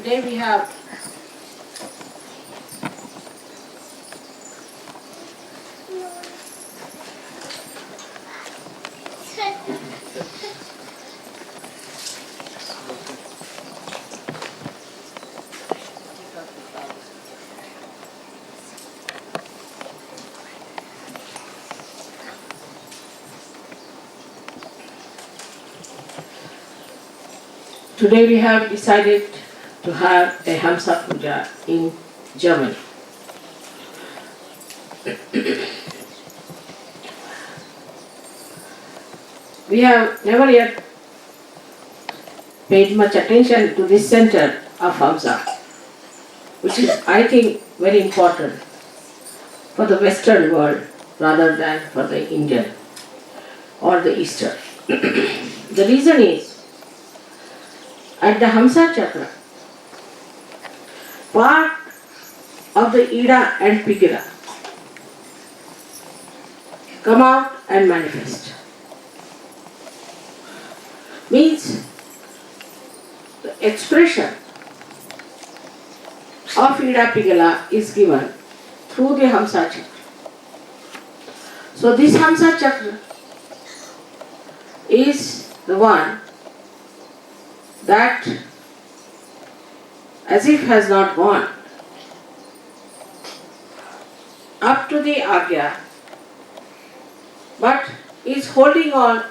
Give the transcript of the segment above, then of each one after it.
Today we have decided to have a Hamsa Puja in Germany. We have never yet paid much attention to this center of Hamsa, which is, I think, very important for the Western world rather than for the Indian or the Eastern. The reason is, at the Hamsa Chakra, part of the Ida and Pigila come out and manifest. Means the expression of Ida Pigala is given through the Hamsa Chakra. So this Hamsa Chakra is the one that as if has not gone up to the Agya, but is holding on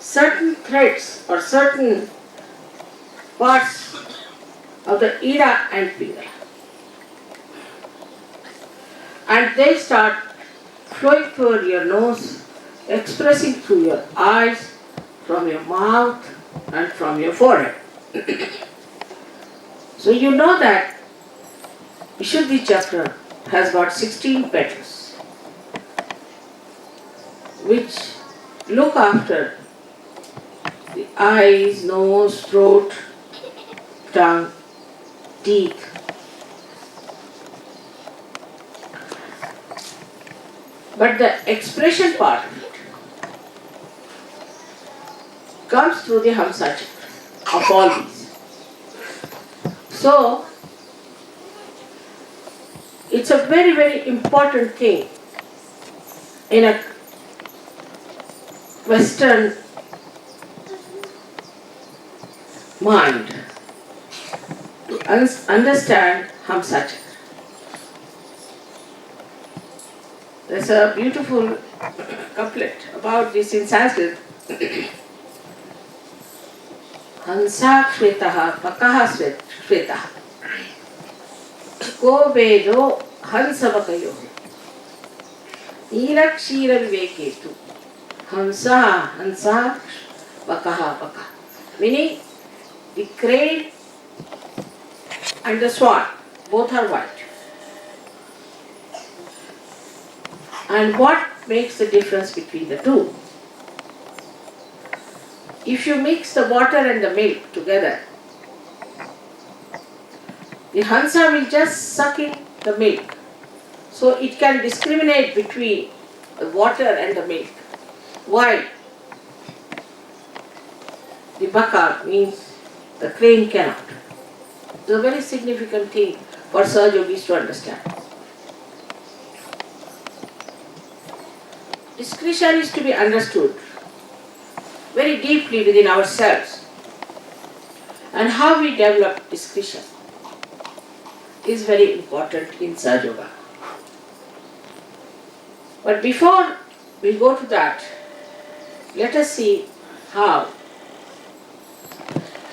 certain threads or certain parts of the Ida and Pigala. And they start flowing through your nose, expressing through your eyes, from your mouth and from your forehead. So you know that Vishuddhi Chakra has got 16 petals which look after the eyes, nose, throat, tongue, teeth. But the expression part of it comes through the Hamsa Chakra of all these. So, it's a very, very important thing in a Western mind to understand Hamsa Chakra. There's a beautiful couplet about this in Sanskrit. Hansa Shvetaha Pakaha Shvetaha Ko Vedo Hansa Vakayo Nilakshira Viveketu Hamsa Hansa Vakaha Vaka. Meaning the crane and the swan, both are white. And what makes the difference between the two? If you mix the water and the milk together, the Hansa will just suck in the milk. So it can discriminate between the water and the milk. While the Baka means the crane cannot. It's a very significant thing for SahajaYogis to understand. Discretion is to be understood very deeply within ourselves, and how we develop discretion is very important in SahajaYoga. But before we go to that, let us see how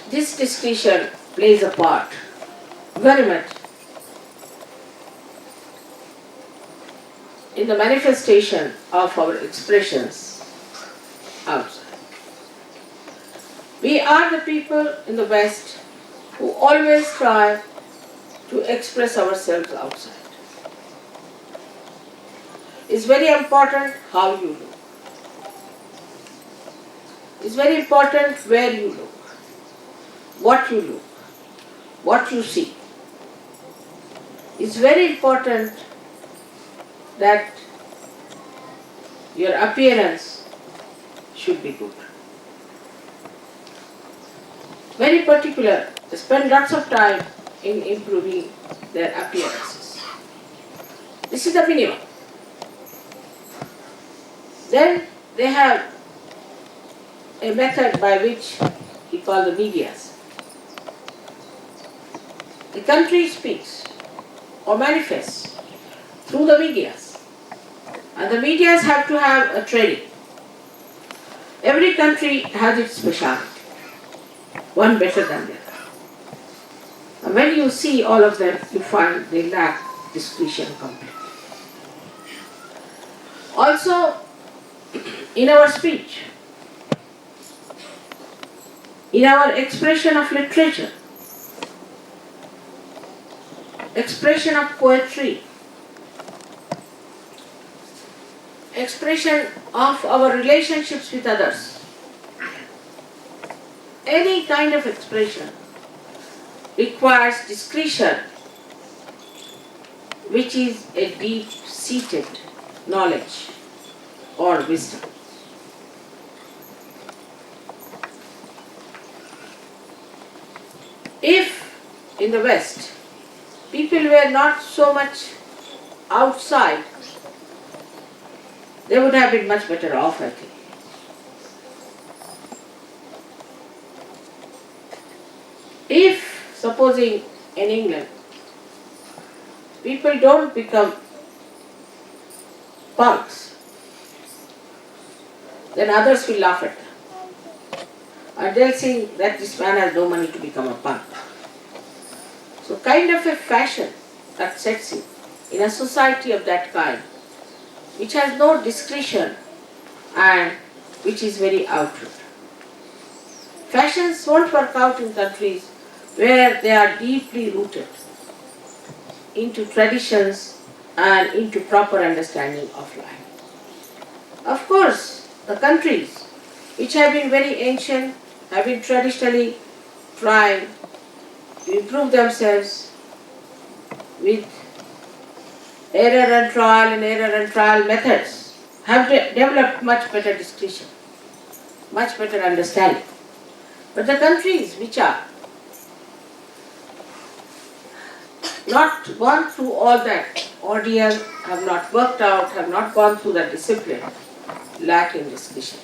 this discretion plays a part very much in the manifestation of our expressions outside. We are the people in the West who always try to express ourselves outside. It's very important how you look. It's very important where you look, what you look, what you see. It's very important that your appearance should be good. Very particular They spend lots of time in improving their appearances. This is the minimum. Then they have a method by which we call the medias. The country speaks or manifests through the medias, and the medias have to have a training. Every country has its specialty, one better than the other. And when you see all of them, you find they lack discretion completely. Also, in our speech, in our expression of literature, expression of poetry, expression of our relationships with others, any kind of expression requires discretion, which is a deep-seated knowledge or wisdom. If in the West people were not so much outside, they would have been much better off, I think. If, supposing in England, people don't become punks, then others will laugh at them. And they'll think that this man has no money to become a punk. So kind of a fashion that sets in a society of that kind, which has no discretion and which is very outward. Fashions won't work out in countries where they are deeply rooted into traditions and into proper understanding of life. Of course, the countries which have been very ancient, have been traditionally trying to improve themselves with error and trial methods, have developed much better discretion, much better understanding. But the countries which are not gone through all that ordeal, have not worked out, have not gone through that discipline, lack in discretion.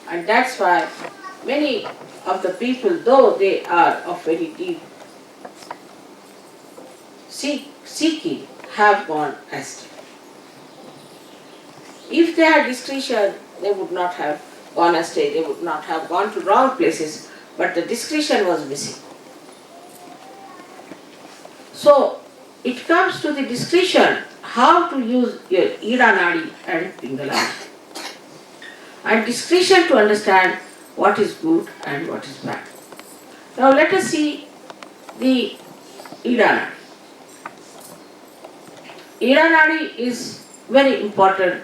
And that's why many of the people, though they are of very deep seeking, have gone astray. If they had discretion, they would not have gone astray, they would not have gone to wrong places, but the discretion was missing. So, it comes to the discretion how to use your Ida Nadi and Pingala. And discretion to understand what is good and what is bad. Now let us see the Ida Nadi. Ida Nadi is very important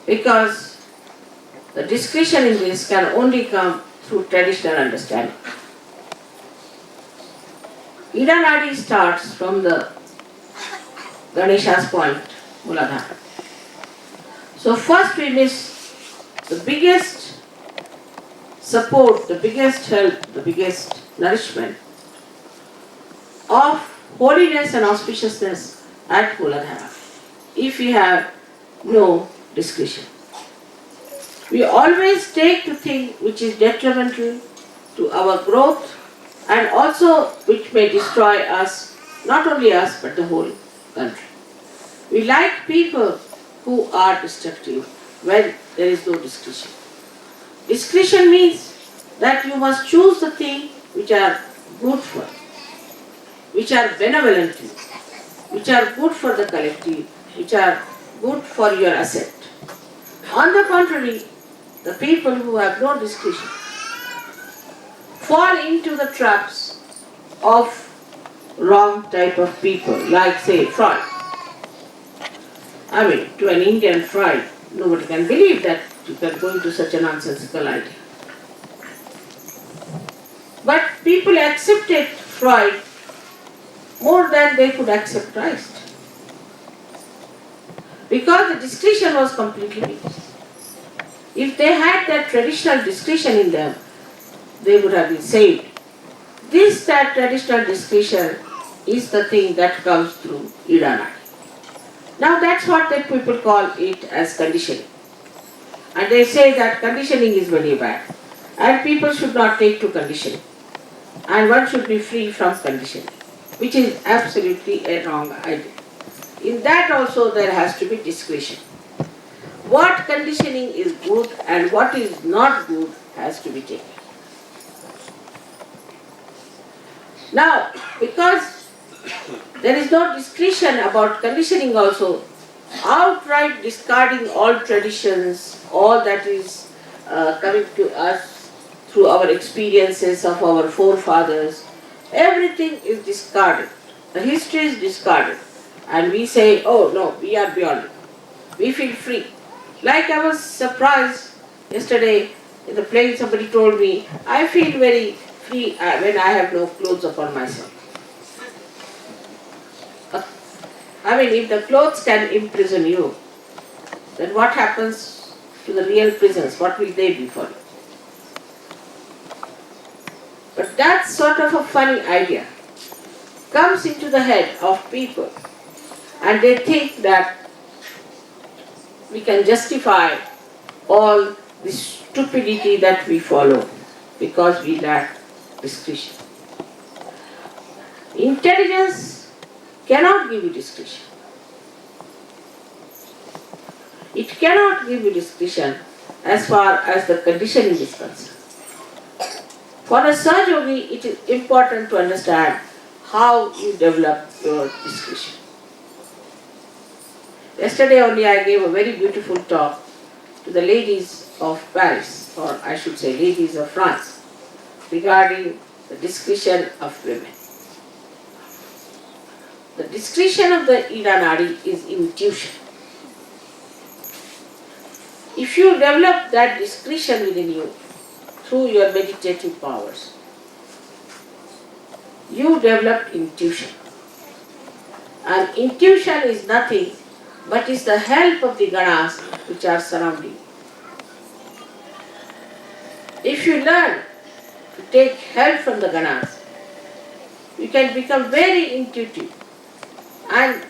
because the discretion in this can only come through traditional understanding. Ida Nadi starts from the Ganesha's point, Muladhara. So first we miss the biggest support, the biggest help, the biggest nourishment of holiness and auspiciousness at Muladhara, if we have no discretion. We always take the thing which is detrimental to our growth and also which may destroy us, not only us but the whole country. We like people who are destructive when there is no discretion. Discretion means that you must choose the things which are good for you, which are benevolent to you, which are good for the collective, which are good for your asset. On the contrary, the people who have no discretion fall into the traps of wrong type of people, like say Freud. I mean, to an Indian Freud, nobody can believe that you can go into such a nonsensical idea. But people accepted Freud more than they could accept Christ, because the discretion was completely missed. If they had that traditional discretion in them, they would have been saved. this that traditional discretion is the thing that comes through Idana. Now that's what that people call it as conditioning. And they say that conditioning is very bad. And people should not take to conditioning. And one should be free from conditioning, which is absolutely a wrong idea. In that also there has to be discretion. What conditioning is good and what is not good has to be taken. Now, because there is no discretion about conditioning also, outright discarding all traditions, all that is coming to us through our experiences of our forefathers, everything is discarded. The history is discarded. And we say, oh no, we are beyond it. We feel free. Like I was surprised yesterday in the plane, somebody told me, I feel very free when I have no clothes upon myself. I mean, if the clothes can imprison you, then what happens to the real prisons? What will they be for you? But that sort of a funny idea comes into the head of people, and they think that we can justify all the stupidity that we follow because we lack discretion. Intelligence cannot give you discretion. It cannot give you discretion as far as the conditioning is concerned. For a SahajaYogi, it is important to understand how you develop your discretion. Yesterday only I gave a very beautiful talk to the ladies of Paris, or I should say ladies of France, regarding the discretion of women. The discretion of the Ida Nadi is intuition. If you develop that discretion within you through your meditative powers, you develop intuition. And intuition is nothing but is the help of the ganas which are surrounding you. If you learn to take help from the ganas, you can become very intuitive, and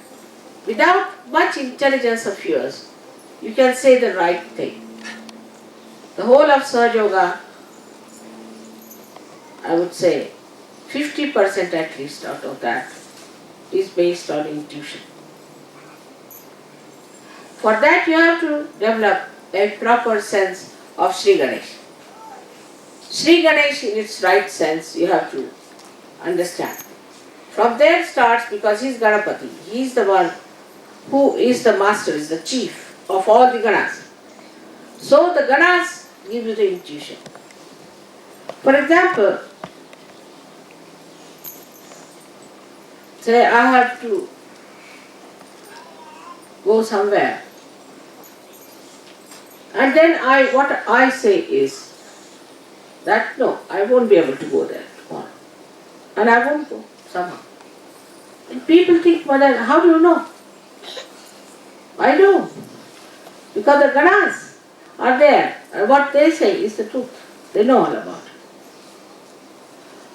without much intelligence of yours, you can say the right thing. The whole of SahajaYoga, I would say 50% at least out of that is based on intuition. For that you have to develop a proper sense of Sri Ganesh. Sri Ganesh in its right sense you have to understand. From there starts, because he is Ganapati, he is the one who is the master, is the chief of all the ganas. So the ganas give you the intuition. For example, say I have to go somewhere, and then what I say is that no, I won't be able to go there tomorrow, and I won't go somehow. And people think, Mother, how do you know? I know, because the ganas are there, and what they say is the truth. They know all about it.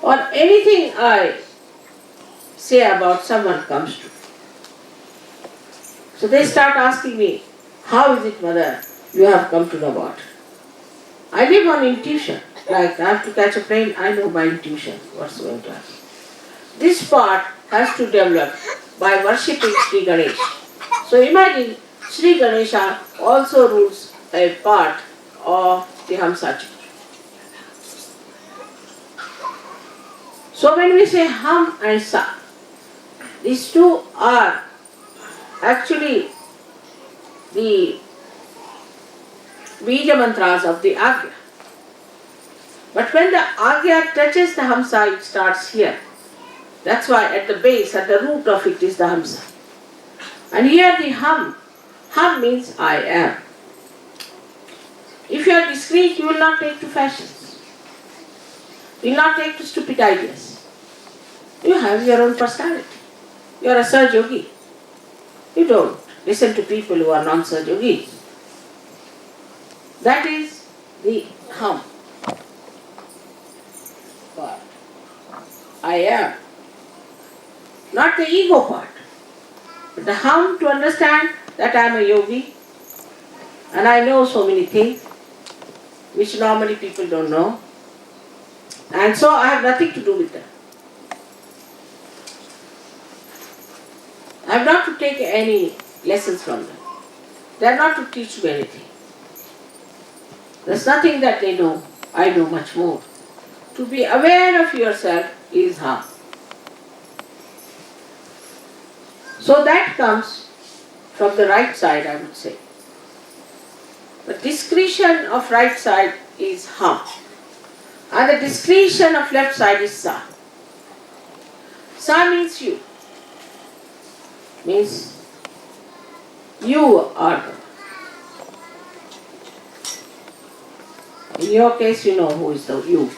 Or anything I say about someone comes true. So they start asking me, how is it, Mother, you have come to know about it? I live on intuition. Like I have to catch a plane, I know by intuition what's going to happen. This part has to develop by worshipping Sri Ganesh. So imagine Sri Ganesha also rules a part of the Hamsa Chakra. So when we say Ham and Sa, these two are actually the Bija mantras of the Agya. But when the Agya touches the Hamsa, it starts here. That's why at the base, at the root of it is the Hamsa. And here the Hum. Hum means I am. If you are discreet, you will not take to fashions. You will not take to stupid ideas. You have your own personality. You are a SahajaYogi. You don't listen to people who are non-SahajaYogis. That is the Hum part. I am. Not the ego part, but the hum to understand that I am a yogi and I know so many things which normally people don't know, and so I have nothing to do with them. I have not to take any lessons from them. They are not to teach me anything. There's nothing that they know. I know much more. To be aware of yourself is hum. So that comes from the right side, I would say. The discretion of right side is hum. And the discretion of left side is sa. Sa means you. Means you are the. In your case, you know who is the you.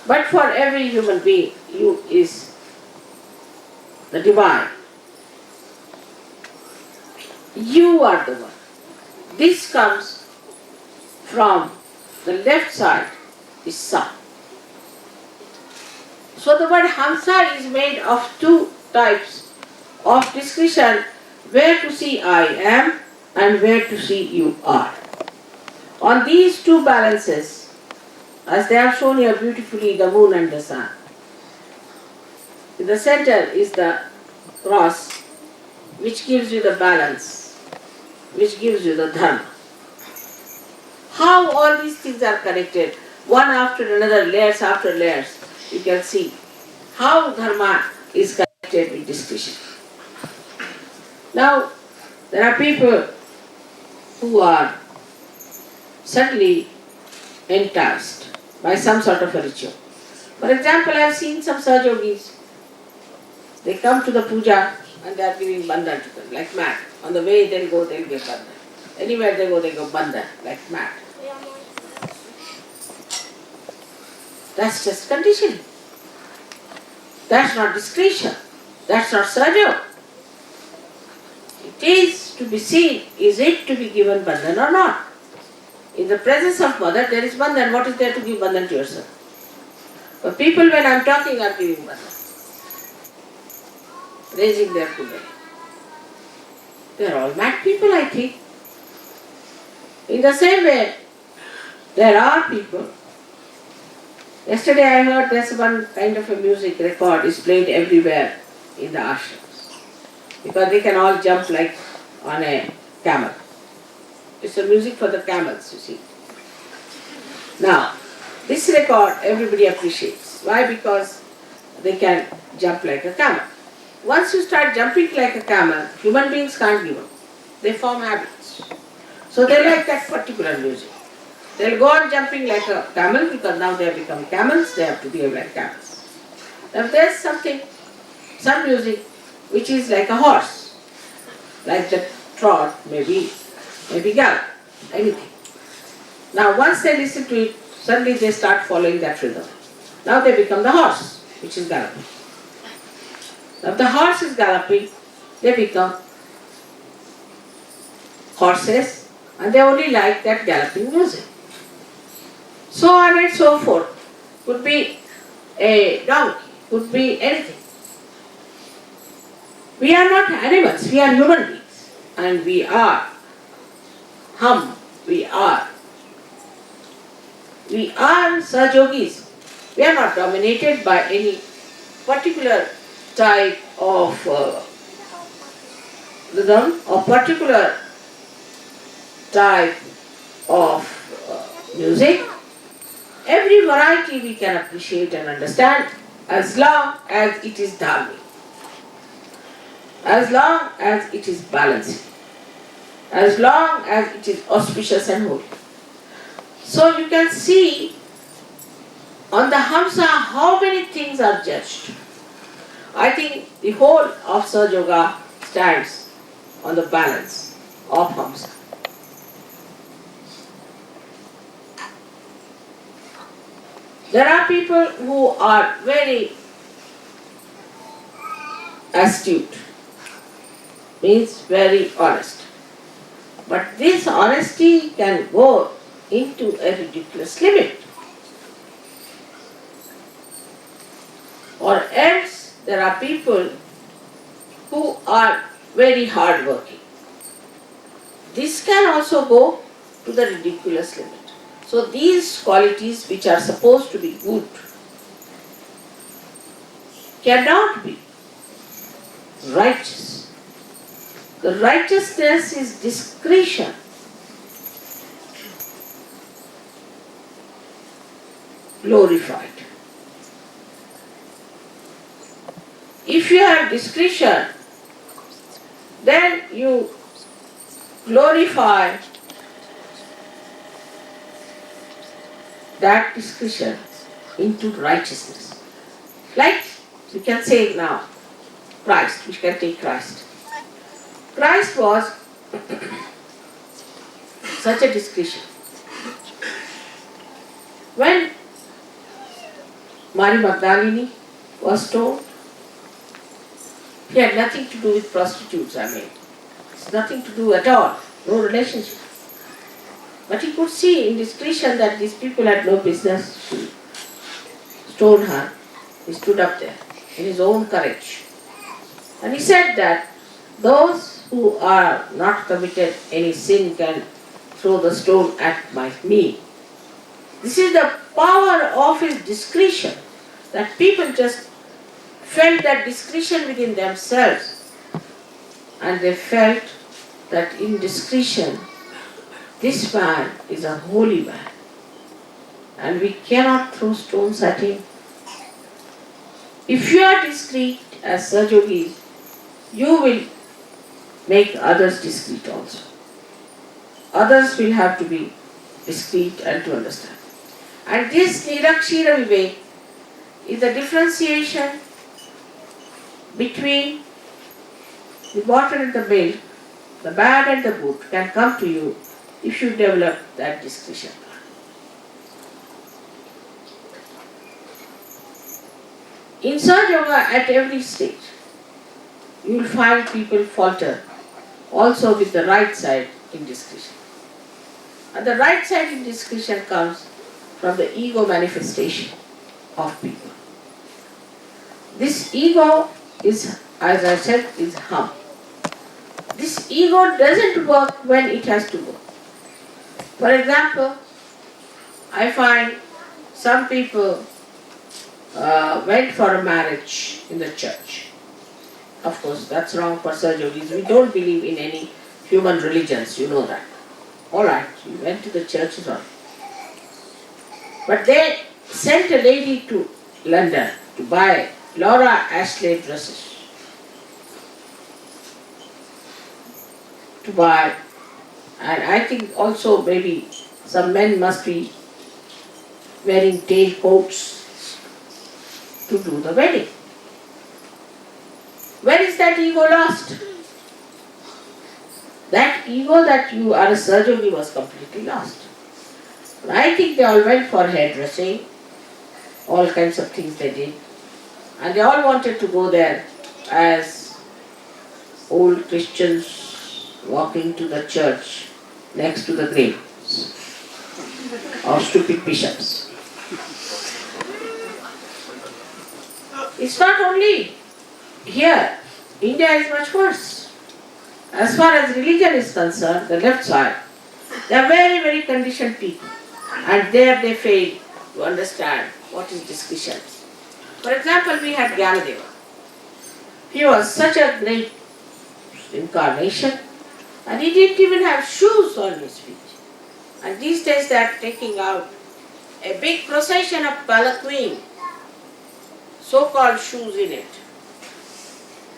But for every human being, you is the divine. You are the one. This comes from the left side, is sa. So the word Hamsa is made of two types of discretion, where to see I am and where to see you are. On these two balances, as they have shown here beautifully, the moon and the sun. In the center is the cross, which gives you the balance, which gives you the dharma. How all these things are connected, one after another, layers after layers, you can see how dharma is connected with discretion. Now, there are people who are suddenly enticed by some sort of a ritual. For example, I have seen some SahajaYogis. They come to the puja and they are giving bandhan to them, like mad. On the way they'll go, they'll give bandhan. Anywhere they go bandhan, like mad. That's just conditioning. That's not discretion. That's not Sahaja. It is to be seen, is it to be given bandhan or not? In the presence of mother, there is bandhan. What is there to give bandhan to yourself? But people, when I am talking, are giving bandhan, raising their kudai. They are all mad people, I think. In the same way, there are people. Yesterday I heard there's one kind of a music record is played everywhere in the ashrams, because they can all jump like on a camel. It's a music for the camels, you see. Now, this record everybody appreciates. Why? Because they can jump like a camel. Once you start jumping like a camel, human beings can't give up. They form habits. So they like that particular music. They'll go on jumping like a camel because now they have become camels, they have to behave like camels. Now there's some music which is like a horse, like the trot, maybe gallop, anything. Now once they listen to it, suddenly they start following that rhythm. Now they become the horse, which is galloping. Now if the horse is galloping, they become horses, and they only like that galloping music. So on and so forth. Could be a donkey, could be anything. We are not animals, we are human beings. And we are we are SahajaYogis. We are not dominated by any particular type of rhythm or particular type of music. Every variety we can appreciate and understand as long as it is dharmic, as long as it is balancing, as long as it is auspicious and holy. So you can see on the Hamsa how many things are judged. I think the whole of SahajaYoga stands on the balance of Hamsa. There are people who are very astute, means very honest. But this honesty can go into a ridiculous limit. there are people who are very hard-working. This can also go to the ridiculous limit. So these qualities which are supposed to be good cannot be righteous. The righteousness is discretion. Glorified. If you have discretion, then you glorify that discretion into righteousness. Like we can say now, Christ, we can take Christ. Christ was such a discretion. When Mary Magdalene was told, he had nothing to do with prostitutes, It's nothing to do at all, no relationship. But he could see in discretion that these people had no business to stone her. He stood up there in his own courage. And he said that those who are not committed any sin can throw the stone at me. This is the power of his discretion, that people just felt that discretion within themselves, and they felt that in discretion, this man is a holy man, and we cannot throw stones at him. If you are discreet as Sahajogis, you will make others discreet also. Others will have to be discreet and to understand. And this Nirakshira Vivek is the differentiation between the water and the milk, the bad and the good can come to you if you develop that discretion. In SahajaYoga, at every stage, you will find people falter also with the right side in discretion. And the right side in discretion comes from the ego manifestation of people. This ego is, as I said, is hum. This ego doesn't work when it has to work. For example, I find some people went for a marriage in the church. Of course, that's wrong for Sahajogis. We don't believe in any human religions, you know that. Alright, you went to the church is all. But they sent a lady to London to buy Laura Ashley dresses. To buy, and I think also maybe some men must be wearing tail coats to do the wedding. Where is that ego lost? That ego that you are a Sahajogi was completely lost. And I think they all went for hairdressing, all kinds of things they did. And they all wanted to go there as old Christians walking to the church next to the graves of stupid bishops. It's not only here. India is much worse. As far as religion is concerned, the left side, they are very, very conditioned people. And there they fail to understand what is discretion. For example, we had Gyanadeva. He was such a great incarnation, and he didn't even have shoes on his feet. And these days they are taking out a big procession of palanquin, so-called shoes in it,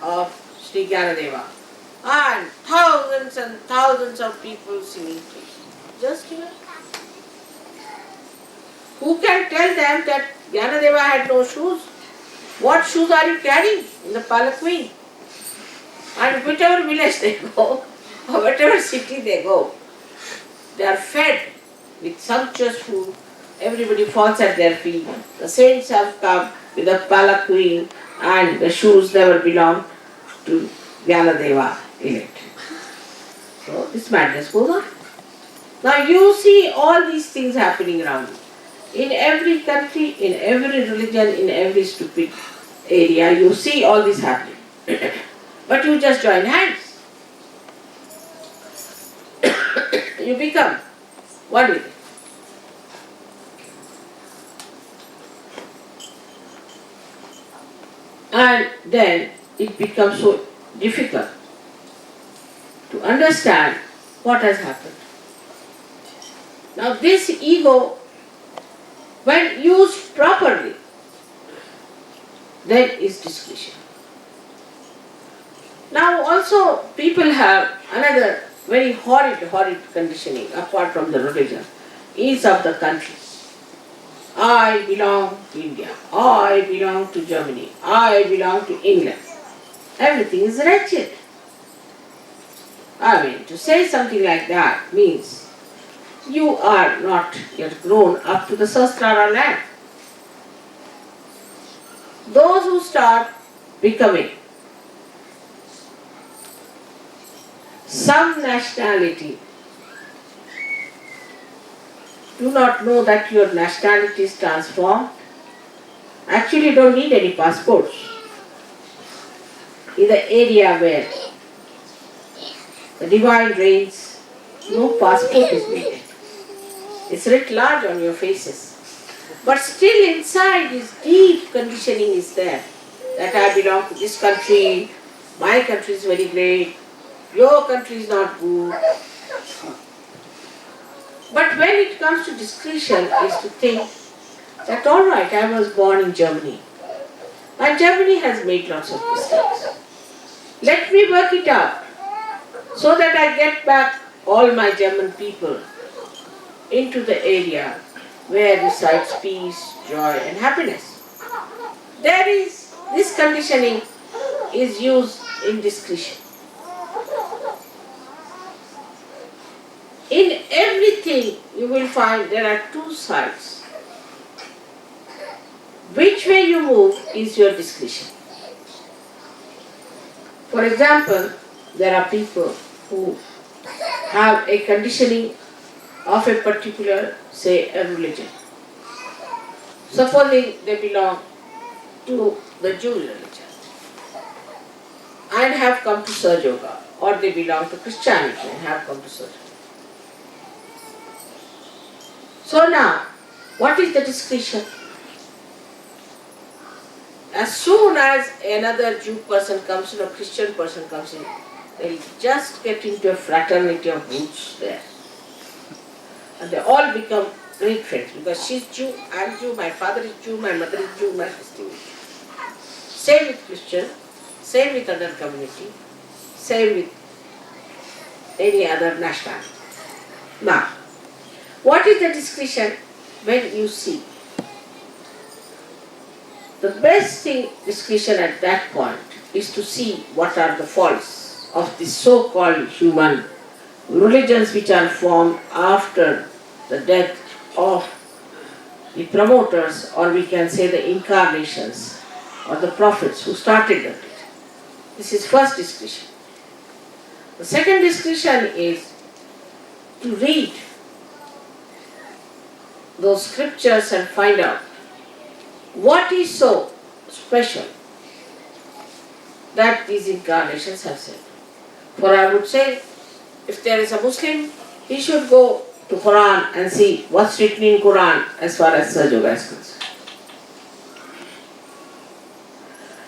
of Sri Gyanadeva. And thousands of people singing praise. Just here. Who can tell them that Gyanadeva had no shoes? What shoes are you carrying in the palanquin? And whichever village they go, or whatever city they go, they are fed with sumptuous food. Everybody falls at their feet. The saints have come with a palanquin, and the shoes never belong to Gyanadeva in it. So this madness goes on. Now you see all these things happening around you. In every country, in every religion, in every stupid area, you see all this happening. But you just join hands. You become one with it. And then it becomes so difficult to understand what has happened. Now this ego, when used properly, then is discretion. Now also people have another very horrid conditioning apart from the religion, is of the country. I belong to India, I belong to Germany, I belong to England. Everything is wretched. I mean, to say something like that means you are not yet grown up to the Sahasrara land. Those who start becoming some nationality do not know that your nationality is transformed. Actually, don't need any passports. In the area where the divine reigns, no passport is needed. It's writ large on your faces. But still inside this deep conditioning is there. That I belong to this country, my country is very great, your country is not good. But when it comes to discretion, is to think that all right, I was born in Germany. And Germany has made lots of mistakes. Let me work it out so that I get back all my German people into the area where resides peace, joy and happiness. There is, this conditioning is used in discretion. In everything you will find there are two sides. Which way you move is your discretion. For example, there are people who have a conditioning of a particular, say, a religion. Supposing they belong to the Jewish religion and have come to SahajaYoga, or they belong to Christianity and have come to SahajaYoga. So now, what is the discretion? As soon as another Jew person comes in, or Christian person comes in, they'll just get into a fraternity of roots there. And they all become great friends, because she's Jew, I'm Jew, my father is Jew, my mother is Jew, my sister is Jew. Same with Christian, same with other community, same with any other nationality. Now, what is the discretion when you see? The best thing, discretion at that point, is to see what are the faults of the so-called human religions which are formed after the death of the promoters, or we can say the incarnations or the prophets who started it. This is first discretion. The second discretion is to read those scriptures and find out what is so special that these incarnations have said. For I would say, if there is a Muslim, he should go to Quran and see what's written in Quran as far as SahajaYoga is concerned.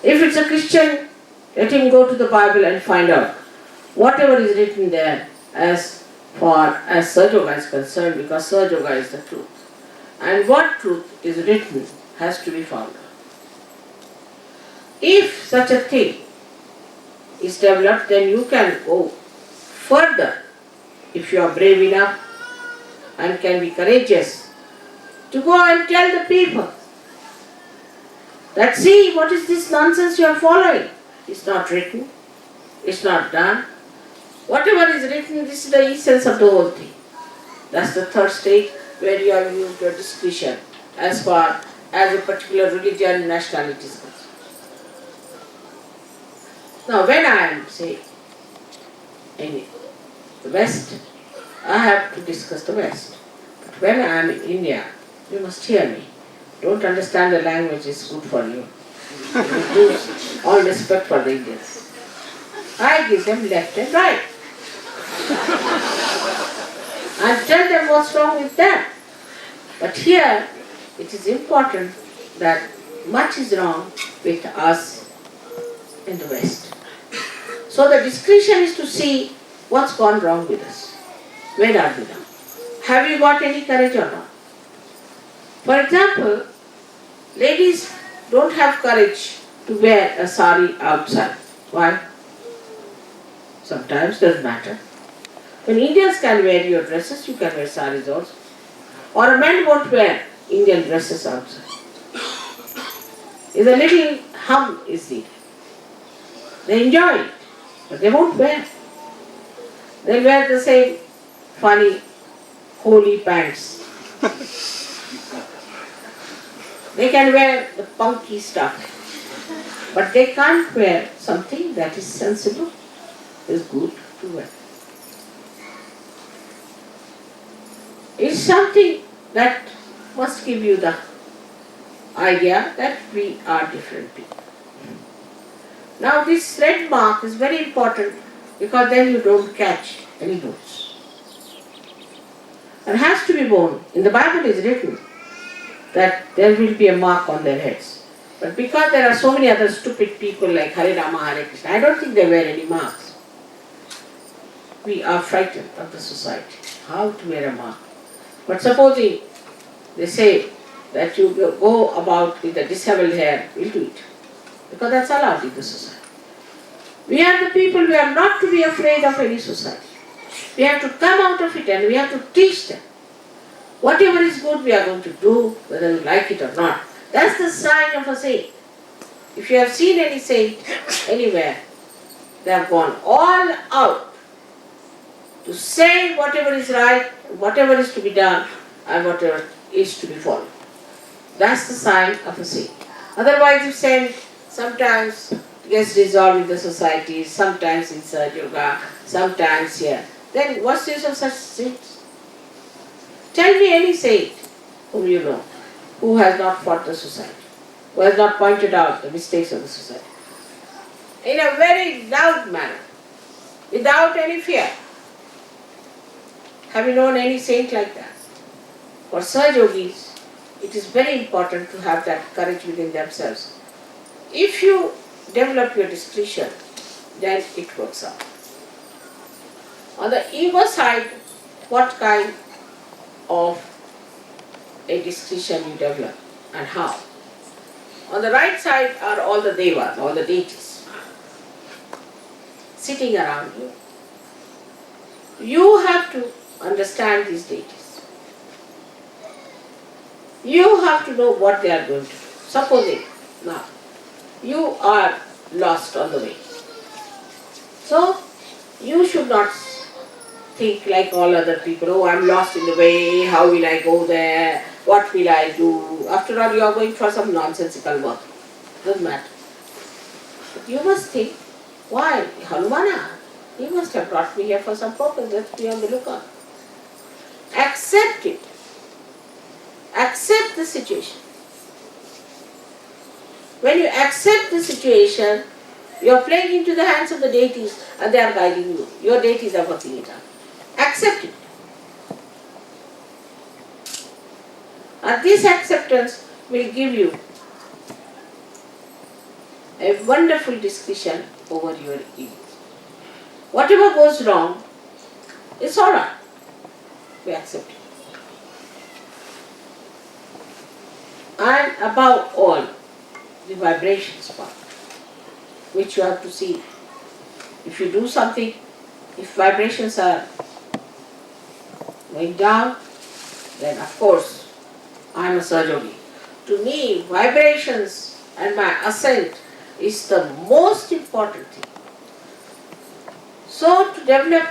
If it's a Christian, let him go to the Bible and find out whatever is written there as far as SahajaYoga is concerned, because SahajaYoga is the truth. And what truth is written has to be found. If such a thing is developed, then you can go further if you are brave enough and can be courageous to go and tell the people that, see, what is this nonsense you are following? It's not written, it's not done. Whatever is written, this is the essence of the whole thing. That's the third stage, where you have used your discretion as far as a particular religion and nationality is concerned. Now, when I am, say, in the West, I have to discuss the West. But when I am in India, you must hear me. Don't understand the language is good for you. With lose all respect for the Indians. I give them left and right. And tell them what's wrong with that. But here, it is important that much is wrong with us in the West. So the discretion is to see what's gone wrong with us. Where are we now? Have you got any courage or not? For example, ladies don't have courage to wear a sari outside. Why? Sometimes doesn't matter. When Indians can wear your dresses, you can wear saris also. Or a man won't wear Indian dresses outside. Is a little hum is needed. They enjoy it, but they won't wear. They wear the same funny, holy pants. They can wear the punky stuff, but they can't wear something that is sensible, is good to wear. It's something that must give you the idea that we are different people. Now this red mark is very important because then you don't catch any bones. It has to be born. In the Bible it is written that there will be a mark on their heads. But because there are so many other stupid people like Hare Rama, Hare Krishna, I don't think they wear any marks. We are frightened of the society. How to wear a mark? But supposing they say that you go about with a disheveled hair, we'll do it. Because that's allowed in the society. We are the people, we are not to be afraid of any society. We have to come out of it and we have to teach them. Whatever is good we are going to do, whether you like it or not. That's the sign of a saint. If you have seen any saint anywhere, they have gone all out to say whatever is right, whatever is to be done, and whatever is to be followed. That's the sign of a saint. Otherwise, if saint sometimes gets dissolved in the society, sometimes in SahajaYoga, sometimes here, then what's the use of such saints? Tell me any saint whom you know who has not fought the society, who has not pointed out the mistakes of the society. In a very loud manner, without any fear. Have you known any saint like that? For Sahajogis, it is very important to have that courage within themselves. If you develop your discretion, then it works out. On the ego side, what kind of a discretion you develop and how? On the right side are all the devas, all the deities, sitting around you. You have to understand these deities. You have to know what they are going to do. Supposing now you are lost on the way. So you should not think like all other people, oh, I'm lost in the way, how will I go there, what will I do? After all, you are going for some nonsensical work. Doesn't matter. But you must think, why? Hanumana, he must have brought me here for some purpose. Let's be on the lookout. Accept it. Accept the situation. When you accept the situation, you are playing into the hands of the deities and they are guiding you. Your deities are working it out. Accept it. And this acceptance will give you a wonderful discretion over your ego. Whatever goes wrong, it's alright. We accept it. And above all, the vibrations part, which you have to see. If you do something, if vibrations are going down, then of course I am a Sahajayogi. To me, vibrations and my ascent is the most important thing. So to develop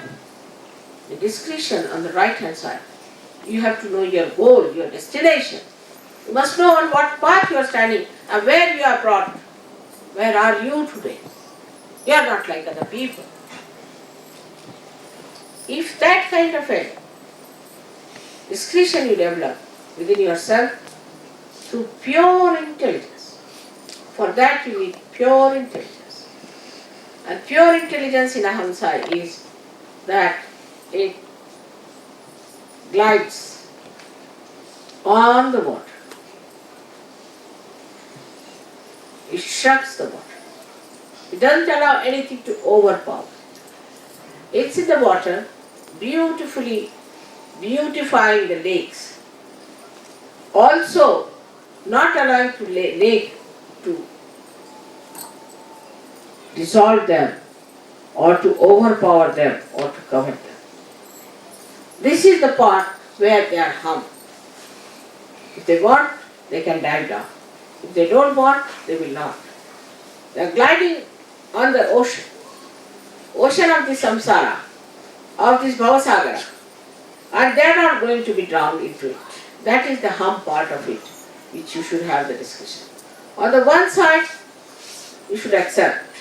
the discretion on the right hand side, you have to know your goal, your destination. You must know on what path you are standing and where you are brought. Where are you today? You are not like other people. If that kind of a discretion you develop within yourself through pure intelligence, for that you need pure intelligence. And pure intelligence in a Hamsa is that it glides on the water. It shrugs the water. It doesn't allow anything to overpower. It's in the water, beautifully beautifying the lakes. Also, not allowing the lake to dissolve them or to overpower them or to cover them. This is the part where they are hung. If they want, they can dive down. If they don't want, they will not. They are gliding on the ocean of the samsara, of this bhavasagara, and they are not going to be drowned into it. That is the hum part of it, which you should have the discussion. On the one side, you should accept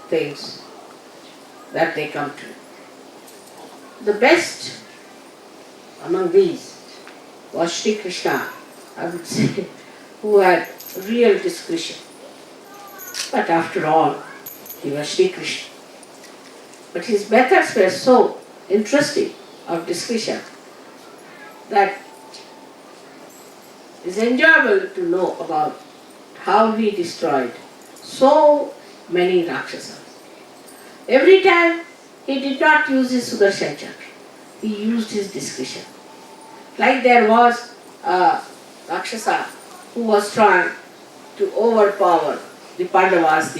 things that they come to. The best among these was Sri Krishna, I would say, who had real discretion. But after all, he was Sri Krishna. But his methods were so interesting of discretion that it's enjoyable to know about how he destroyed so many Rakshasas. Every time he did not use his Sudarshan Chakra, he used his discretion. Like there was a Rakshasa who was trying to overpower the Pandavas,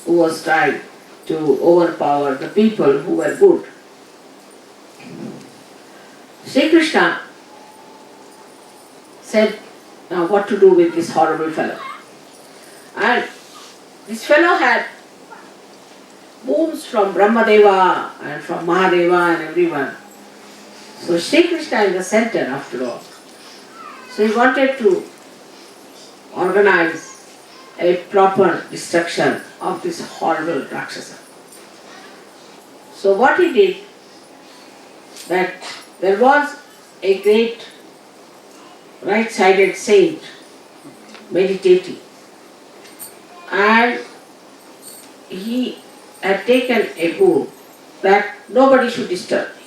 who was trying to overpower the people who were good. Sri Krishna said, now what to do with this horrible fellow? And this fellow had boons from Brahmadeva and from Mahadeva and everyone. So Sri Krishna is the center after all. So he wanted to organize a proper destruction of this horrible Rakshasa. So what he did, that there was a great right-sided saint meditating, and he had taken a vow that nobody should disturb me.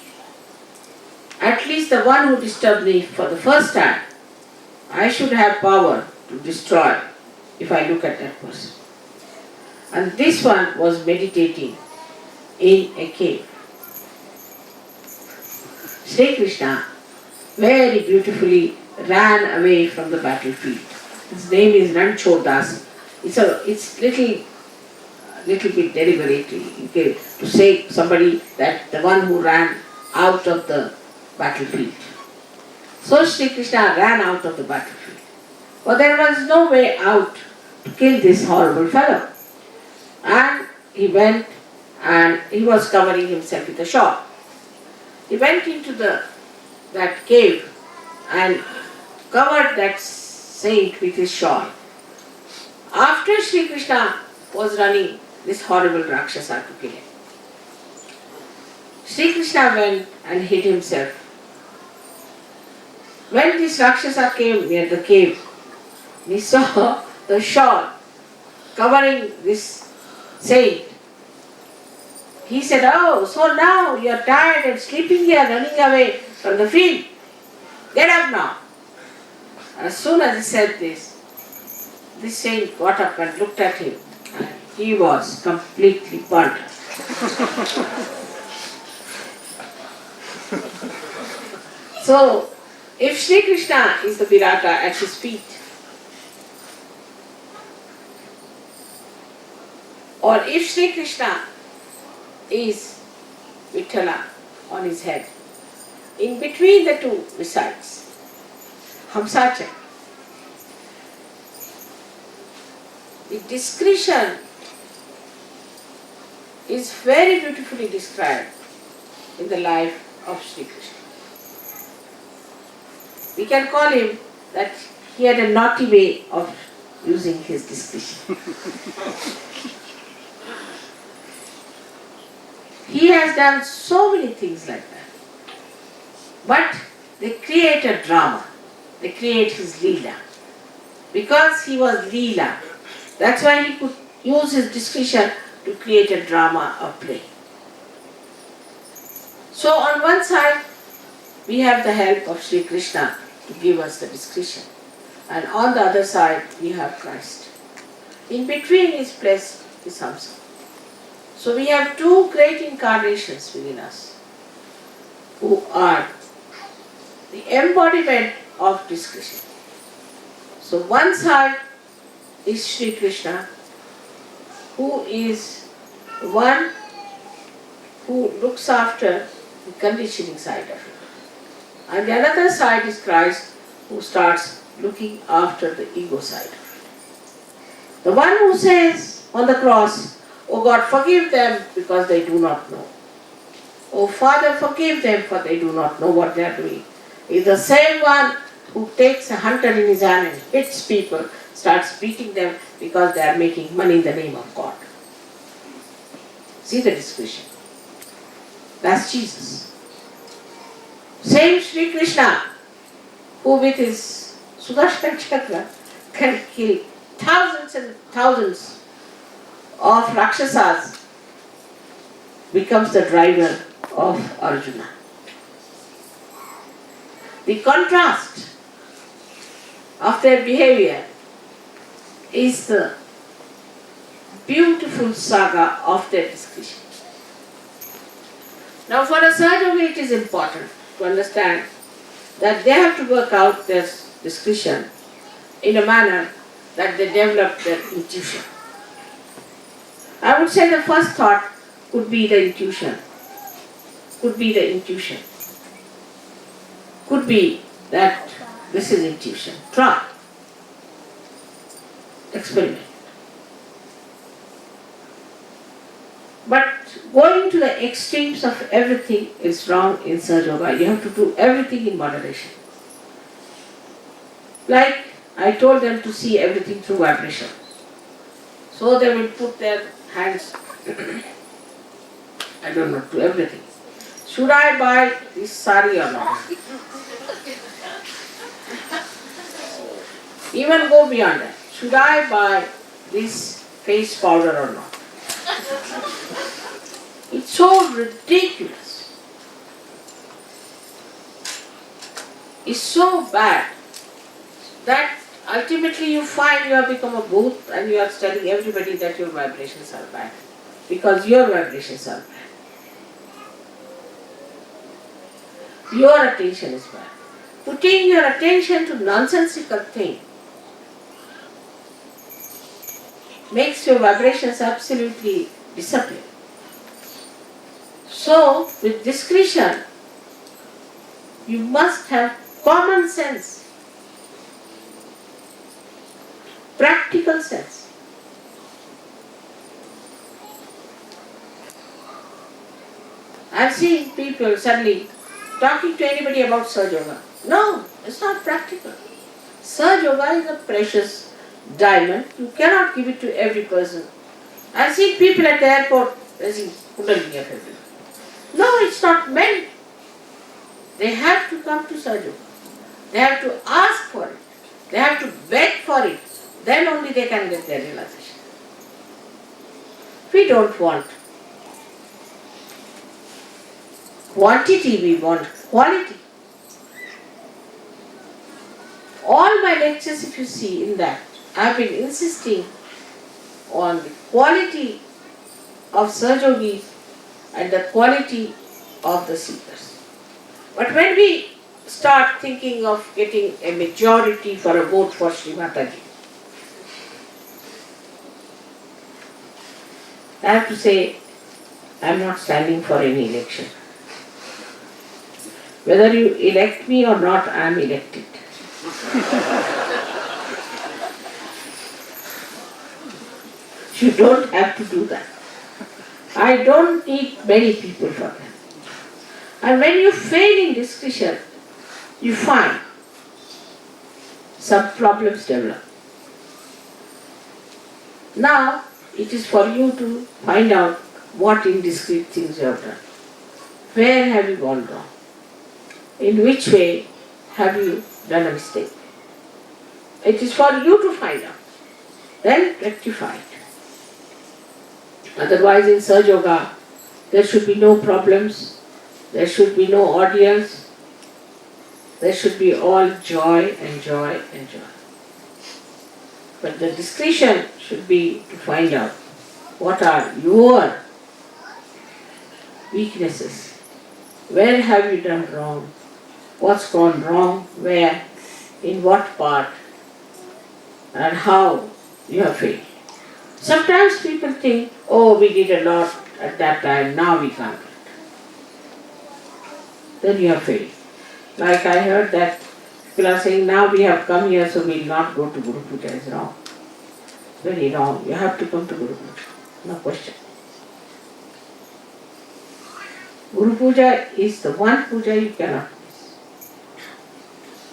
At least the one who disturbed me for the first time, I should have power to destroy if I look at that person. And this one was meditating in a cave. Sri Krishna very beautifully ran away from the battlefield. His name is Ranchodasi. It's little bit deliberately to say somebody that the one who ran out of the battlefield. So Sri Krishna ran out of the battlefield. But there was no way out to kill this horrible fellow. And he went and he was covering himself with a shawl. He went into that cave and covered that saint with his shawl. After Sri Krishna was running this horrible Rakshasa to kill him, Sri Krishna went and hid himself. When this Rakshasa came near the cave, he saw the shawl covering this saint. He said, "Oh, so now you are tired and sleeping here, running away from the field. Get up now." As soon as he said this saint got up and looked at him, and he was completely burnt. So, if Sri Krishna is the Virata at his feet, or if Sri Krishna is Vitthala on his head, in between the two resides Hamsa Chakra. The discretion is very beautifully described in the life of Sri Krishna. We can call him that he had a naughty way of using his discretion. He has done so many things like that. But they create a drama. They create his Leela. Because he was Leela, That's why he could use his discretion to create a drama or play. So on one side, we have the help of Sri Krishna to give us the discretion. And on the other side, we have Christ. In between is placed is Hamsa. So we have two great incarnations within us, who are the embodiment of discretion. So one side is Sri Krishna, who is one who looks after the conditioning side of it. And the other side is Christ, who starts looking after the ego side of it. The one who says on the cross, "Oh God, forgive them because they do not know. Oh Father, forgive them for they do not know what they are doing," is the same one who takes a hunter in his hand and hits people, starts beating them because they are making money in the name of God. See the discretion. That's Jesus. Same Sri Krishna, who with his Sudarshan Chakra can kill thousands and thousands of Rakshasas, becomes the driver of Arjuna. The contrast of their behavior is the beautiful saga of their discretion. Now for a Sahaja it is important to understand that they have to work out their discretion in a manner that they develop their intuition. I would say the first thought could be the intuition. Could be that this is intuition. Try. Experiment. But going to the extremes of everything is wrong in SahajaYoga. You have to do everything in moderation. Like I told them to see everything through vibration. So they will put their hands, I don't know, to everything. Should I buy this sari or not? Even go beyond that. Should I buy this face powder or not? It's so ridiculous. It's so bad that ultimately you find you have become a booth and you are telling everybody that your vibrations are bad. Because your vibrations are bad. Your attention is bad. Putting your attention to nonsensical thing makes your vibrations absolutely disappear. So, with discretion, you must have common sense, practical sense. I've seen people suddenly talking to anybody about SahajaYoga. No, it's not practical. SahajaYoga is a precious diamond. You cannot give it to every person. I've seen people at the airport raising Kundalini of everyone. No, it's not meant. They have to come to SahajaYoga. They have to ask for it. They have to beg for it. Then only they can get their realization. We don't want quantity, we want quality. All my lectures, if you see in that, I have been insisting on the quality of Sahajogis and the quality of the seekers. But when we start thinking of getting a majority for a vote for Sri Mataji, I have to say, I am not standing for any election. Whether you elect me or not, I am elected. You don't have to do that. I don't need many people for that. And when you fail in discretion, you find some problems develop. Now, it is for you to find out what indiscreet things you have done. Where have you gone wrong? In which way have you done a mistake? It is for you to find out. then rectify it. Otherwise in SahajaYoga, there should be no problems, there should be no audience, there should be all joy and joy and joy. But the discretion should be to find out what are your weaknesses, where have you done wrong, what's gone wrong, where, in what part, and how you have failed. Sometimes people think, oh, we did a lot at that time, now we can't. Then you have failed. Like I heard that people are saying, now we have come here, so we will not go to Guru Puja. It's wrong. Very wrong. You have to come to Guru Puja. No question. Guru Puja is the one puja you cannot miss.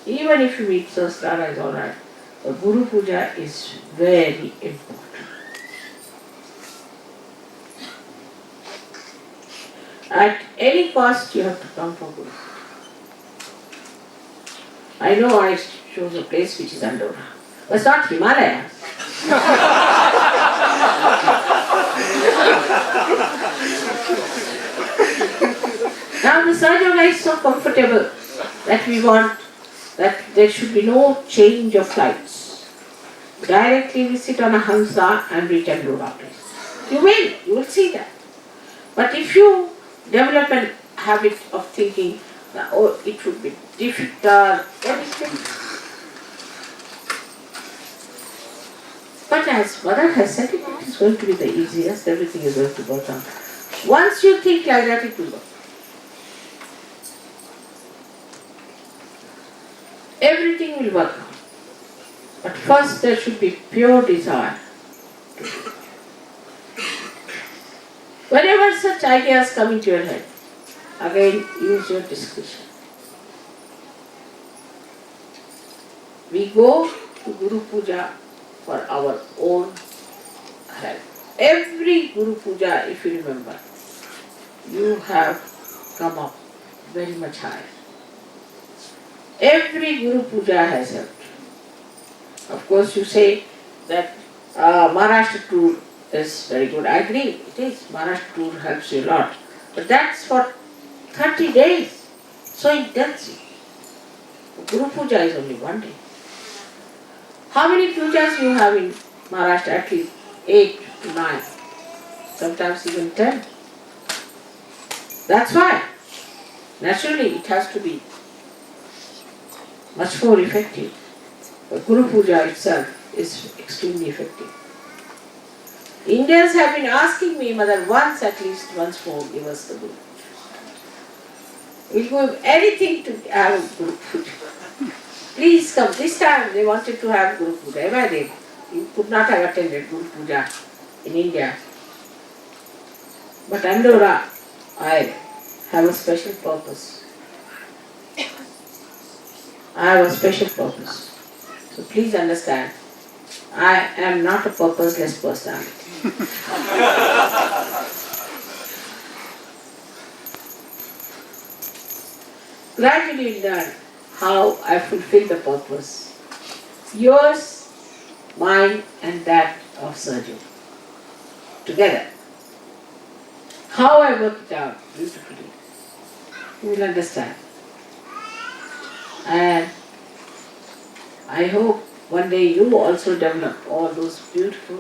Even if you meet Sahasrara, is alright. But Guru Puja is very important. At any cost, you have to come for Guru Puja. I know I chose a place which is Andorra. But it's not Himalaya. Now the SahajaYoga is so comfortable that we want that there should be no change of flights. Directly we sit on a Hamsa and reach Andorra place. You will see that. But if you develop a habit of thinking, oh, it would be difficult, everything. But as Mother has said, it is going to be the easiest, everything is going to go down. Once you think like that, it will go. Everything will work out. But first there should be pure desire. Whenever such ideas come into your head, again use your discretion. We go to Guru Puja for our own health. Every Guru Puja, if you remember, you have come up very much higher. Every Guru Puja has helped. Of course you say that Maharashtra tour is very good. I agree, it is. Maharashtra tour helps you a lot. But that's for 30 days. So intensive. Guru Puja is only one day. How many pujas you have in Maharashtra? At least 8 to 9. Sometimes even 10. That's why. Naturally it has to be much more effective. But Guru Puja itself is extremely effective. Indians have been asking me, Mother, at least once more, give us the Guru Puja. We'll give anything to have a Guru Puja. Please come. This time they wanted to have Guru Puja. Imagine, you could not have attended Guru Puja in India. But Andorra, I have a special purpose. I have a special purpose. So please understand, I am not a purposeless personality. Gradually learn how I fulfill the purpose. Yours, mine and that of SahajaYoga. Together. How I work it out beautifully. You will understand. And I hope one day you also develop all those beautiful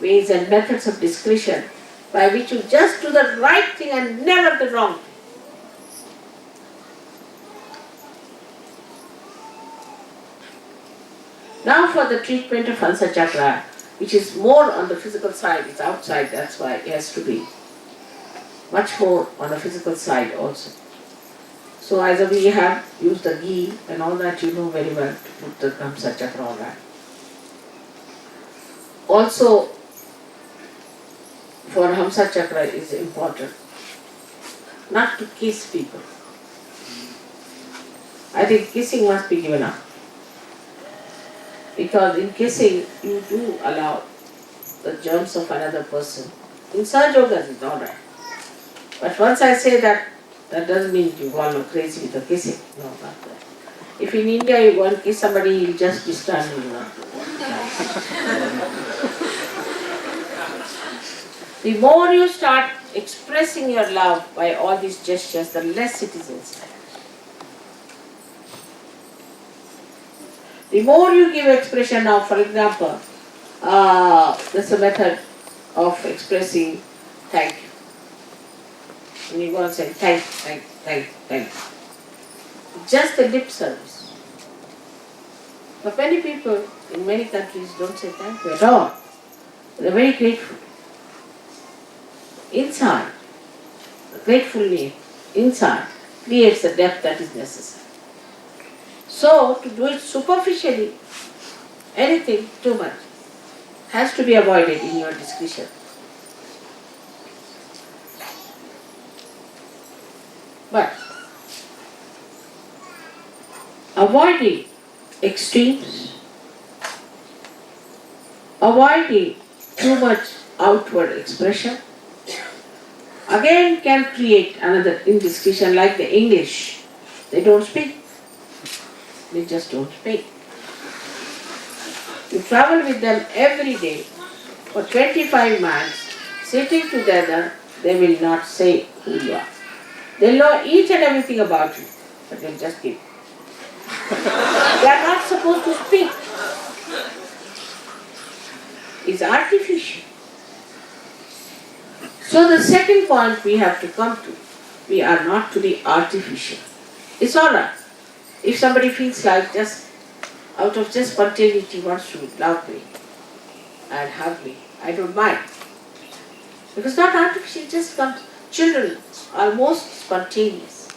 ways and methods of discretion by which you just do the right thing and never the wrong thing. Now for the treatment of Hamsa Chakra, which is more on the physical side, it's outside, that's why it has to be much more on the physical side also. So as we have used the ghee and all that, you know very well to put the Hamsa Chakra on that. Also, for Hamsa Chakra is important not to kiss people. I think kissing must be given up. Because in kissing, you do allow the germs of another person. In SahajaYoga, it's alright. But once I say that, that doesn't mean you go all crazy with the kissing. No, not that. If in India you go and kiss somebody, he'll just be standing. The more you start expressing your love by all these gestures, the less it is inside. The more you give expression now, for example, there's a method of expressing thank you. And you go and say thank you. Just the lip service. But many people in many countries don't say thank you at all. They're very grateful. Inside, gratefully inside creates the depth that is necessary. So, to do it superficially, anything too much, has to be avoided in your discussion. But avoiding extremes, avoiding too much outward expression, again can create another indiscretion. Like the English. They don't speak. They just don't speak. You travel with them every day for 25 miles, sitting together, they will not say who you are. They'll know each and everything about you, but they'll just keep. They are not supposed to speak. It's artificial. So the second point we have to come to, we are not to be artificial. It's alright. If somebody feels like just out of just spontaneity wants to love me and hug me, I don't mind. Because not artificial, it just comes. Children are most spontaneous.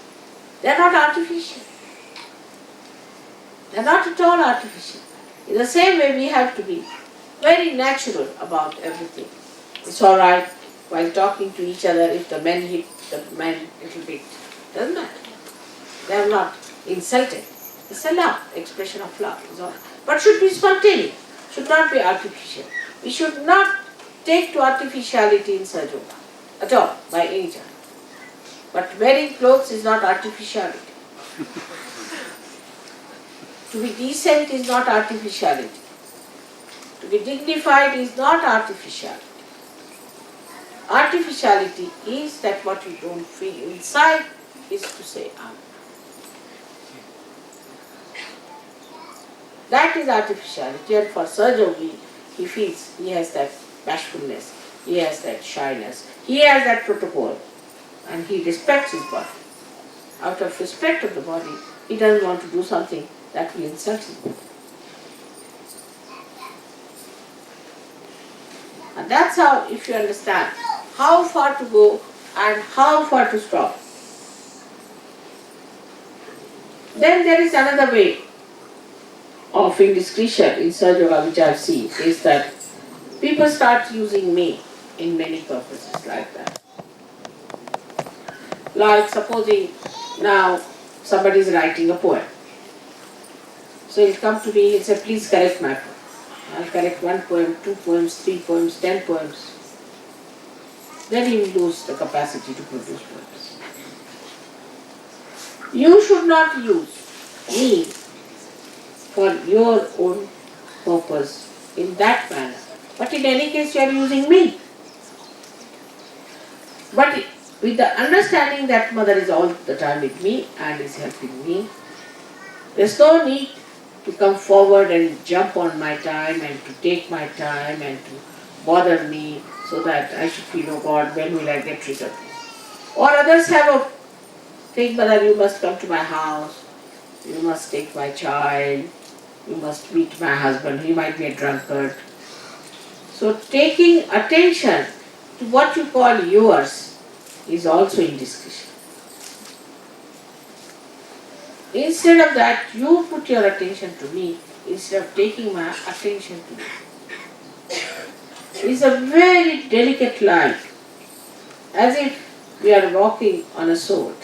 They are not artificial. They are not at all artificial. In the same way we have to be very natural about everything. It's alright while talking to each other if the men hit the man a little bit. Doesn't matter. They are not insulted. It's a love, expression of love. Is all. But should be spontaneous, should not be artificial. We should not take to artificiality in SahajaYoga at all, by any chance. But wearing clothes is not artificiality. To be decent is not artificiality. To be dignified is not artificiality. Artificiality is that what you don't feel inside is to say Amen. That is artificiality, and for SahajaYogi, he feels he has that bashfulness, he has that shyness, he has that protocol, and he respects his body. Out of respect of the body, he doesn't want to do something that will insult his body. And that's how, if you understand how far to go and how far to stop. Then there is another way of indiscretion in SahajaYoga which I have seen, is that people start using me in many purposes like that. Like supposing now somebody is writing a poem. So he'll come to me, he'll say, please correct my poem. I'll correct 1 poem, 2 poems, 3 poems, 10 poems. Then he will lose the capacity to produce poems. You should not use me for your own purpose in that manner. But in any case you are using me. But with the understanding that Mother is all the time with me and is helping me, there's no need to come forward and jump on my time and to take my time and to bother me so that I should feel, oh God, when will I get rid of this? Or others have a thing, Mother, you must come to my house, you must take my child, you must meet my husband, he might be a drunkard. So taking attention to what you call yours is also indiscretion. Instead of that, you put your attention to me instead of taking my attention to you. It's a very delicate line, as if we are walking on a sword.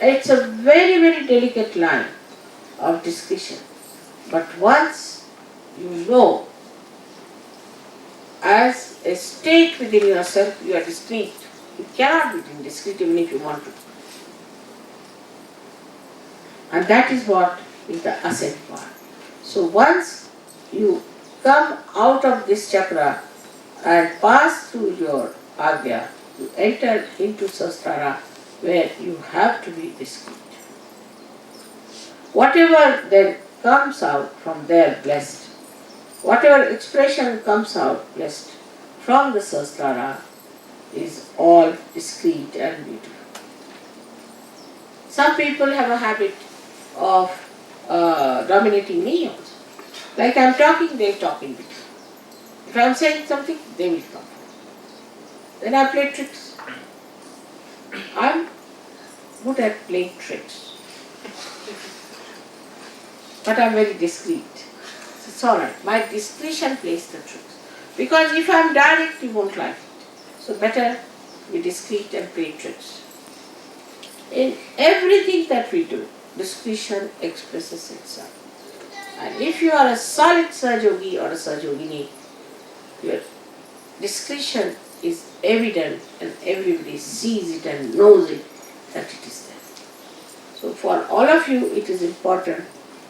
It's a very, very delicate line of discretion. But once you know, as a state within yourself, you are discreet. You cannot be indiscreet even if you want to. And that is what is the ascent part. So once you come out of this chakra and pass through your Agya to enter into Sastara where you have to be discreet. Whatever then comes out from there blessed, whatever expression comes out blessed from the Sastara is all discreet and beautiful. Some people have a habit of dominating me also. Like I am talking, they talk in between. If I am saying something, they will come. Then I play tricks. I am good at playing tricks. But I am very discreet. It's alright. My discretion plays the tricks. Because if I am direct, you won't like it. So better be discreet and play tricks. In everything that we do, discretion expresses itself. And if you are a solid Sahajayogi or a Sahajayogini, your discretion is evident and everybody sees it and knows it that it is there. So for all of you, it is important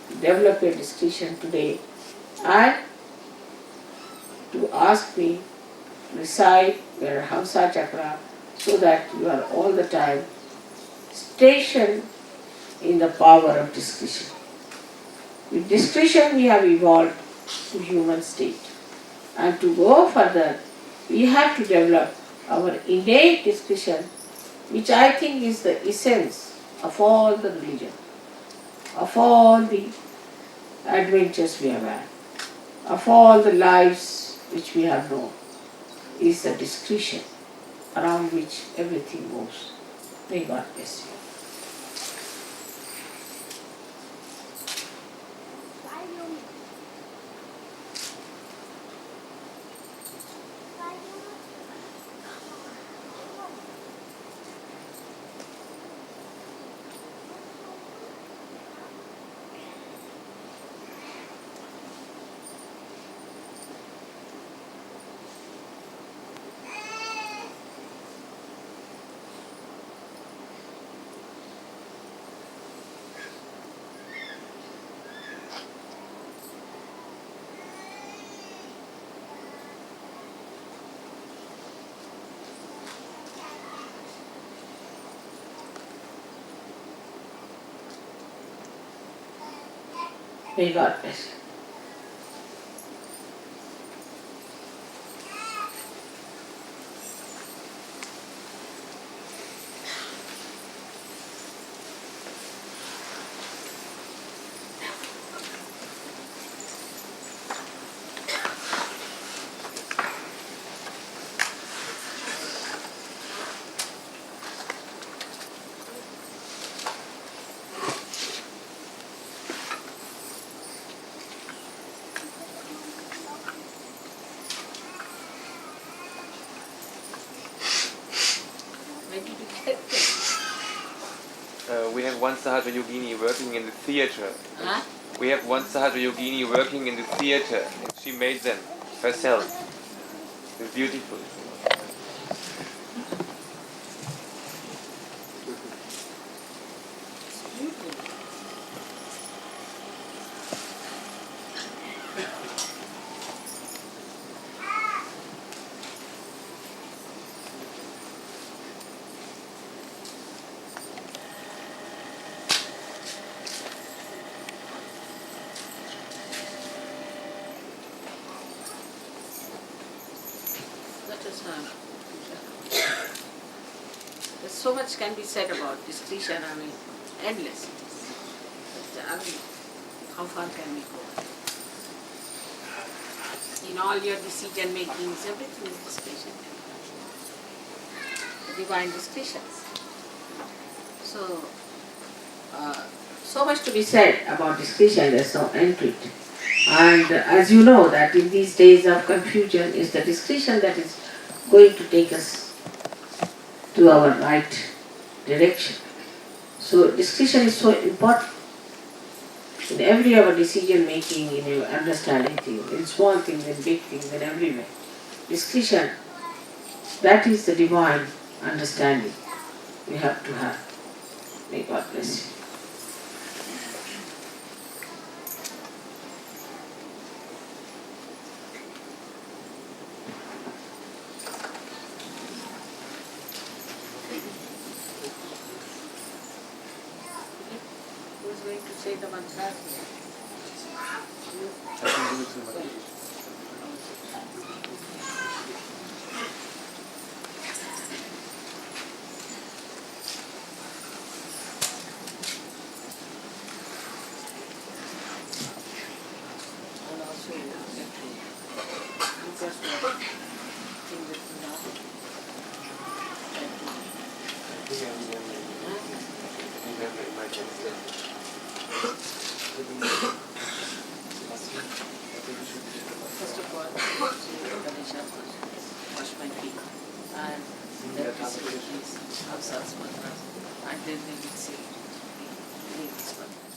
to develop your discretion today and to ask me to recite your Hamsa Chakra so that you are all the time stationed in the power of discretion. With discretion we have evolved to human state. And to go further, we have to develop our innate discretion, which I think is the essence of all the religion, of all the adventures we have had, of all the lives which we have known, is the discretion around which everything moves. May God bless you. May God bless you. We have one SahajaYogini working in the theater. Huh? We have one SahajaYogini working in the theater, and she made them herself. It's beautiful. There's so much can be said about discretion, I mean, endless. But, I mean, how far can we go? In all your decision makings, everything is discretion. Divine discretion. So, so much to be said about discretion, there's no end to it. And as you know that in these days of confusion, is the discretion that is going to take us to our right direction. So discretion is so important in every our decision making, in your understanding things, in small things, in big things, in everywhere. Discretion, that is the divine understanding we have to have. May God bless you. to say the mantra. And also you get to just in the First of all, Ganesha wash my feet and then we say these Hamsa's mantras and then we will say these mantras.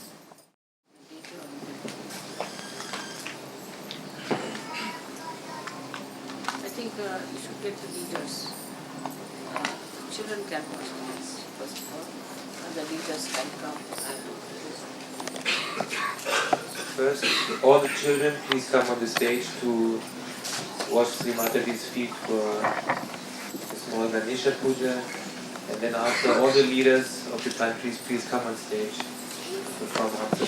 I think you should get the leaders. Children can wash hands first of all, and the leaders can come and First, all the children, please come on the stage to wash Sri Mataji's feet for the small Ganesha Puja. And then after, all the leaders of the countries, please come on stage to perform Hamsa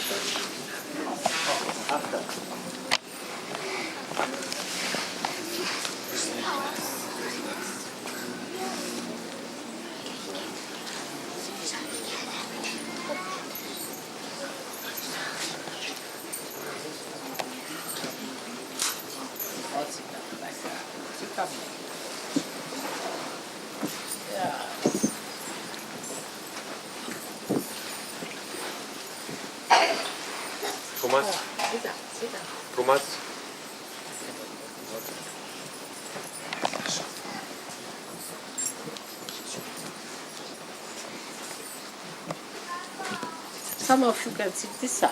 Chakra Puja. Thomas? Thomas? Some of you can sit this side.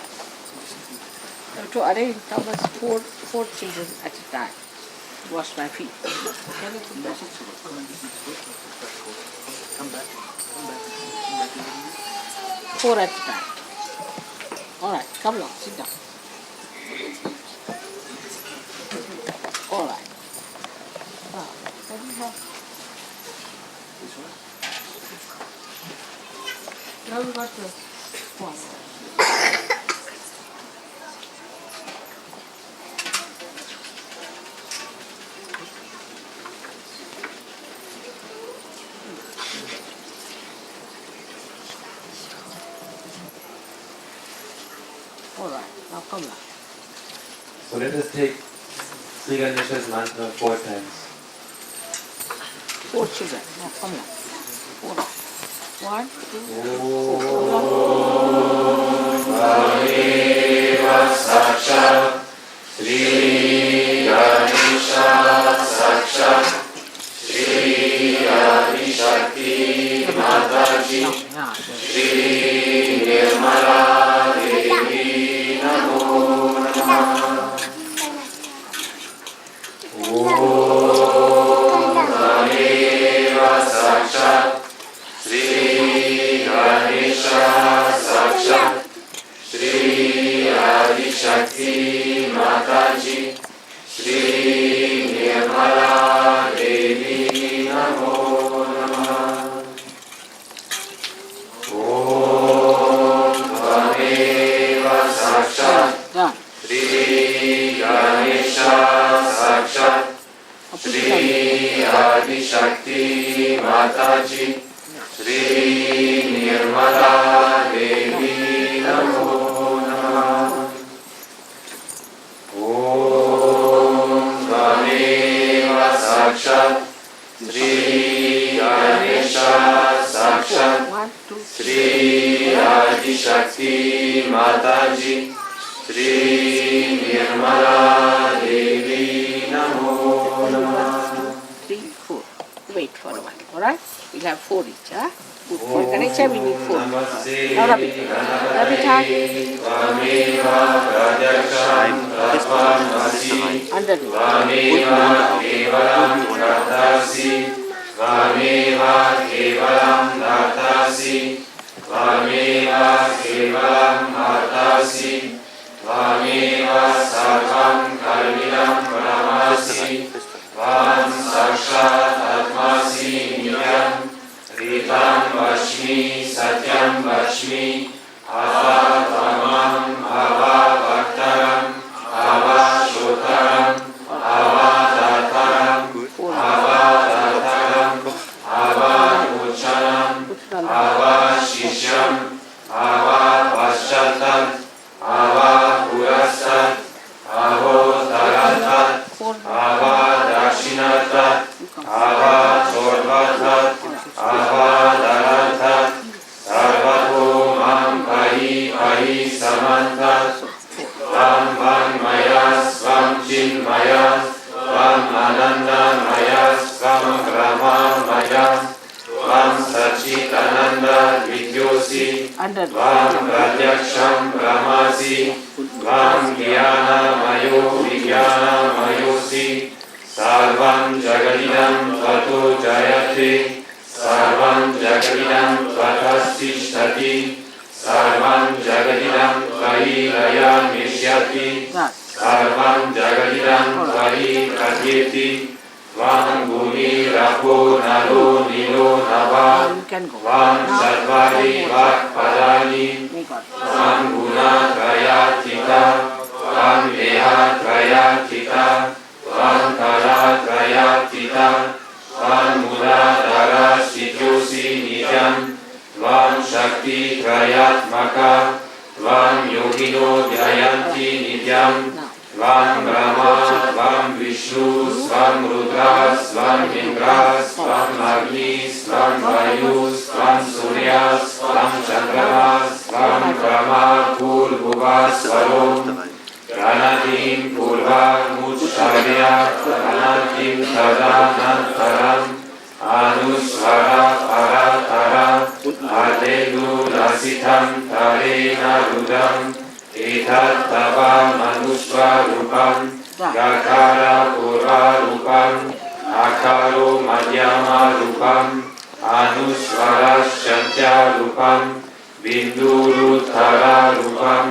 I have to arrange Thomas four children at a time. Wash my feet. Can you put that? Come back. Four at a time. Alright, come along, sit down. Alright. What do you have? This one? Now we got the one. Alright, now come on. So let us take Sri Ganesha's mantra 4 times. 4 children, now come on. 4. 1, 2, 3. Sri Ganesha Sakshat Sri Adi Shakti Mataji Sri Nirmala Devi Namo Namah Om Gameva Sakshat Sri Ganesha Sakshat Sri Adi Shakti Mataji Sri Nirmala Devi Namo Namah Om Gameva Sakshat Sri Ganesha Sakshat Sri Adi Shakti Mataji Sri Nirmala Devi Namo Namah Om Gameva Sakshat Sri Ganesha Sakshat 1, 2, 3. Sri Adi Shakti Mataji Sri Nirmala Devi Namo Namah 3, 4. Wait for a while, alright? We'll have 4 each, huh? Good. For Ganesha we need 4. Now rub it. Rub it hard. Vameva Prajaksham Tatvam Underneath. Vameva Kevalam Ratasi Vameva Kevalam Ratasi Vameva Kevalam Ratasi Vameva Sarvam Kalvidam Paramasi Vam Sakshat Atmasi Niyam Ritam Vashmi Satyam Vashmi Avatamam, avavaktaram, avashotaram, avadataram, avadataram, avaduchanam, avashisham, avapaschatam, avapurasam, avotaratam, avadakshinatam, avachorvatam, avadaratam, sarvato mam pahi pahi samantam, Vam Vam Maya Svam Chinmaya Vam Ananda Maya Svam Brahma Maya Vam Sachitananda Vidyosi Vam Pratyaksham Brahmasi Vam Jnana Mayo Vijnana Mayosi Sarvam Jagadidam Tvato Jayate Sarvam Jagadidam Tvatastishtati Sarvam Jagadidam Tvayi Raya Mishyati Sarvam Jagadidam Tvayi Pratyeti Vam Bhumi Rapo Nalo Nilo Nava Vam Sarvari Vak Padani Vam Guna Trayatita Vam Deha Trayatita Vam Kala Trayatita Vam Mula Dara Sityosi Nityam Vam Shakti Trayatmaka Vam Yogino Dhyayanti Nityam Vam Brahma Vam Vishnu Svam Rudra Svam Indra Svam Agni Svam Vayu Svam Surya Svam Chandrama Svam Brahma Purva Swarom Granadim Purva Mucharya Granadim Tadanantaram Anusvara Paratara Adenu Rasitam Tarena Rudam Etat Tava Manusva Rupam Gakara Purva Rupam Akaro Madhyama Rupam Anusvara Shantya Rupam Binduruthara Rupam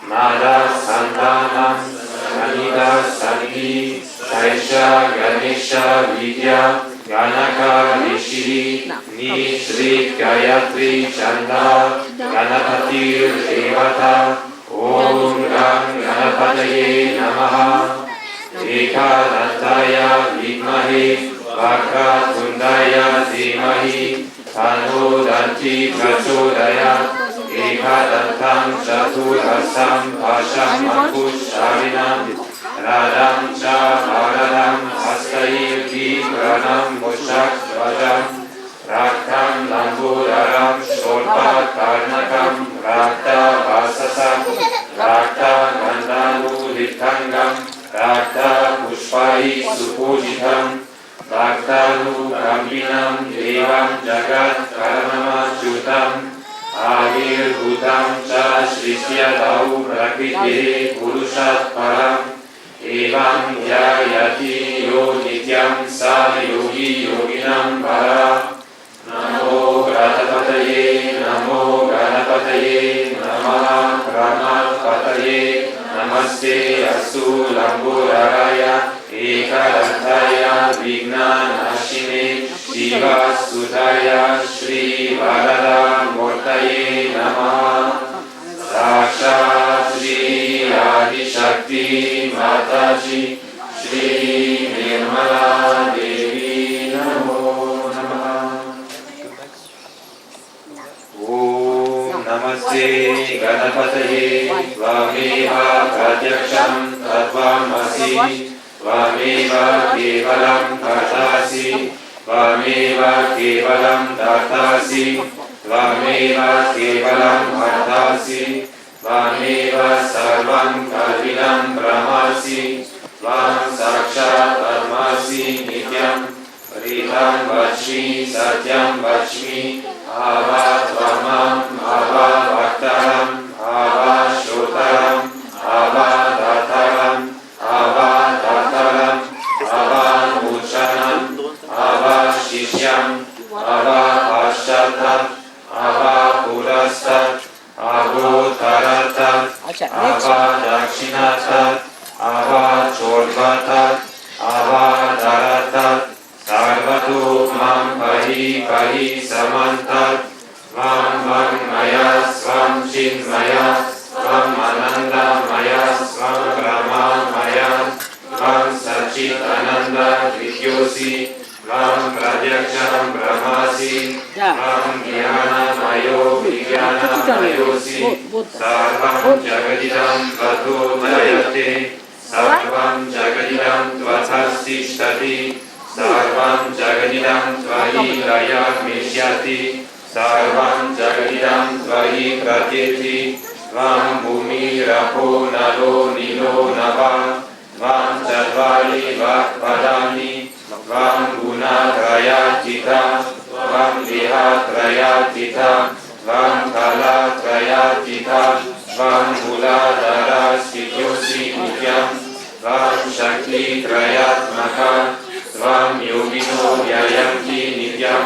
Nada Sandanam Sanida Sangi Saisha Ganesha Vidya Ganaka Rishiri Nishri Gayatri Chanda Ganapati Devata Om Ram Ganapataye Namaha Ekadantaya Vidmahe Vakratundaya Dhimahi Tano Danti Prachodayat Ekadantam Chaturasam Pasham Ankusharinam Radam Cha Bharadam Hastayir Pranam Mushak Vajam Raktam Lambudaram Shorpa Karnakam Rakta Vasasam Rakta Gandhanu Littangam Rakta Pushpai Supujitam Raktanu Kambinam Devam Jagat Karanamachutam Avir Bhutam Cha Shrishyadau Prakriti Purushat Param Evam Yayati Yo Nityam Sa Yogi Yoginam Para Namo Gratapataye Namo Ganapataye Namaha Pramapataye Namaste Asu Lamburaraya Ekadantaya Vignanashine Shiva Sudaya Shri Varada Murtaye Namaha Sakshat Shri Adi Shakti Mataji Shri Nirmala Devi Namo Namaha Om Namaste Ganapataye Tvameva Pratyaksham Tattvamasi Tvameva Kevalam Kartasi Tvameva Kevalam Dartasi Tvameva Kevalam Hartasi Tvameva Sarvam Kalvinam Brahmasi Tvam Sakshat Atmasi Nityam Ritam Vachmi Satyam Vachmi Ava Tvamam Ava Vaktaram Ava Shotaram Ava Dataram Ava Dataram Ava Muchanam Ava Shishyam Ava Paschatam Ava Purastat Avo Taratat Ava Dakshinatat Ava Chorvatat Ava Daratat Sarvato Mam Pahi Pahi Samantat Vam Vam Maya Svam Chinmaya Brahmayosi Sarvam Jagadidam Tvato Jayate Sarvam Jagadidam Tvathastishtati Sarvam Jagadidam Tvahi Laya Mishyati Sarvam Jagadidam Tvahi Pratyeti Tvam Bhumi Rapo Nalo Nilo Nava Tvam Chatvari Vakpadani Tvam Gunatrayatita Tvam Vihatrayatita Tvam Kalatrayatita Tvam Muladhara Sthityosi Nityam Tvam Shakti Trayatmaka Tvam Yogino Yayanti Nityam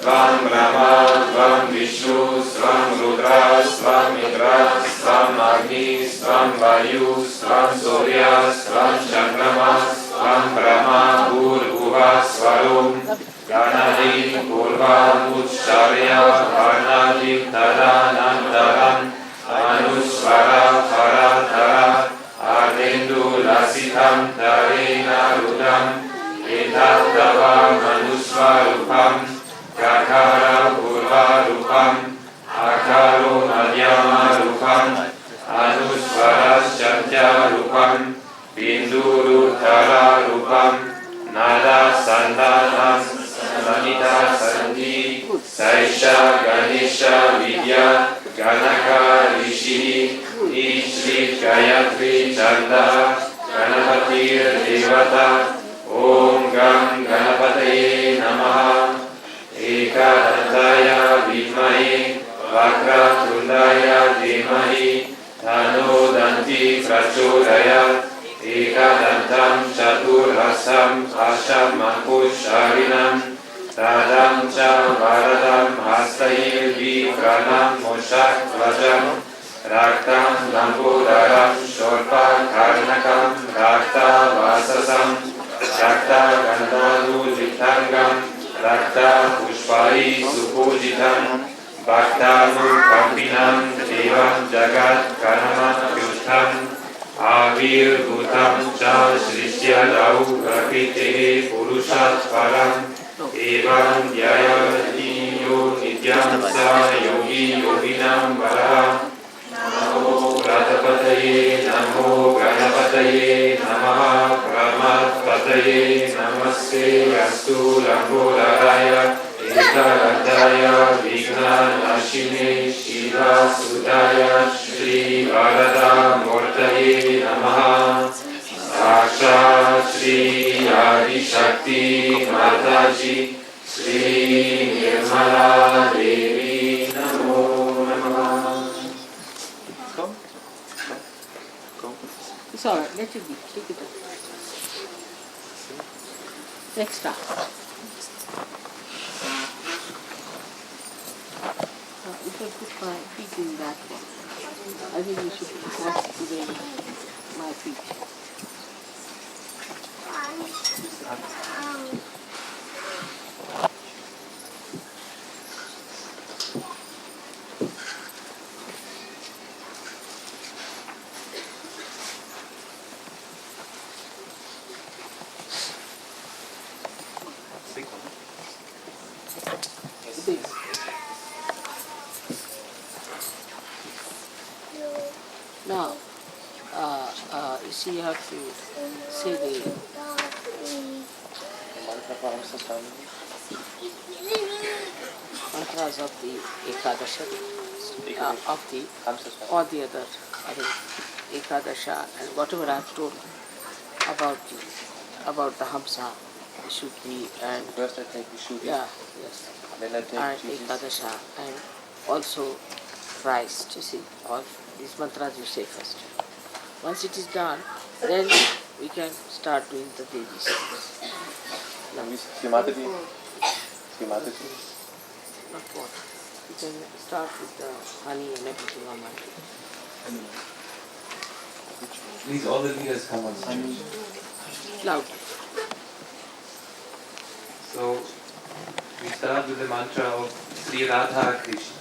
Tvam Brahma Tvam Vishnu Tvam Rudra Tvam Indra Tvam Agni Tvam Vayu Tvam Surya Tvam Chandrama Tvam Brahma Bhurbuva Svarum Ganadim Purva Mucharya Varnadim Tadanantaram Anusvara Paratara Ardendu Lasitam Tarena Rudam Etattava Manusvarupam Kakara Purva Rupam Akaro Madhyama Rupam Anusvara Shatya Rupam Binduruttara Rupam Nada Sandanam Sanita Sandi Saisha Ganesha Vidya Ganaka Rishi Nishrit Gayatri Chanda Ganapatir Devata Om Gam Ganapataye Namaha Ekadantaya Vidmahe Vakratundaya Dhimahi Tano Danti Prachodayat Ekadantam Chaturhasam Asham Makusharinam Tadam Cha Varadam Hastaye Vikranam Moshak Vajam Raktam Lambodaram Shorpa Karnakam Rakta Vasasam Shakta Gandhanu Jitangam Rakta Pushpai Supujitam Bhaktanu Kampinam Devam Jagat Kanama Kyutham Avir Bhutam Cha Shrishya Lau Prakitehe Purushat Param Evam Dhyayati Yo Nityam Sa Yogi Yoginam Varaha Namo Pratapataye Namo Ganapataye Namaha Pramatpataye Namaste Astu Lambodaraya Ekaradaya Vigna Nashine Shiva Sudaya Shri Varada Murtaye Namaha Sakshat Shri Adi Shakti Mataji Shri Nirmala Devi Namo Namaha. It's all right, let it be. Take it up. Extra. You can put my feet in that one. I think we should wash today my feet. Now, you see, you have to say the mantras of the Ekadasha, of the all the other Ekadasha, and whatever I have told about the Hamsa should be, and First I take Vishuddhi, yeah, yes, then I take and Jesus. Ekadasha, and also Christ. You see, all these mantras you say first. Once it is done, then we can start doing the daily steps. Srimataji. Srimataji. Not water. You can start with the honey and everything on my feet. Please, all the leaders come on stage. Loud. So, we start with the mantra of Sri Radha Krishna.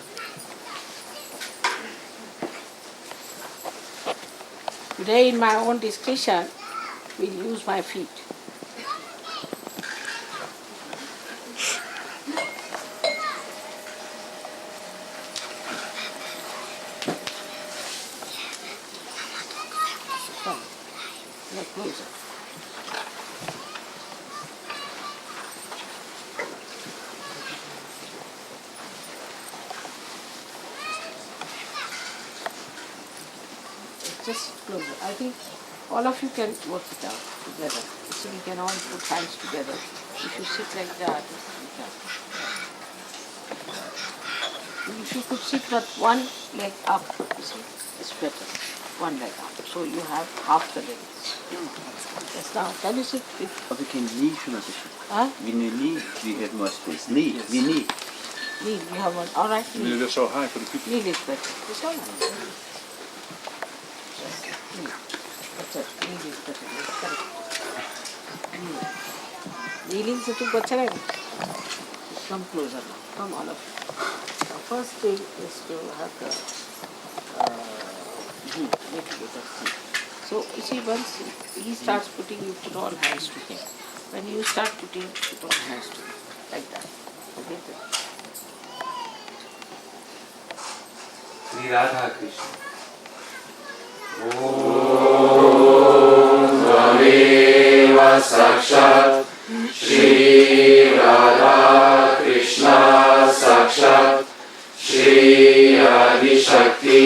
Today, in my own discretion, we'll use my feet. closer. Just closer. I think all of you can work it out together. So we can all put hands together. If you sit like that, you can. If you could sit with one leg up, you see, it's better. One leg up. So you have half the leg. Yes, now can you sit with? Or we can knee if you want to sit. Huh? We knee, we have more space. Knee, Yes. we knee. Knee, you have one. All right, knee. They're so high for the people. Knee is better. It's all right. Knee. That's it. Knee is better. Yes, correct. Knee. Kneeling से तू बच्चा रहेगा. Come closer now. Come all of you. The first thing is to have the knee. Make it a knee. So you see, once he starts putting, you put all hands to him. When you start putting, put all hands to him. Like that. Okay? Sri Radha Krishna. त्वमेव साक्षात् श्री राधा कृष्ण साक्षात् श्री आदिशक्ति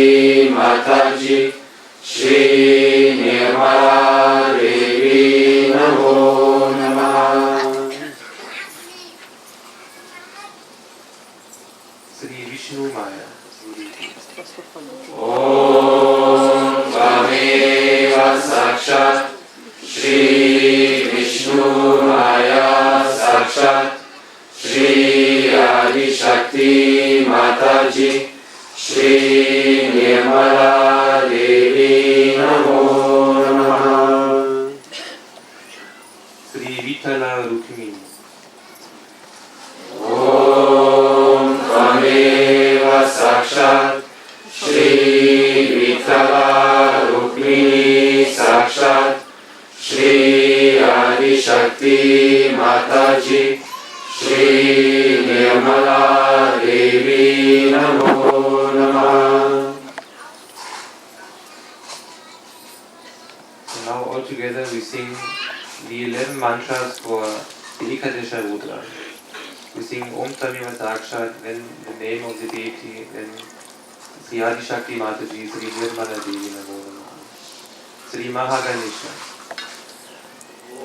माताजी श्री निर्मला देवी नमो नमः Sri Vishnu Maya. ॐ त्वमेव साक्षात् श्री विष्णु माया साक्षात् श्री आदिशक्ति माताजी श्री निर्मला देवी नमो नमः Sri Vitala Rukmini. ॐ त्वमेव साक्षात् श्री विठला रुक्मिणी साक्षात् श्री आदिशक्ति माताजी श्री निर्मला देवी नमो नमः Now all together we sing the 11 mantras for Delikadesha Rudra. We sing Om Tameva Sakshat, then the name of the deity, then Sri Adi Shakti Mataji, Sri Nirmala Devi Namo Namaha. Sri Mahaganesha. ॐ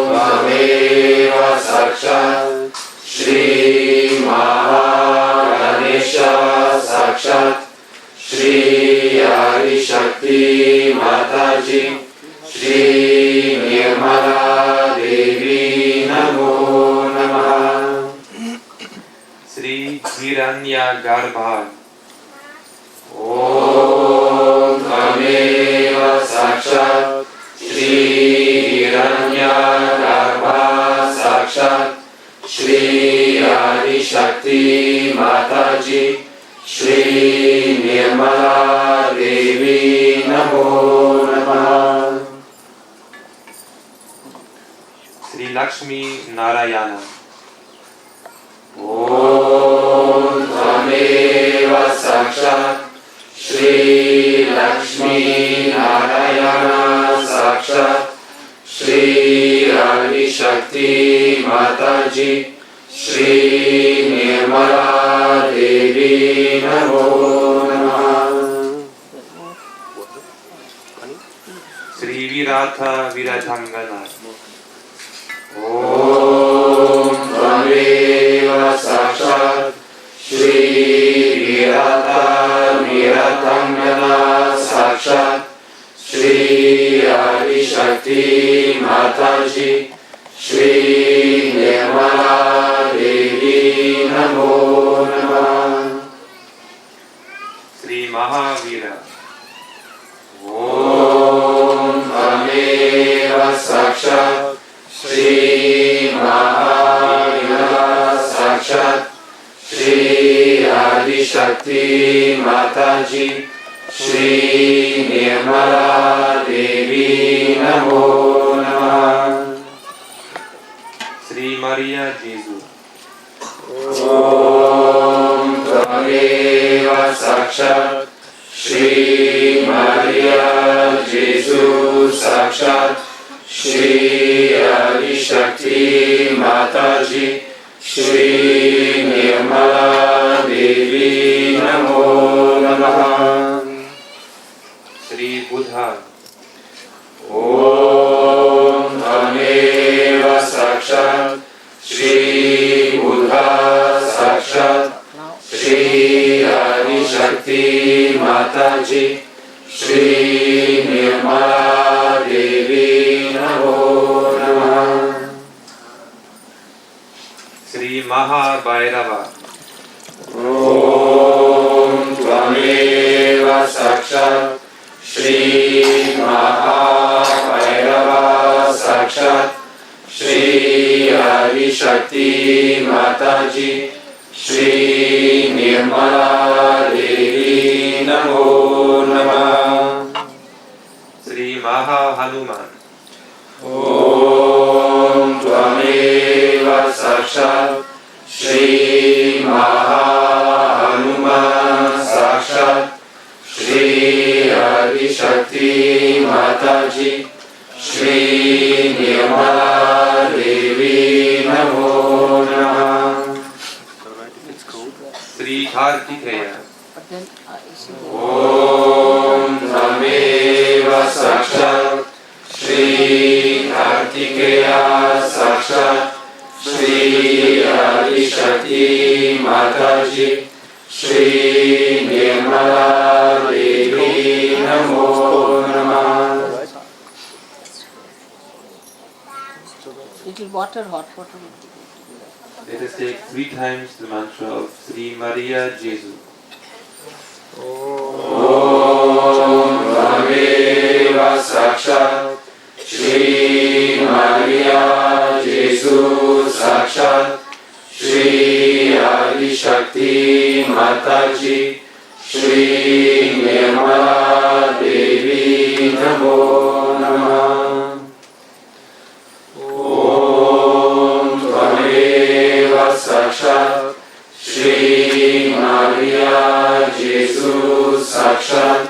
त्वमेव साक्षात् श्री महागणेश साक्षात् श्री आदिशक्ति माताजी श्री निर्मला देवी नमो नमः Sri Hiranya Garbha. ॐ त्वमेव साक्षात् श्री हिरण्यगर्भा साक्षात् श्री आदिशक्ति माताजी श्री निर्मला देवी नमो नमः Sri Lakshmi Narayana. ॐ त्वमेव साक्षात् श्री लक्ष्मी नारायण साक्षात् श्री आदिशक्ति माताजी श्री निर्मला देवी नमो नमः Sri Viratha Viratangana. ॐ त्वमेव साक्षात् श्री विराता विरतांगना साक्षात् श्री आदिशक्ति माताजी श्री निर्मला देवी नमो नमः Sri Mahavira. ॐ त्वमेव साक्षात् श्री महावीर साक्षात् श्री आदिशक्ति माताजी श्री निर्मला देवी नमो नमः Sri Maria Jesu. ॐ त्वमेव साक्षात् Shri Maria जेसु Sakshat Shri Adi Shakti Mataji Shri Nirmala Devi Namo Namaha. Shri Buddha. Om Tameva Sakshat Shri Buddha Sakshat Shri Adi Shakti Mataji Shri Nirmala Devi Namo Namaha. Shri Maha Bhairava. Om Tvameva Sakshat Shri Mahabhairava Sakshat Shri Adi Shakti Mataji Shri Nirmala Devi Namo Namaha. Shri Maha Hanuman. Om Tvameva Sakshat Shri Mahahanuman Sakshat Shri Adi Shakti Mataji Shri Nirmala Devi Namo Namaha. Shri Kartikeya. Om Tameva Sakshat Shri Kartikeya Sakshat Shri Adi Shakti Mataji Shri Nirmala Devi Namo Namaha. Little water, hot water. Let us take 3 times the mantra of Sri Maria Jesu. Om Tameva Sakshat Shri Maria Jesu Sakshat Shri Adi Shakti Mataji Shri Nirmala Devi Namo Namaha. Om Tvameva Sakshat Shri Maria Jesu Sakshat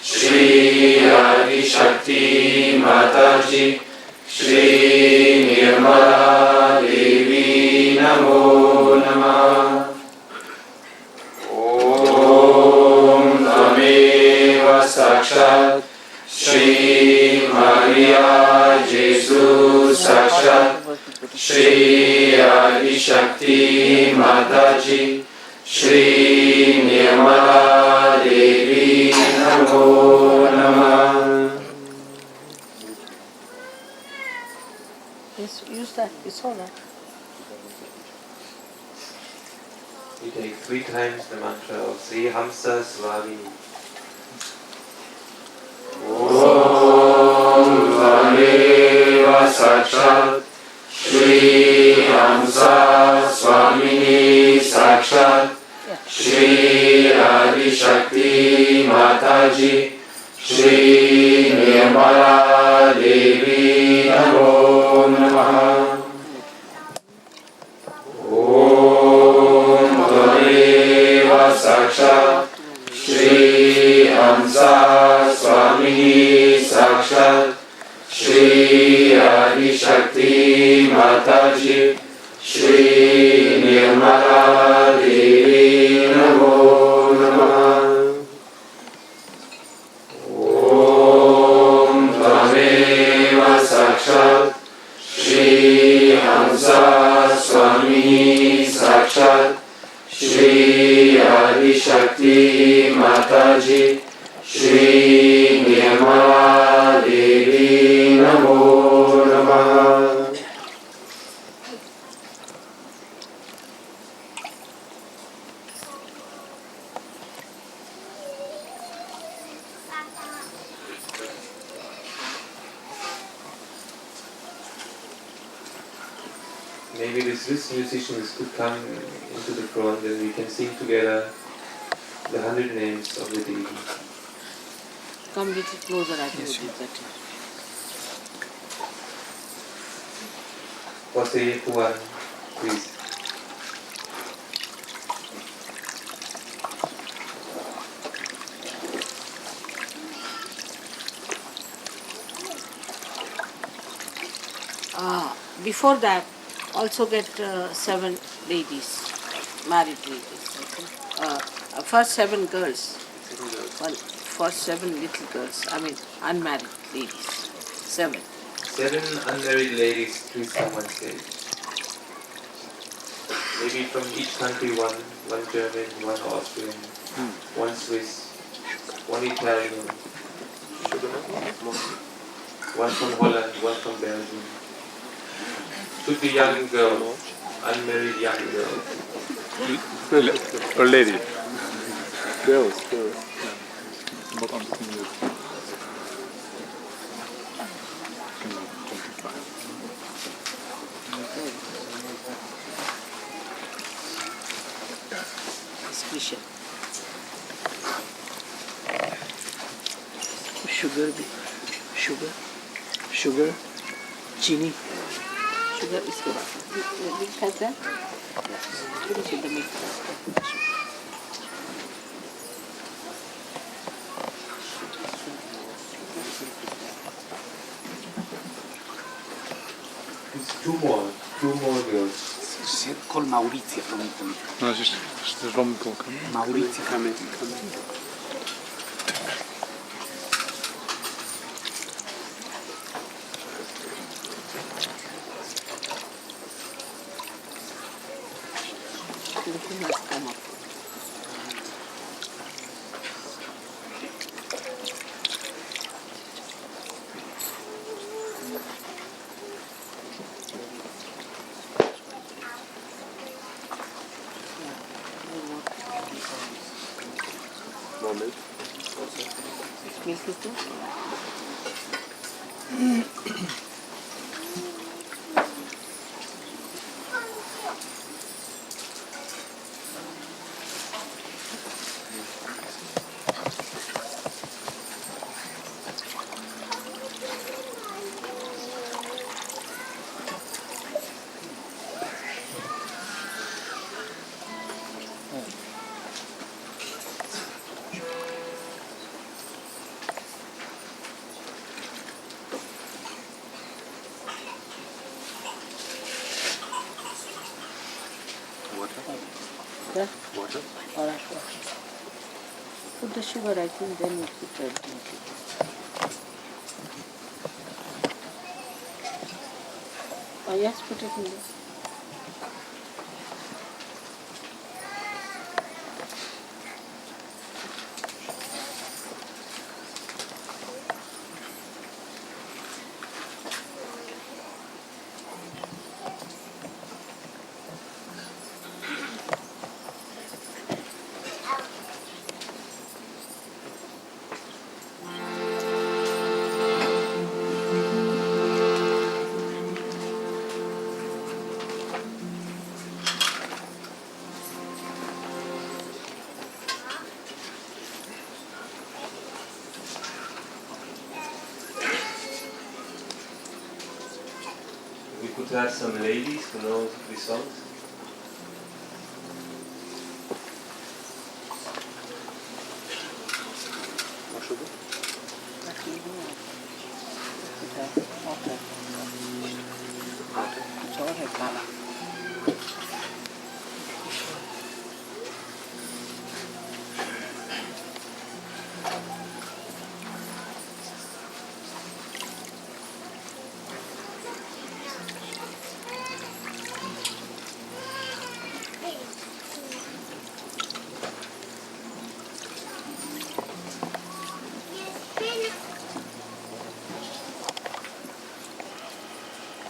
Shri Adi Shakti Mataji Shri Nirmala Devi Namo Namaha. Om Tameva Sakshat Shri Maria Jesu Sakshat Shri Adi Shakti Mataji Shri Nirmala Devi Namo Namaha. Yes, use that. It's all right. We take 3 times the mantra of Sri Hamsa Swamini. Om Tameva Sakshat Shri Hamsa Swamini Sakshat Shri Adi Shakti Mataji Shri Nirmala Devi Namo Namaha. Om Tameva Sakshat Shri Hamsa Swamini Sakshat Shri Adi Shakti Mataji Shri Nirmala Devi Namo Namaha. Om Tameva Sakshat Shri Hamsa Swamini Sakshat Shri Adi Shakti Mataji Shri Nirmala Devi Namo Namaha. Maybe the Swiss musicians could come into the front and we can sing together the 100 names of the deity. Come a little closer, I can do that. Jose Juan, please. before that, also get 7 ladies, married ladies. First 7 girls. Well, first 7 little girls. I mean, unmarried ladies. 7. 7 unmarried ladies, please come on stage. Maybe from each country, one German, one Austrian, one Swiss, one Italian, one from Holland, one from Belgium. Should be young girls, unmarried young girls. Or lady. Girls. Wat anders dan dit. Special. Sugar, chini. Sugar is good. Milk has that? Finish with the milk. Two more girls. Call Maurizio from Italy. No, just rum talk. Maurizio. Come. Everything has come up. More milk. Milk is good? Yeah? Water. Or ash water. Put the sugar, I think, then you put the milk. Oh yes, put it in there. We could have some ladies who know the songs. More sugar.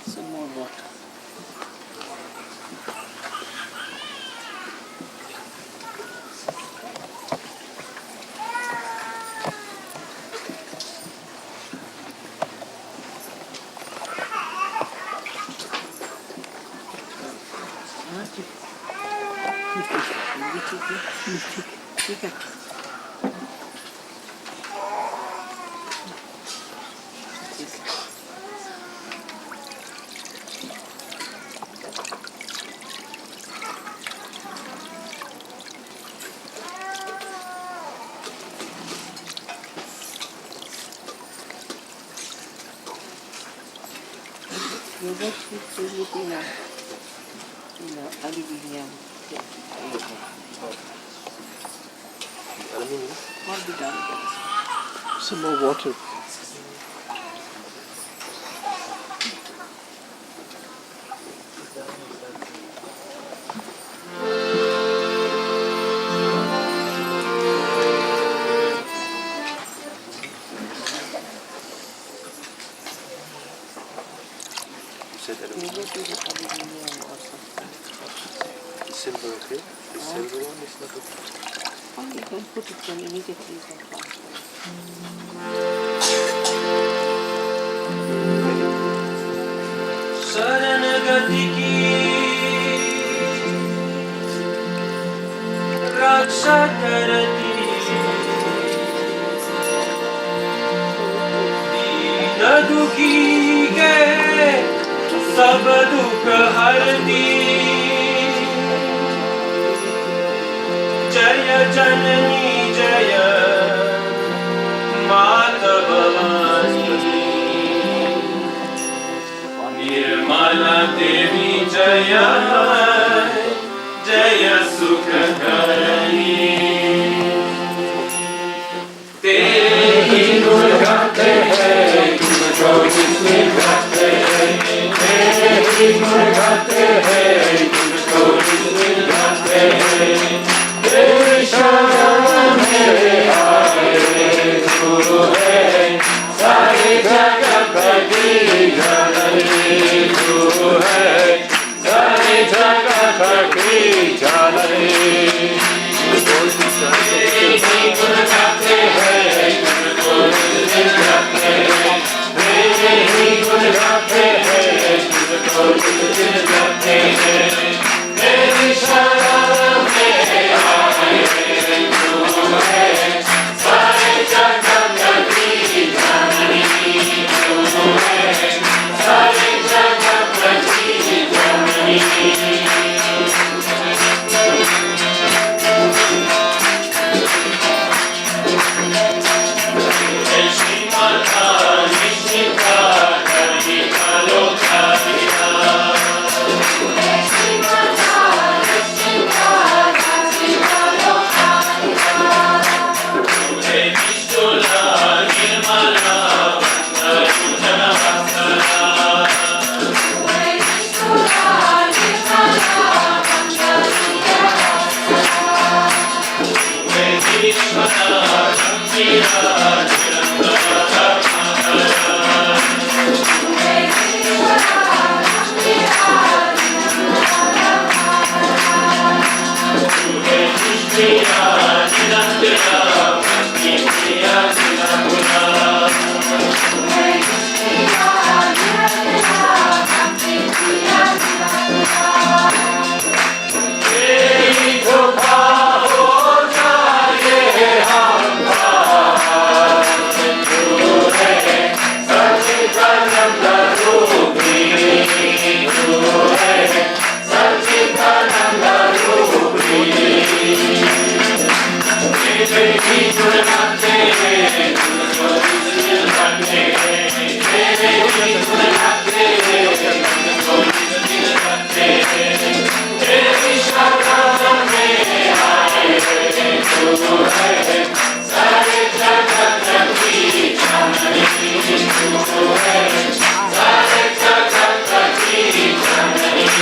Some more water. ठीक है Some more water. Silver, okay? The silver one is not okay. Oh, you can put it then immediately. शरण गति की रक्षा करती दीन दुखी के सब दुख हरती जय जननी जय मात भवानी निर्मला देवी जय जय सुखकरणी तेहि गुण गाते हैं तुमको जिसने गाते हैं तेहि गुण गाते हैं तुमको जिसने गाते हैं तेरी शरण मेरे आए गुरु है सारे जगत की जननी तू है सारे जगत की जननी तेरी गुण गाते हैं तुमको जिसने गाते हैं तेरी गुण गाते हैं तुमको जिसने गाते हैं तेरी शरण में आए तू है सारे जगत की जननी तू है सारे जगत की जननी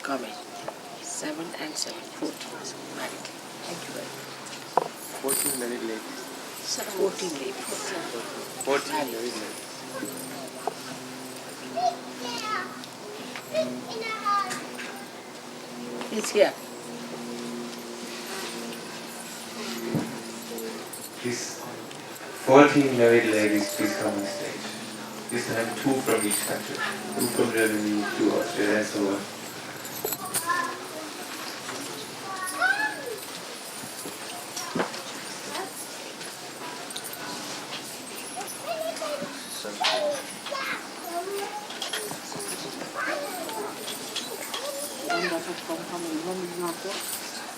coming. 7 and 7, 14 married. Thank you very much. 14 married ladies. 14 ladies. 14 married ladies. He's here. Please, 14 married ladies, please come on stage. This time 2 from each country. 2 from Germany, 2 Australia, and so on.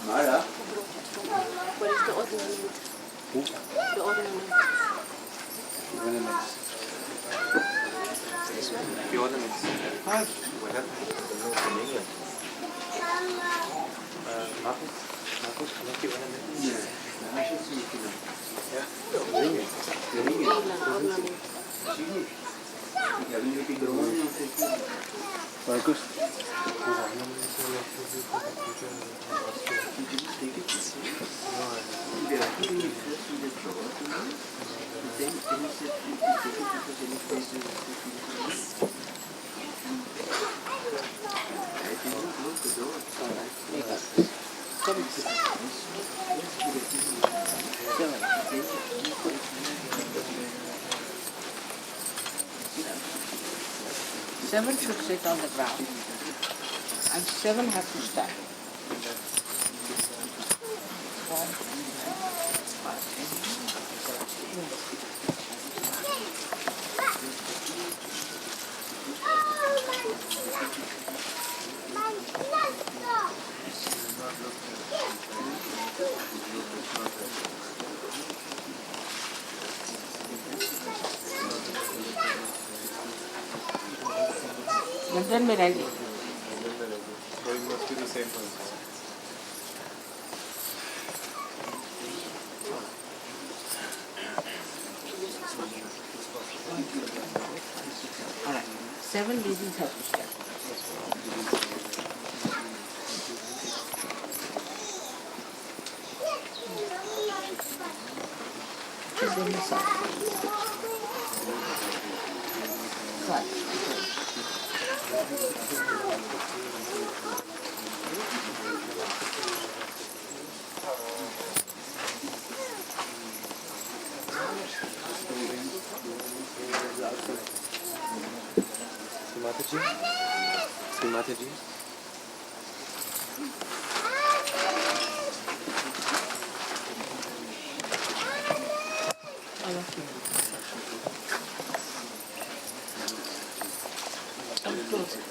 Mara? What is the ornament? The ornament. Ornaments. This one? The ornaments. What happened? Markus? Markus, can you give ornaments? Yeah. I should see if you know. Yeah. The ring. The ring. Ornament. Yeah, we make it the one. Markus? Take it this way. They are putting it first in the drawer. Then you said you take it because any place you I did not lock the door. Seven should sit on the ground. And 7 have to stand. 1. And then we're ready. So it must be the same person. Alright. 7 ladies have to stand. She's in the side. Side. Mataji? Sri Mataji? All of you. Come closer.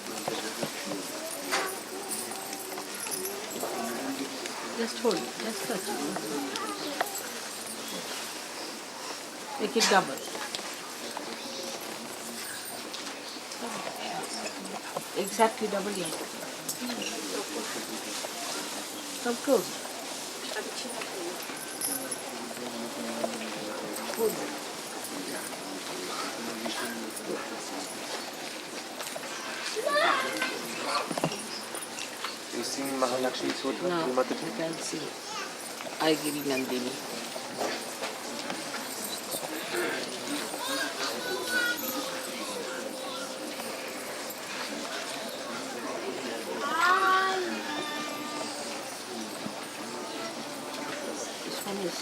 Just hold it. Just touch it. Make it double. Exactly double, yes. Come close. Hold it. You sing Mahalakshmi Sutra, Now, Sri you Mataji? can see Aigiri Nandini. This one is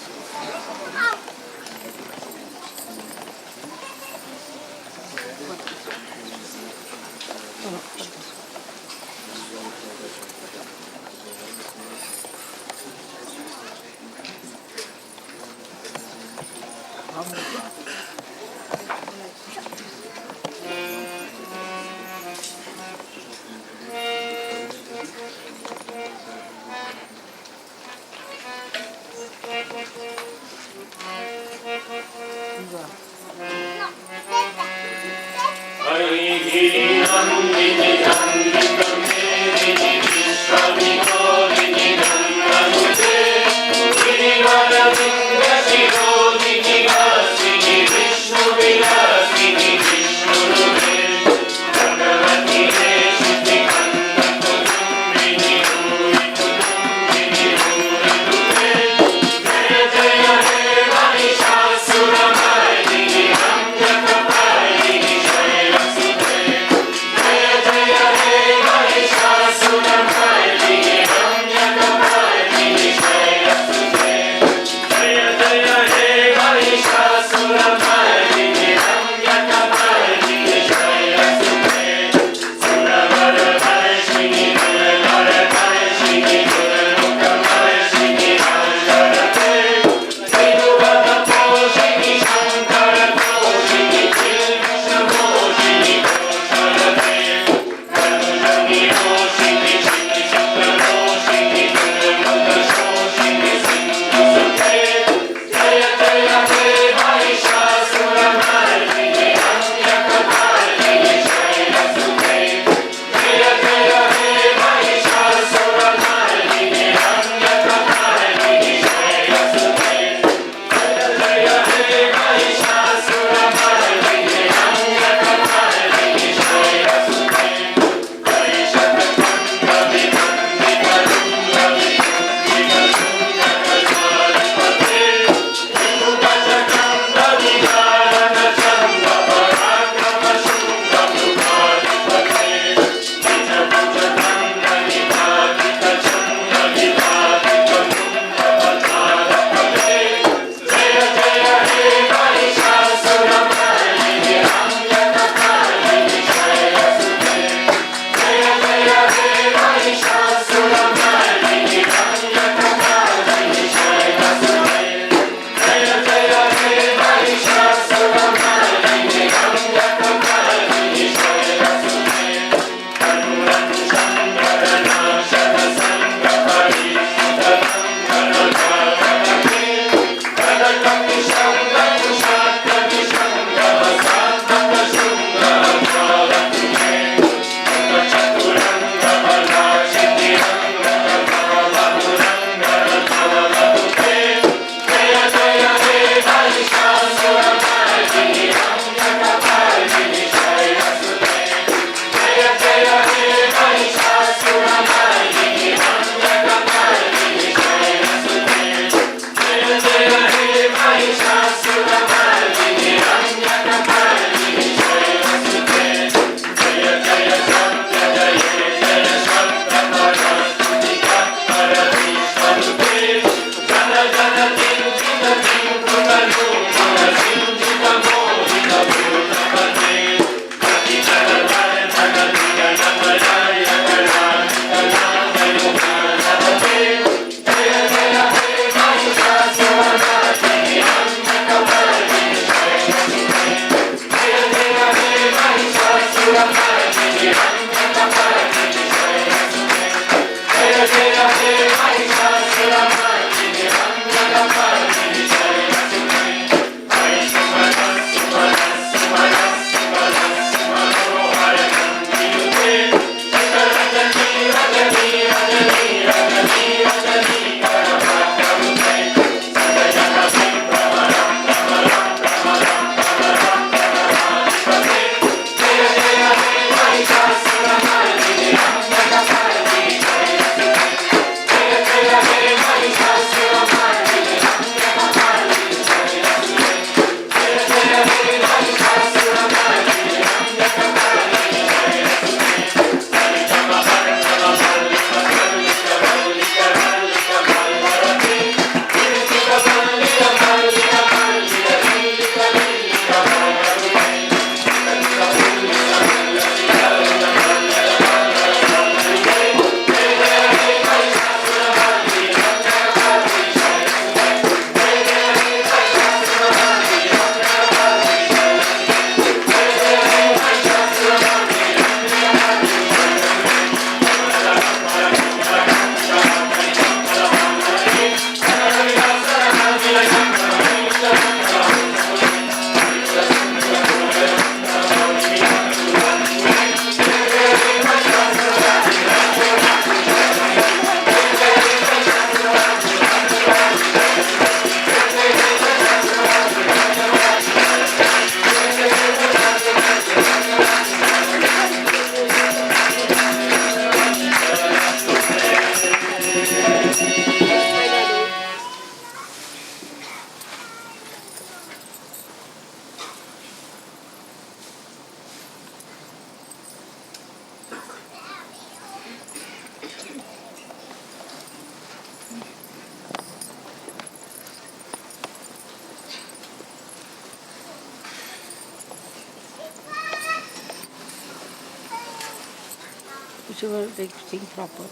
Whichever they sing proper.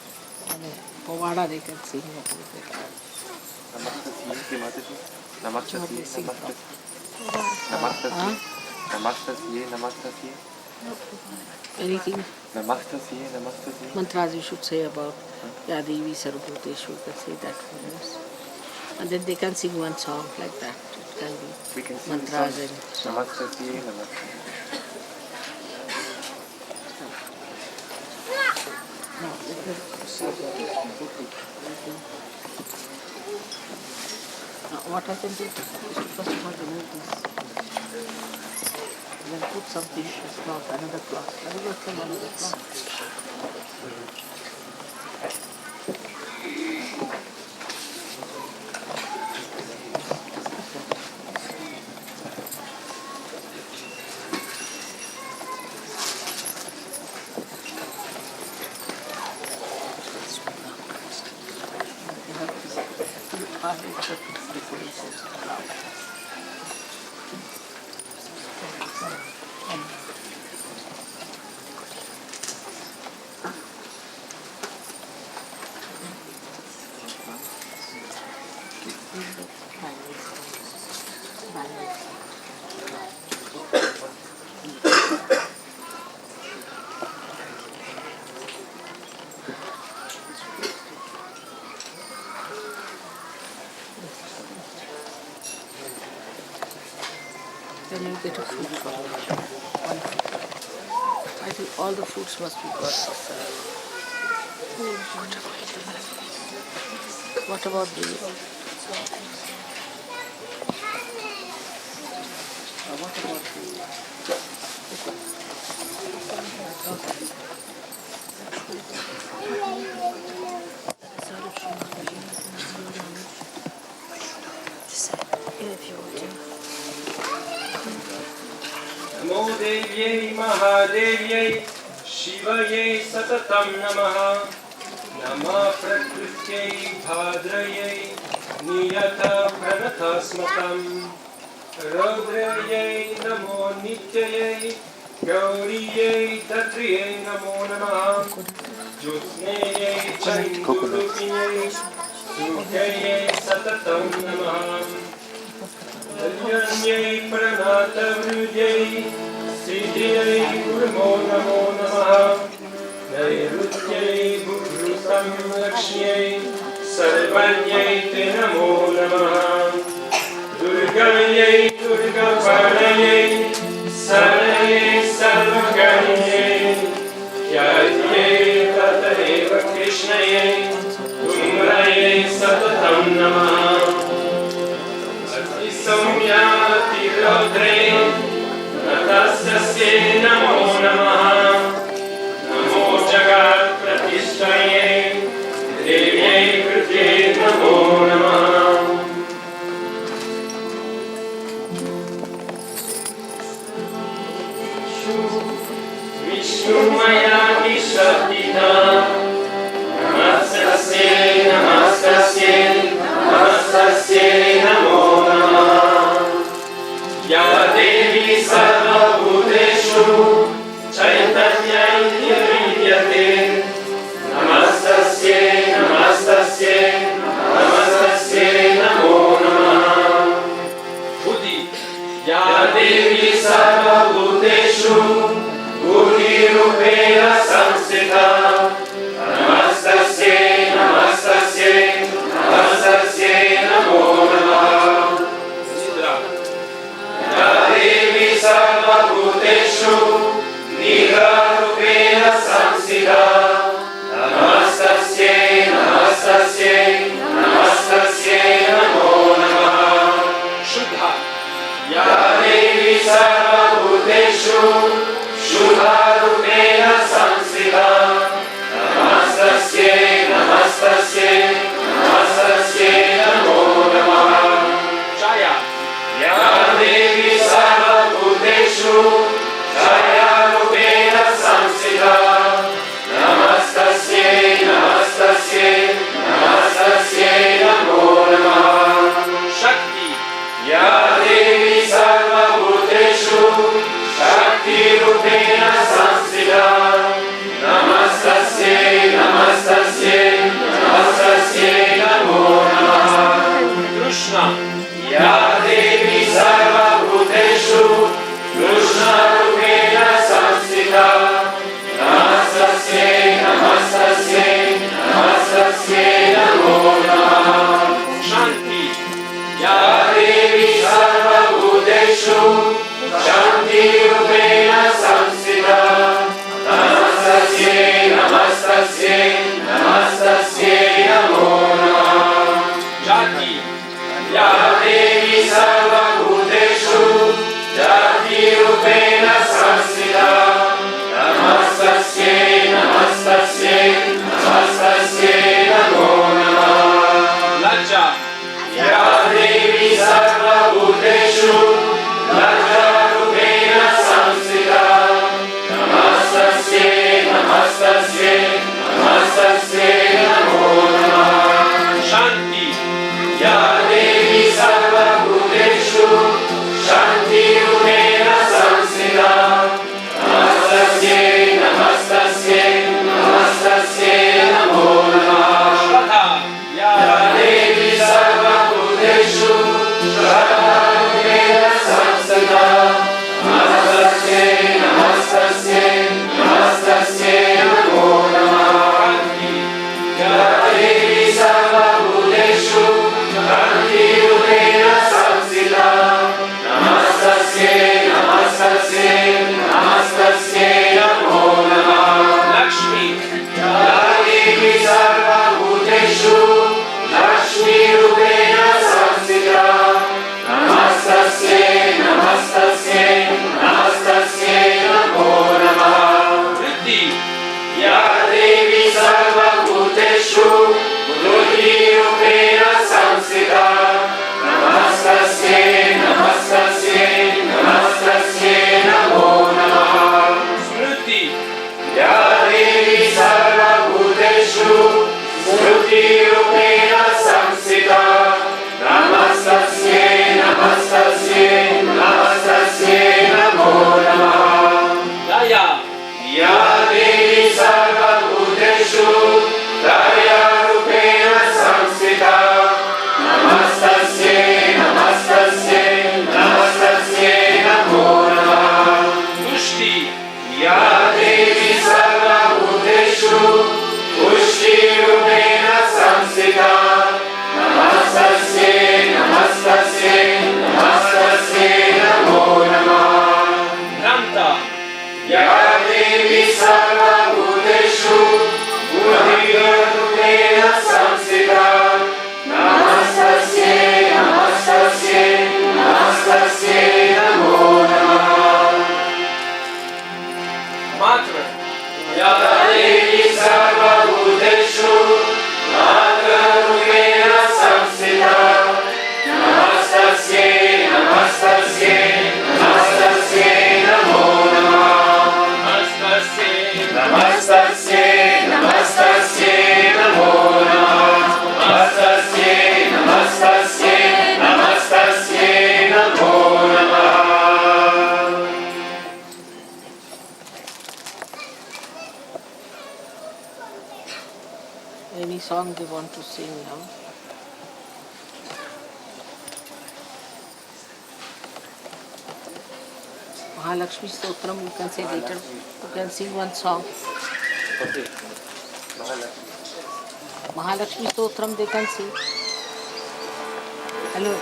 Pavada they can sing proper. Namaste, Whichever they sing proper. Namaste. Anything Namaste. mantras you should say about Yadevi Sarvabhuteshu, you can say that for us. And then they can sing one song like that. It can be We can sing mantras and Namaste. no, what I can do, first of all remove this. Then put something, this cloth, another cloth. Another cloth. Then you get a fruit from it. One fruit. I think all the fruits must be got. What about the... what about Namo Devyai Mahadevyai Shivayai Satatam Namaha Nama Prakrityai Bhadrayai Niyata Pranathasmatam Raudrayai Namo Nityayai Gauriyai Tatriyai Namo Namaha Jyotsneyai Chandurupiyai Sukayai Satatam Namaha Alyanyai Pranatavrujai Siddhiyai Gurmo Namo Namaha Nairutyai Guru तं Lakshmयै Sarvanyai Te Namo Namaha Durgayai Durgaparayai Sarayai Sarvakariyai Khyatiyai Tatayeva Krishnayai Tumrayai Satatam Namaha Ati Samyati Raudre Natastasye Namo Namaha Namo Jagat Pratishtaye Devyai Kriti Namo Namaha Vishnu-maya Ishatita Namastasye Namastasye Namastasye Namo Namaha Ya Devi Sarvabhuteshu Chaitanya Vidyate Namastasye Namastasye Namastasye samsita. Namastasye, namastasye, namastasye namo namah. Namta. Ya Devi Sarvabhuteshu Gurudena samsita. Namastasye, namastasye, namastasye namo namah. Matra. Ya Devi Sarvabhuteshu Gurudena samsita. Namastasye, namastasye, namastasye namo namah. Namastasye, namastasye namo namah. Namastasye, namastasye, namastasye namo namah. Any song they want to sing now? Mahalakshmi Stotram, you can say later. You can sing one song. Okay. Mahalakshmi Stotram they can sing. Hello.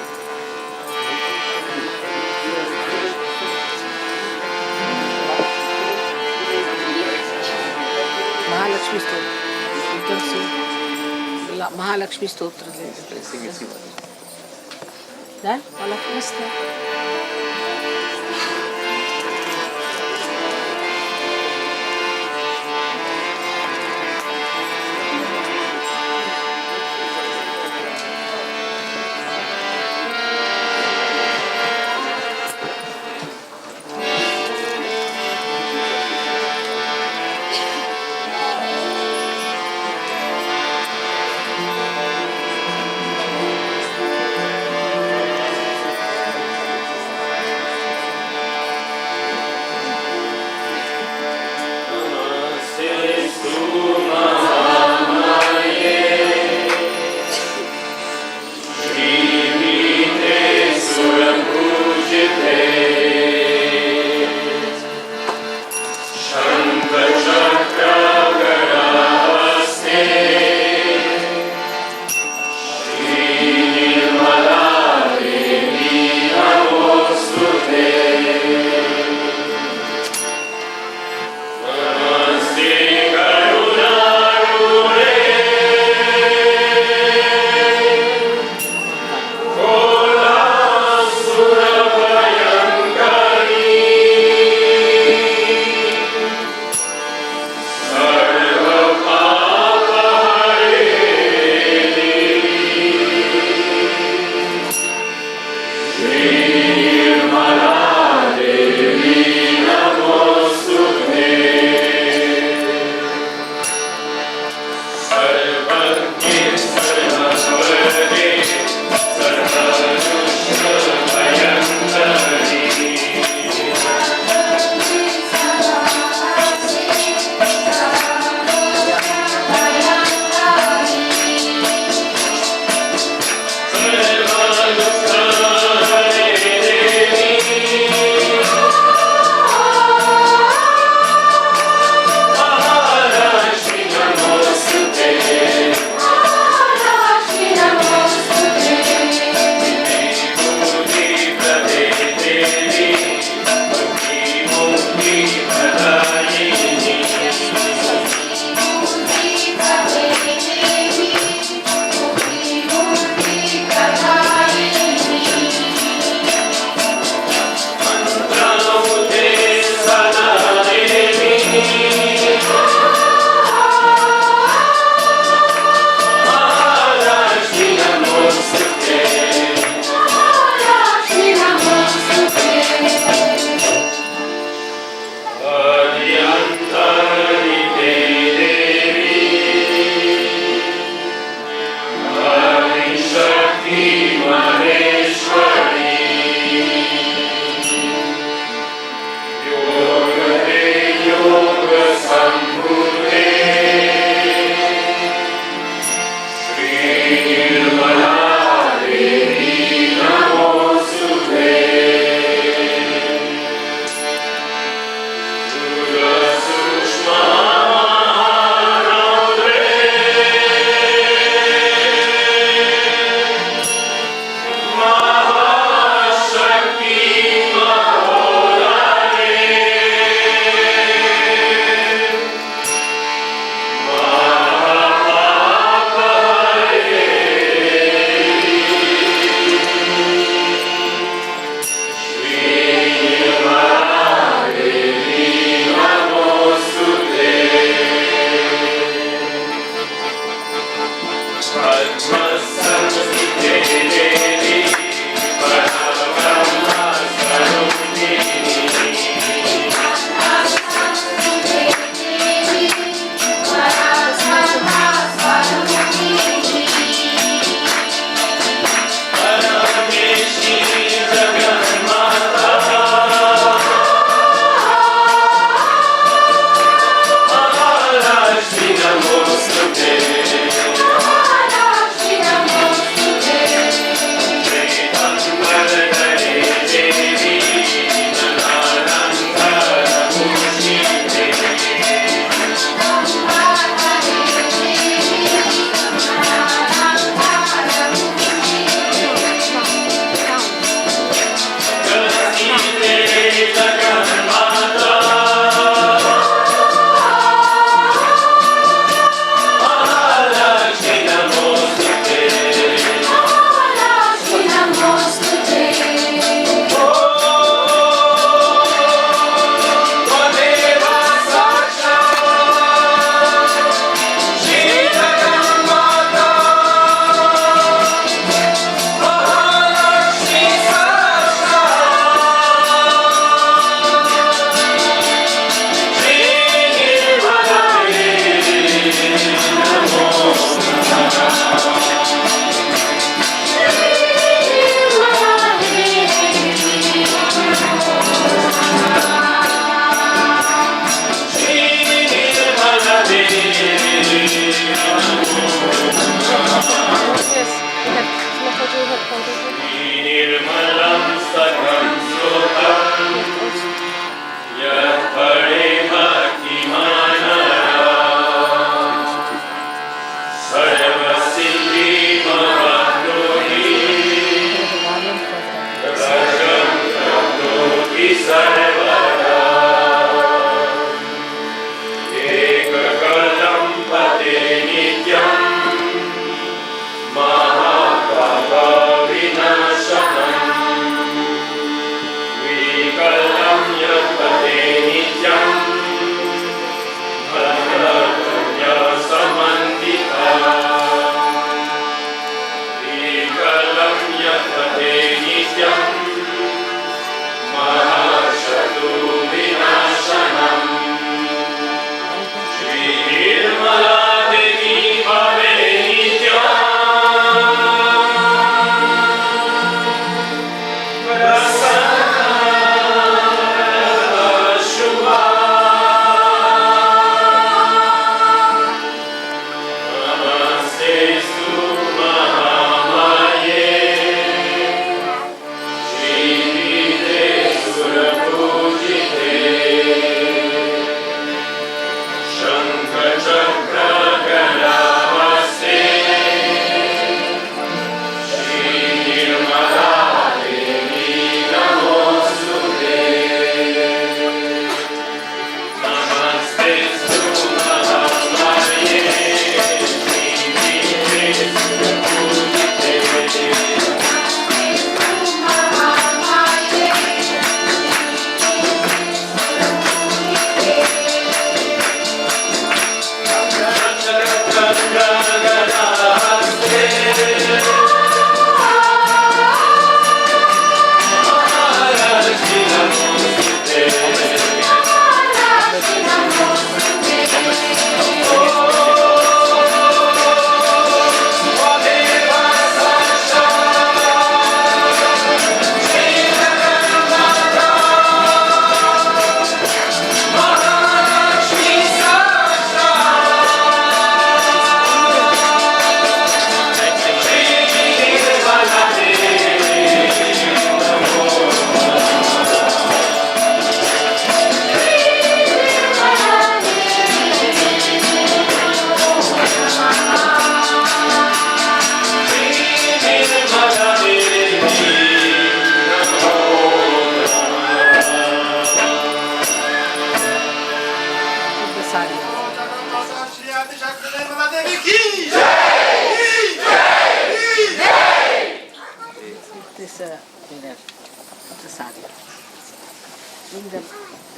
Mahalakshmi Stotram. You can sing. Mahalakshmi Stotram. Sing it. Done? All of us there?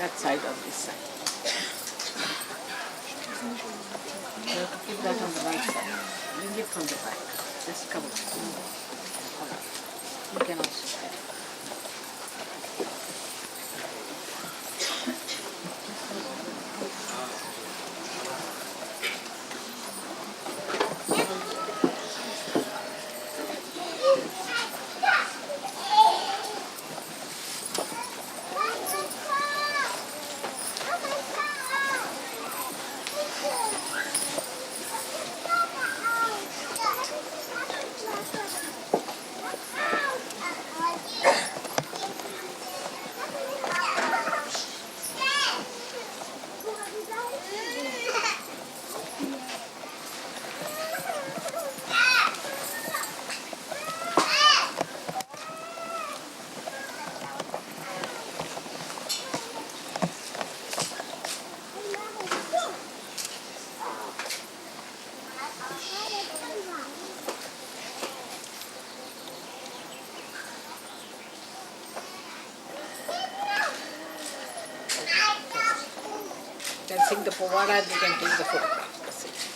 that side or this side. You have to put that on the right side. Bring it from the back. Just cover it. You can also. You can sing the Povada and you can take the photograph. That's it.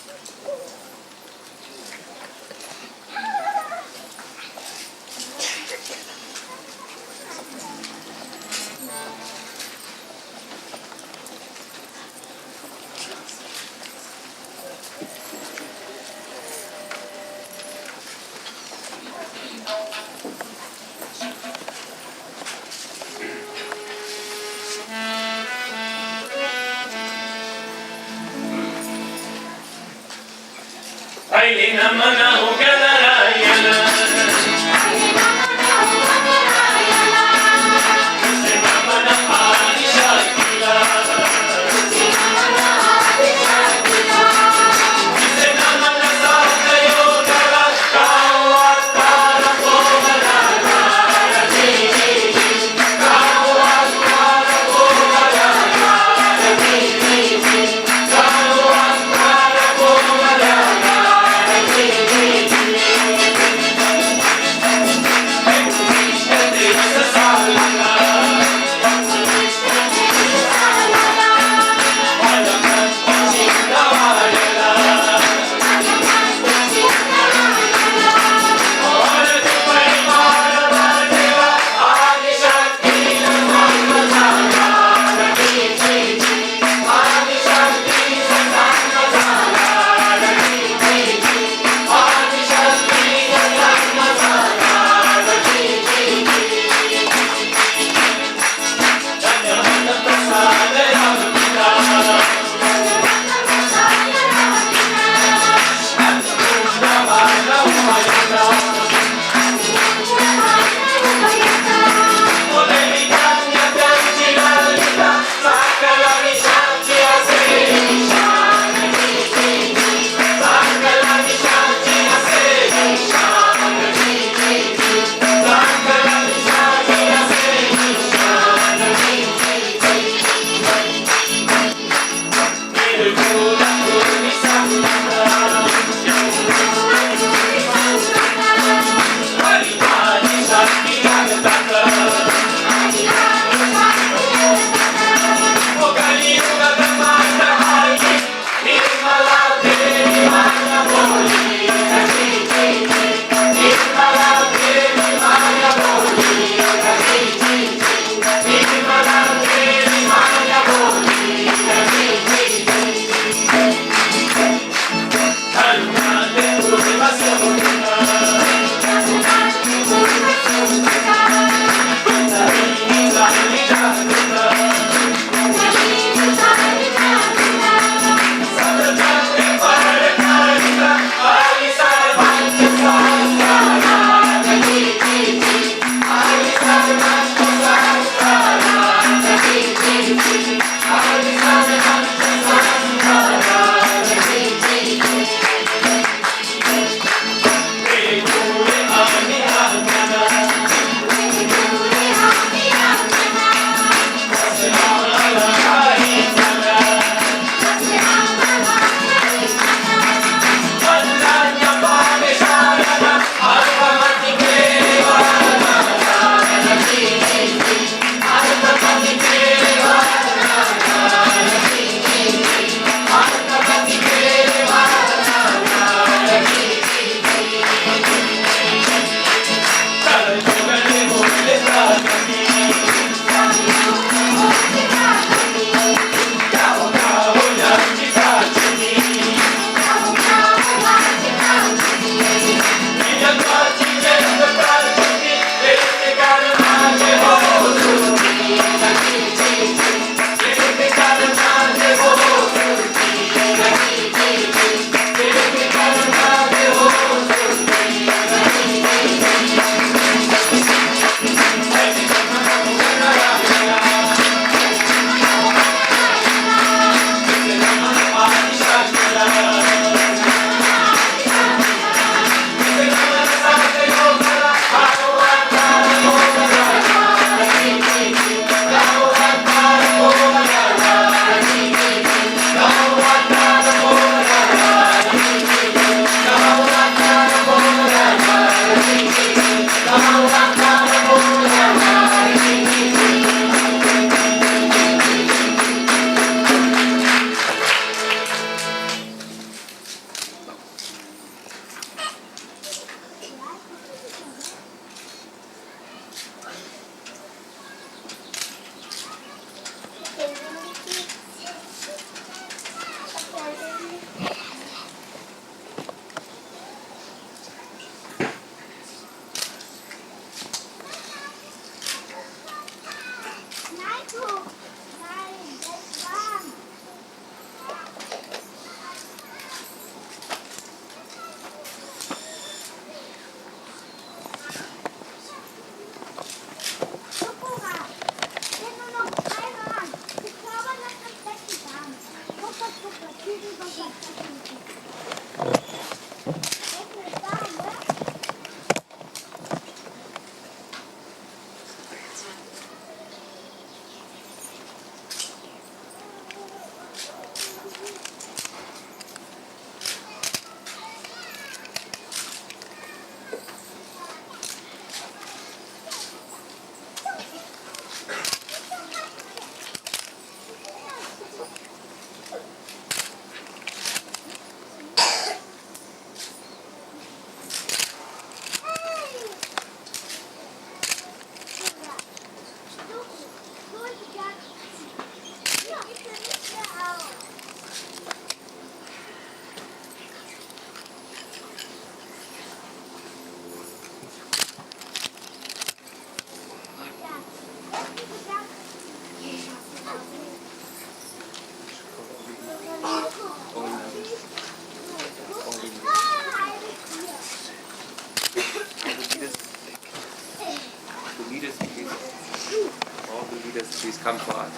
come forward.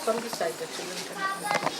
From this side, the children can.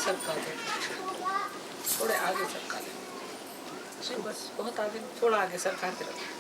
सरका दे, थोड़े आगे सरका दे, बस बहुत आगे, थोड़ा आगे सरकाते रहो।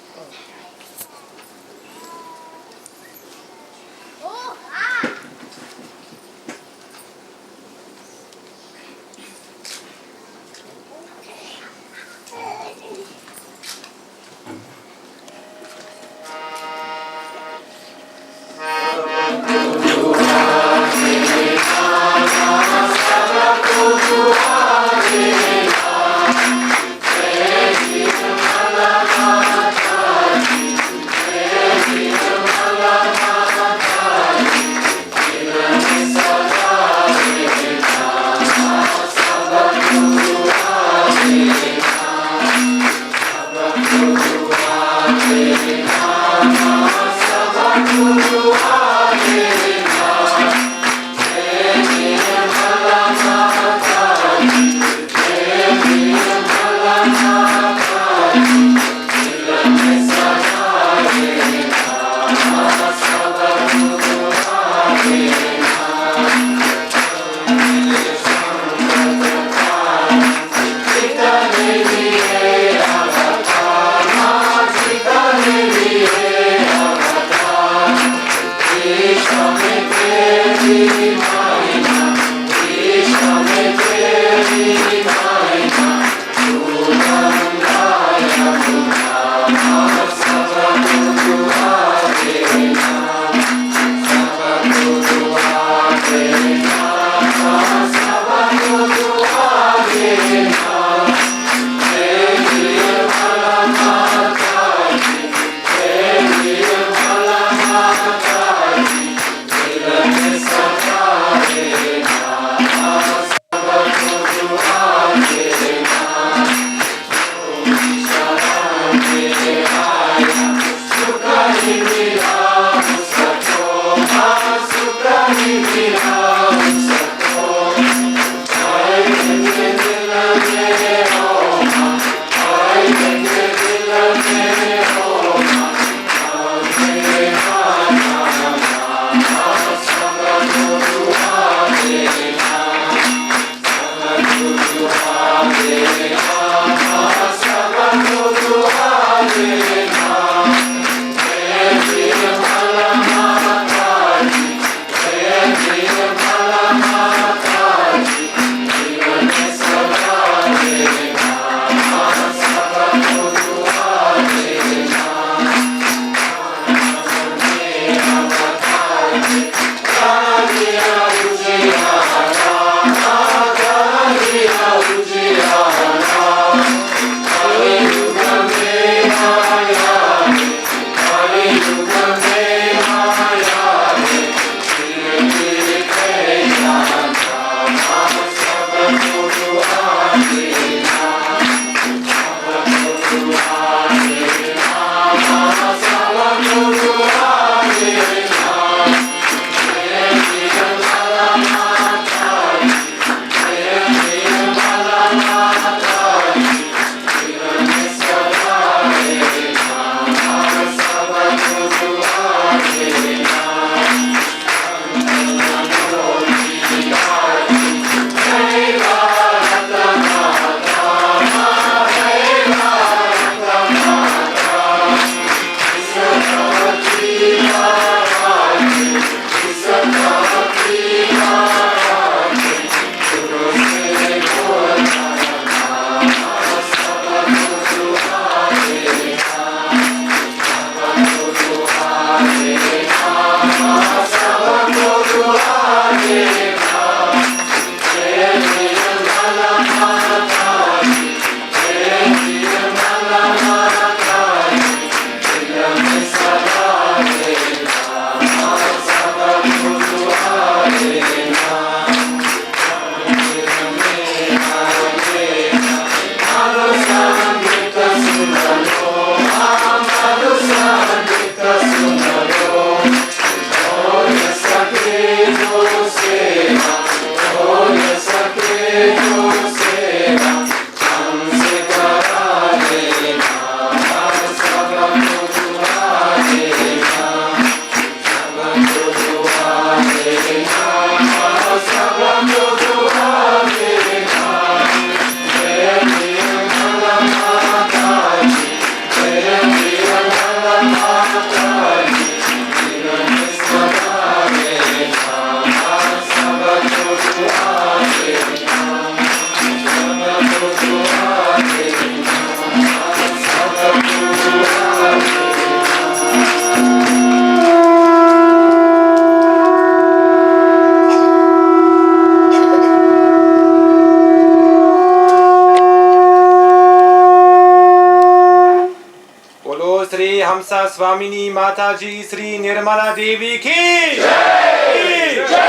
श्री हमसा स्वामिनी माता जी श्री निर्मला देवी की जय जय जय।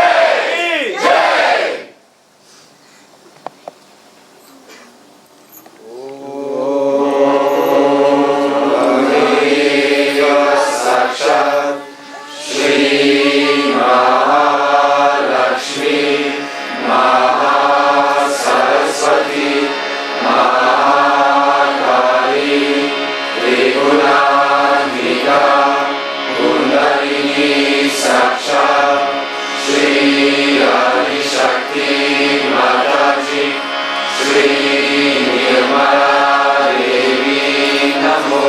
साक्षात् श्री महालक्ष्मी महासरस्वती महाकाली त्रिगुणात्मिका कुंडलिनी साक्षात् श्री आदिशक्ति माताजी श्री निर्मला देवी नमो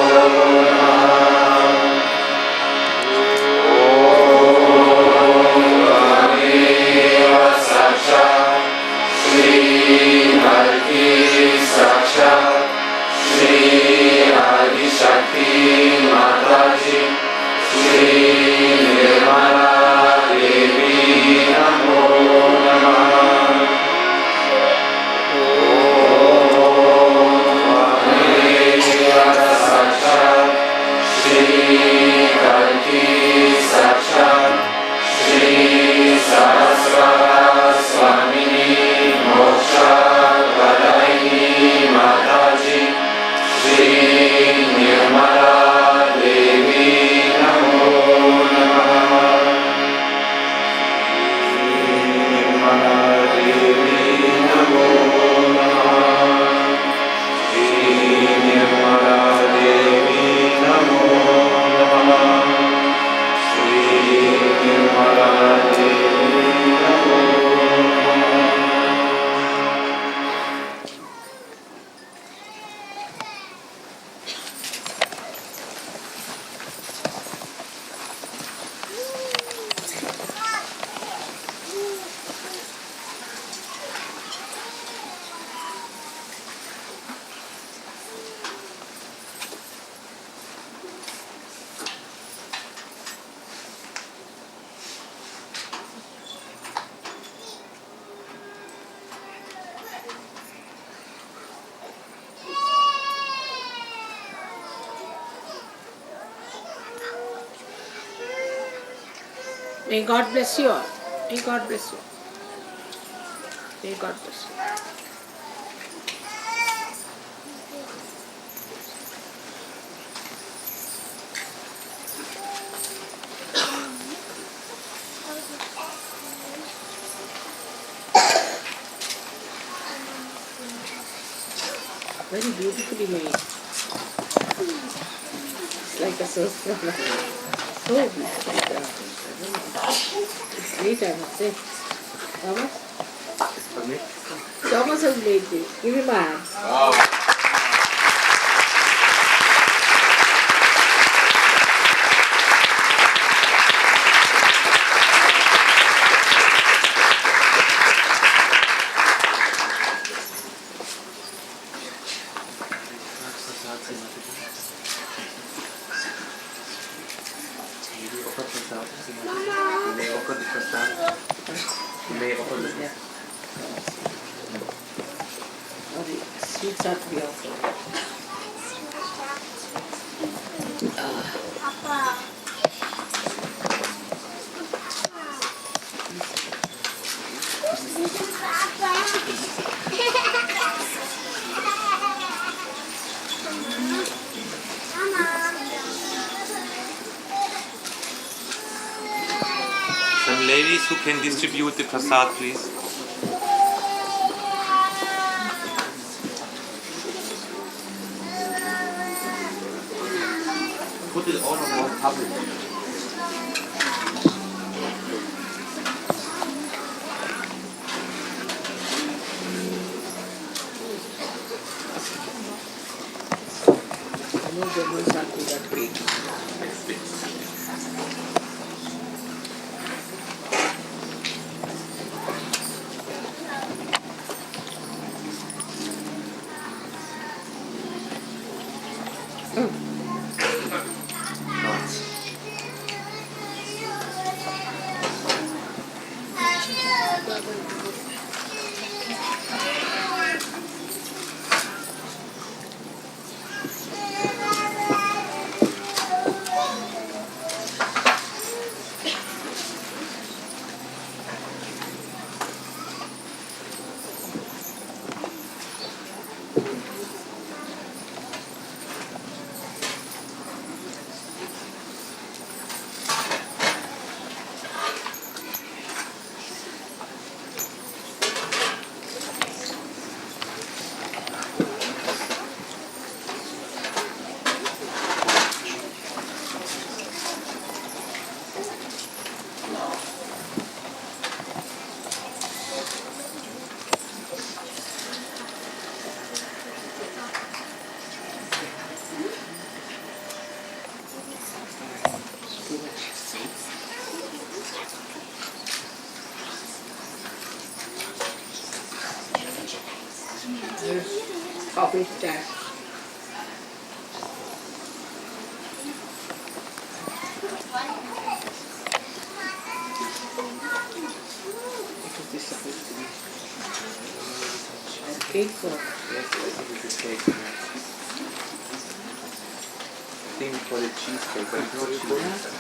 शक्ति माताजी श्री निर्मला देवी नमो नमः। साक्षात् श्री कल्की साक्षात् श्री सहस्रा स्वामिनी मोक्षप्रदायिनी माताजी श्री निर्मला देवी नमो नमः। निर्मला देवी नमो नमः। श्री निर्मला देवी नमो नमः। श्री निर्मला देवी नमो नमः। May God bless you all. May God bless you. May God bless you. Very beautifully made. It's like a soap product. So beautiful. It's great, I must say. Thomas? Thomas has made this. Give him a hand. Sweets are to be offered. Some ladies who can distribute the prasad, please. Put it all on one tablet. I know Germans are good at baking. coffee stand. What is this supposed to be? Cake or? Yes, I think it's a cake. I think we call it cheesecake, but it's not cheesecake.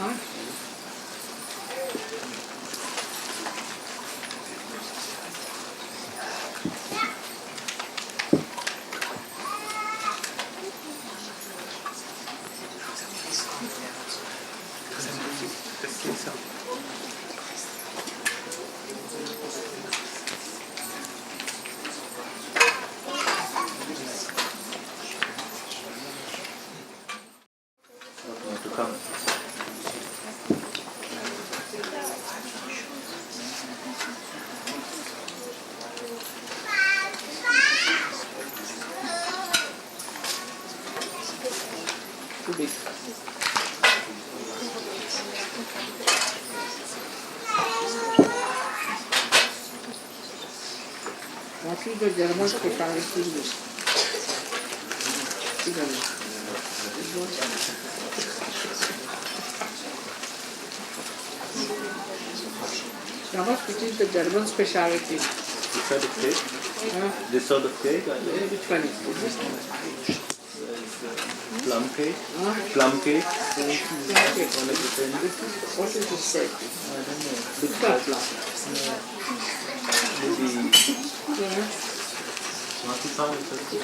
No? To come. Too big. What is the German specialty? Thomas, which is the German specialty? This sort of cake? Huh? This sort of cake? Which one is this? Plum cake? Huh? Plum cake? What is this cake? I don't know. Which one? Maybe Yeah. marzipan or something.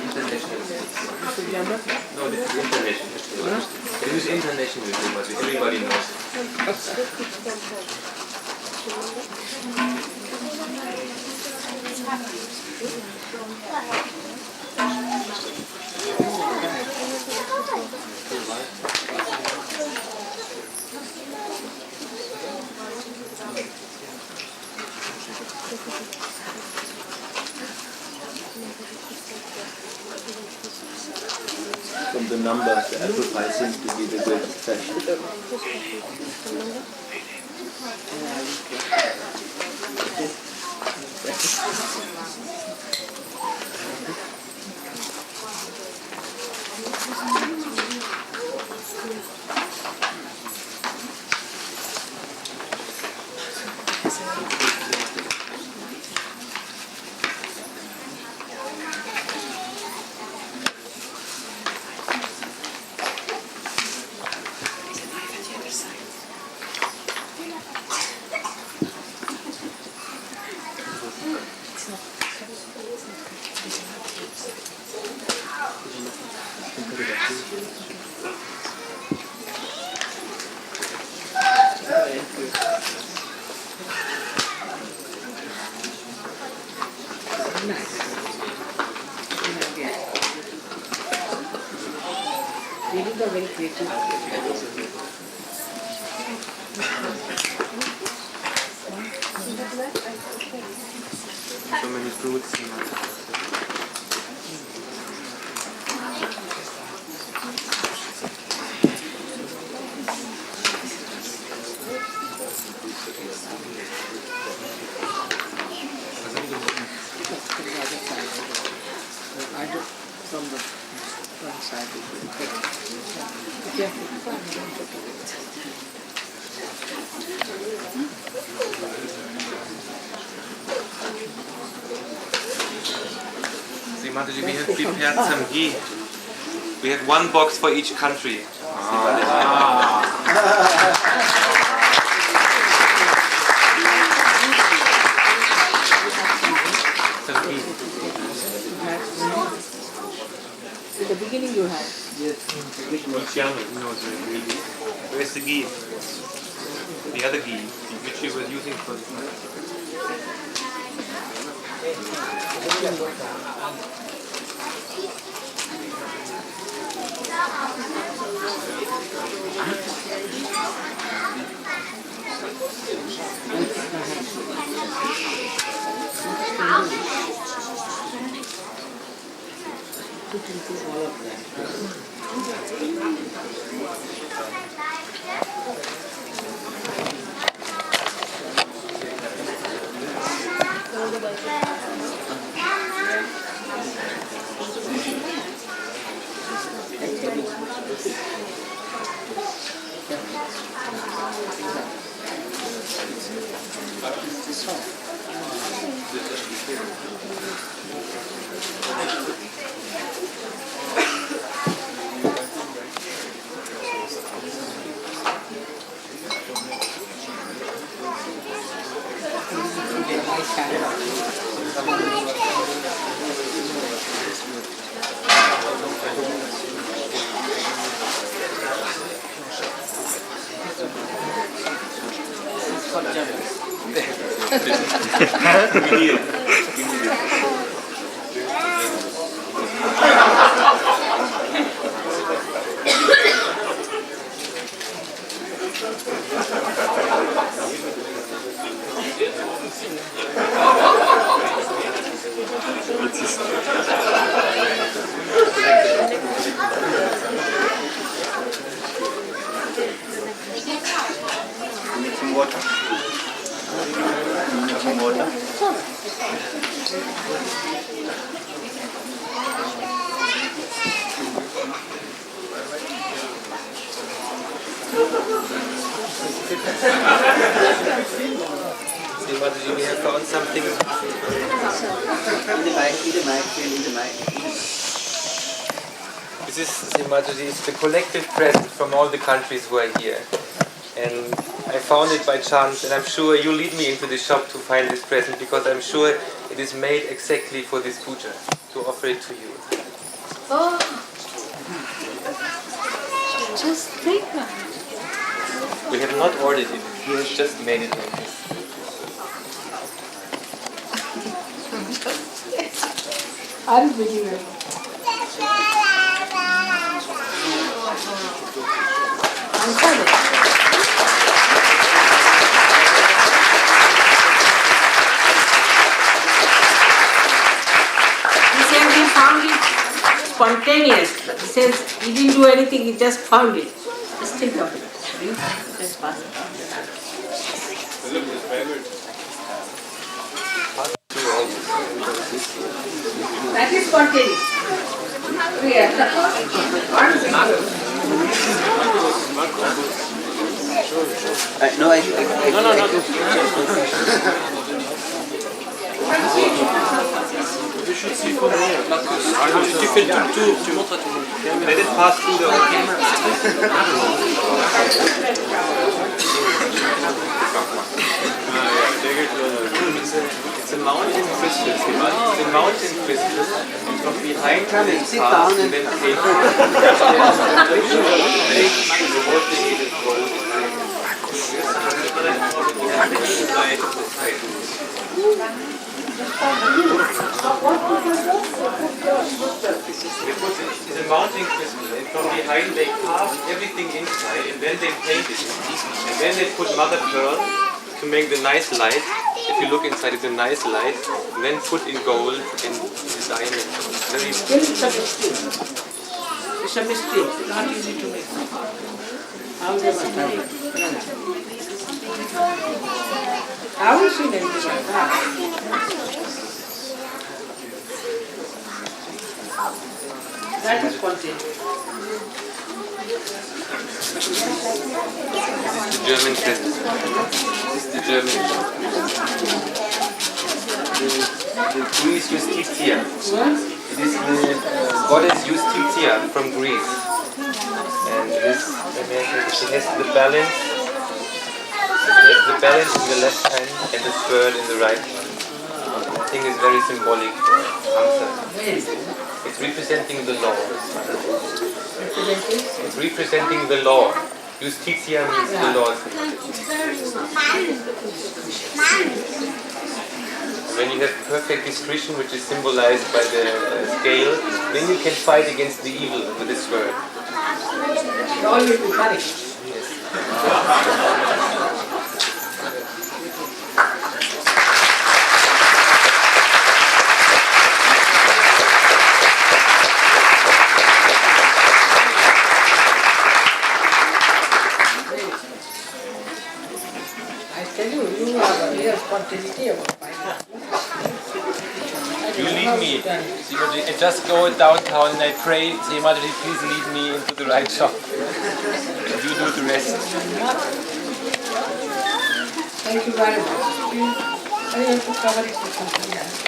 International. This is German? No, this is international. This is international, but everybody knows. From the numbers, the apple pie seems to be the greatest fashion. Nice. Ladies are very creative. So many fruits. From the other side. I do from the front side. See, Mataji, we have prepared some ghee. We have one box for each country. Some ghee. In the beginning you had. Each young knows where's the ghee? The other ghee, which you were using for this one. Put into all of that. Mataji, we have found something. This is, Mataji, it's the collective present from all the countries who are here. And I found it by chance, and I'm sure you lead me into the shop to find this present, because I'm sure it is made exactly for this puja, to offer it to you. Oh, just take one. We have not ordered it, he has just made it like this. Unbelievable. He said he found it spontaneous. He says he didn't do anything, he just found it. Just think of it. Just pass it on. That is spontaneous. You should see from here. Tu fais tout le tour, tu montres à tout le monde. Let it pass through the It's a mountain crystal. It's a mountain crystal. From behind it passes and then It's a mounting crystal, and from behind they carve everything inside, and then they paint it. And then they put mother pearl to make the nice light. If you look inside, it's a nice light, and then put in gold and diamond. Very It's a mistake, not easy to make. How they must have it. I haven't seen anything like that. That is spontaneous. This is the German crystal. This is the German. The Greece Justitia. It is the goddess Justitia from Greece. And she has the balance. She has the balance in the left hand and the sword in the right hand. I think it's very symbolic for Hamsa. It's representing the law. It's representing the law. Justitia means the law. When you have perfect discretion, which is symbolized by the scale, then you can fight against the evil with the sword. All you do courage. Yes. I tell you, you have a real spontaneity about finding. You lead me. I just go downtown and I pray, say, Mataji, please lead me into the right shop. And you do the rest. Thank you very much. I have to cover it with something else.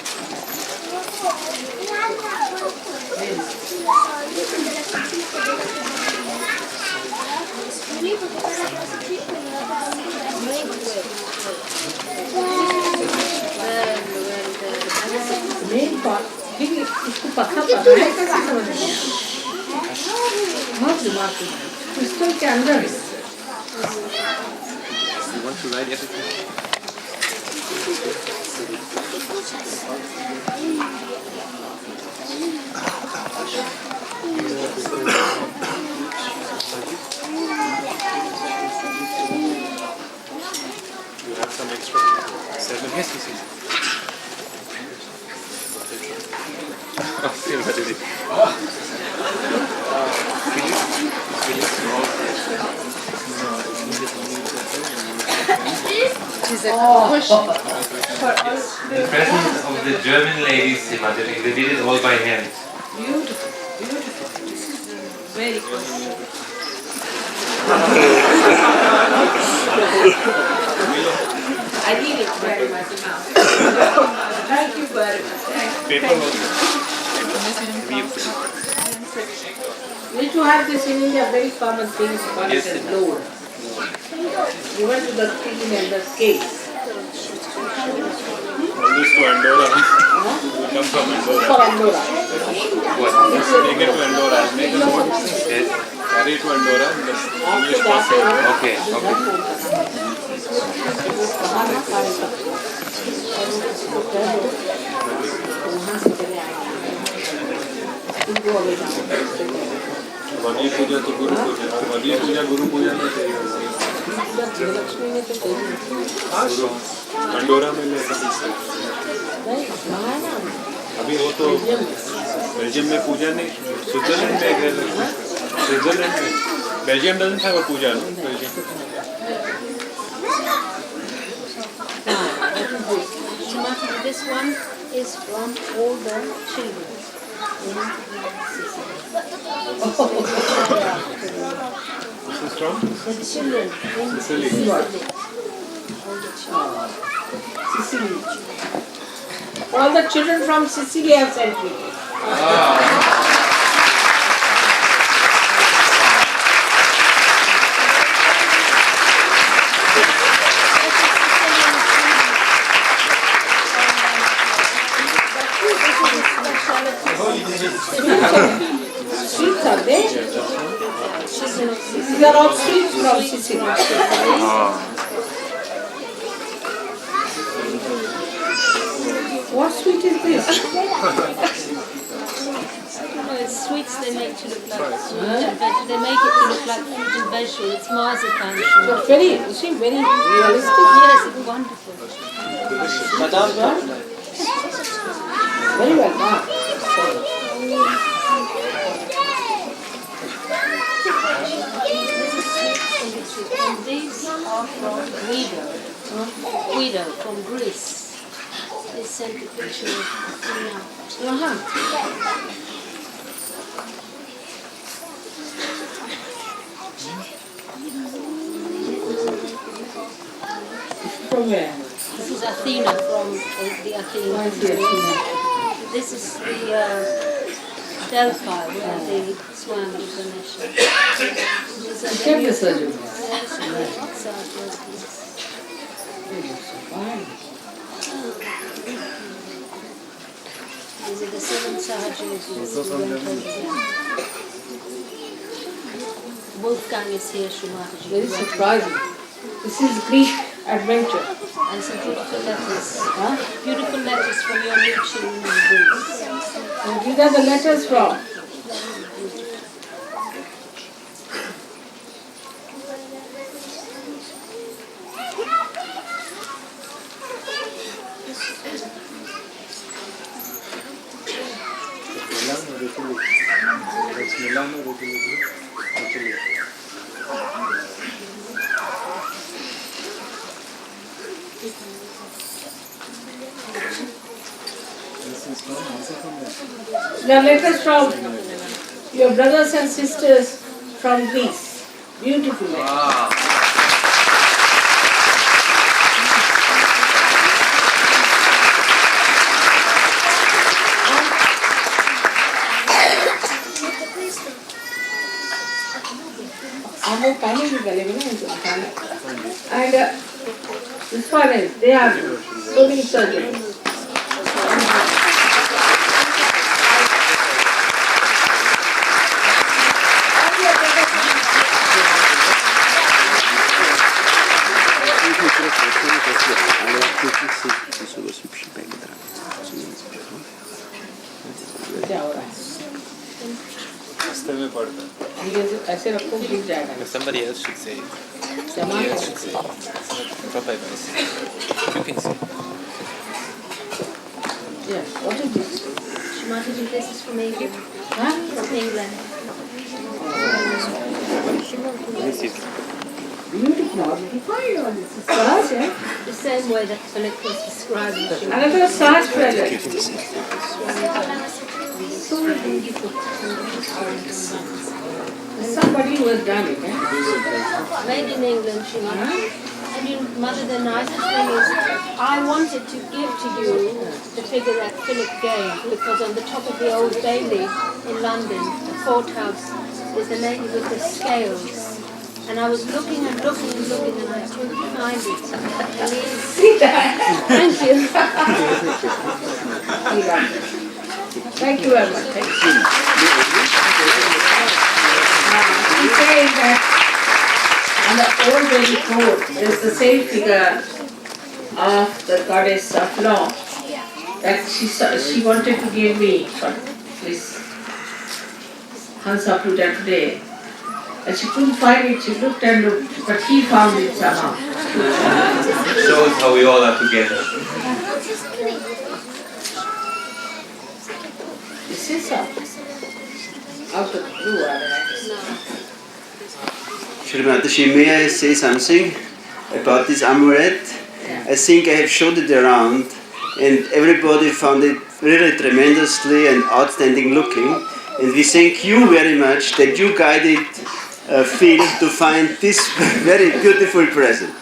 Main part, इसको पता है कैसे समझ में बहुत दिमाग में crystal के अंदर है You want to write everything? You have some extra. 7? Yes, yes, yes. In presence of the German ladies, Mataji, they did it all by hand. Beautiful, beautiful. This is very good. I need it very much now. Thank you very much. Thank you. Need to have this in India, very common things called Yes, as load. You went to the screen and the scales. All this to Andorra. We come from Andorra. For Andorra. Take it to Andorra. Make a note. Yes. Carry it to Andorra. And the English person. Okay, okay. Vadi Puja to Guru Puja. Vadi Puja, Guru Puja में चाहिए. Andorra में ले सकते. अभी वो तो Belgium में पूजा नहीं, स्विट्जरलैंड में गए. स्विट्जरलैंड में Belgium doesn't have a puja, no? Belgium. This one is from all the children. This is from The children in Sicily. Sicily. All the children from Sicily have sent me. Sweets are they? These are all sweets from Sicily. What sweet is this? No, it's sweets they make to look like fruit and veg. They make it to look like fruit and vegetable. It's marzipan. So very, you see, very realistic. Yes, it's wonderful. Very well done. And these are from Guido. Guido from Greece. He sent a picture of Athena. From where? This is Athena from the Athena. Why is the Athena? This is the Delphi where they swam with Ganesha. You kept the surgery. Fine. These are the 7 SahajaYogas we went over there. Wolfgang is here, Shumataji. Very surprising. This is Greek adventure. And some beautiful letters. Beautiful letters from your new children in Greece. And these are the letters from. Milan or Italy? Italy. This Now letters from your brothers and sisters from Greece. Beautiful letters. And this one is, they are doing surgery. ऐसे रखो गिर जाएगा. Somebody else should say it. Somebody else should say it. Proper advice. You can say it. Yes. What is this? Mataji, this is from England. Huh? From England. This is Beautiful. Define all this. Sahaj, eh? The same way that Philip was describing. Another Sahaj brother. So beautiful. Somebody who has done it, eh? Made in England, she was. And you, Mother, the nicest thing is, I wanted to give to you the figure that Philip gave, because on the top of the Old Bailey in London, the Fort House, there's a lady with the scales. And I was looking and looking and looking, and I couldn't find it. And See that? thank you. Thank you very much. Thank you. He says that on the Old Bailey Fort, there's the same figure of the goddess of law that she wanted to give me for this Hamsa Puja today. And she couldn't find it, she looked and looked, but he found it somehow. It shows how we all are together. This is out of the blue. Shri Mataji, may I say something about this amulet? I think I have showed it around and everybody found it really tremendously and outstanding looking. And we thank you very much that you guided Phil to find this very beautiful present.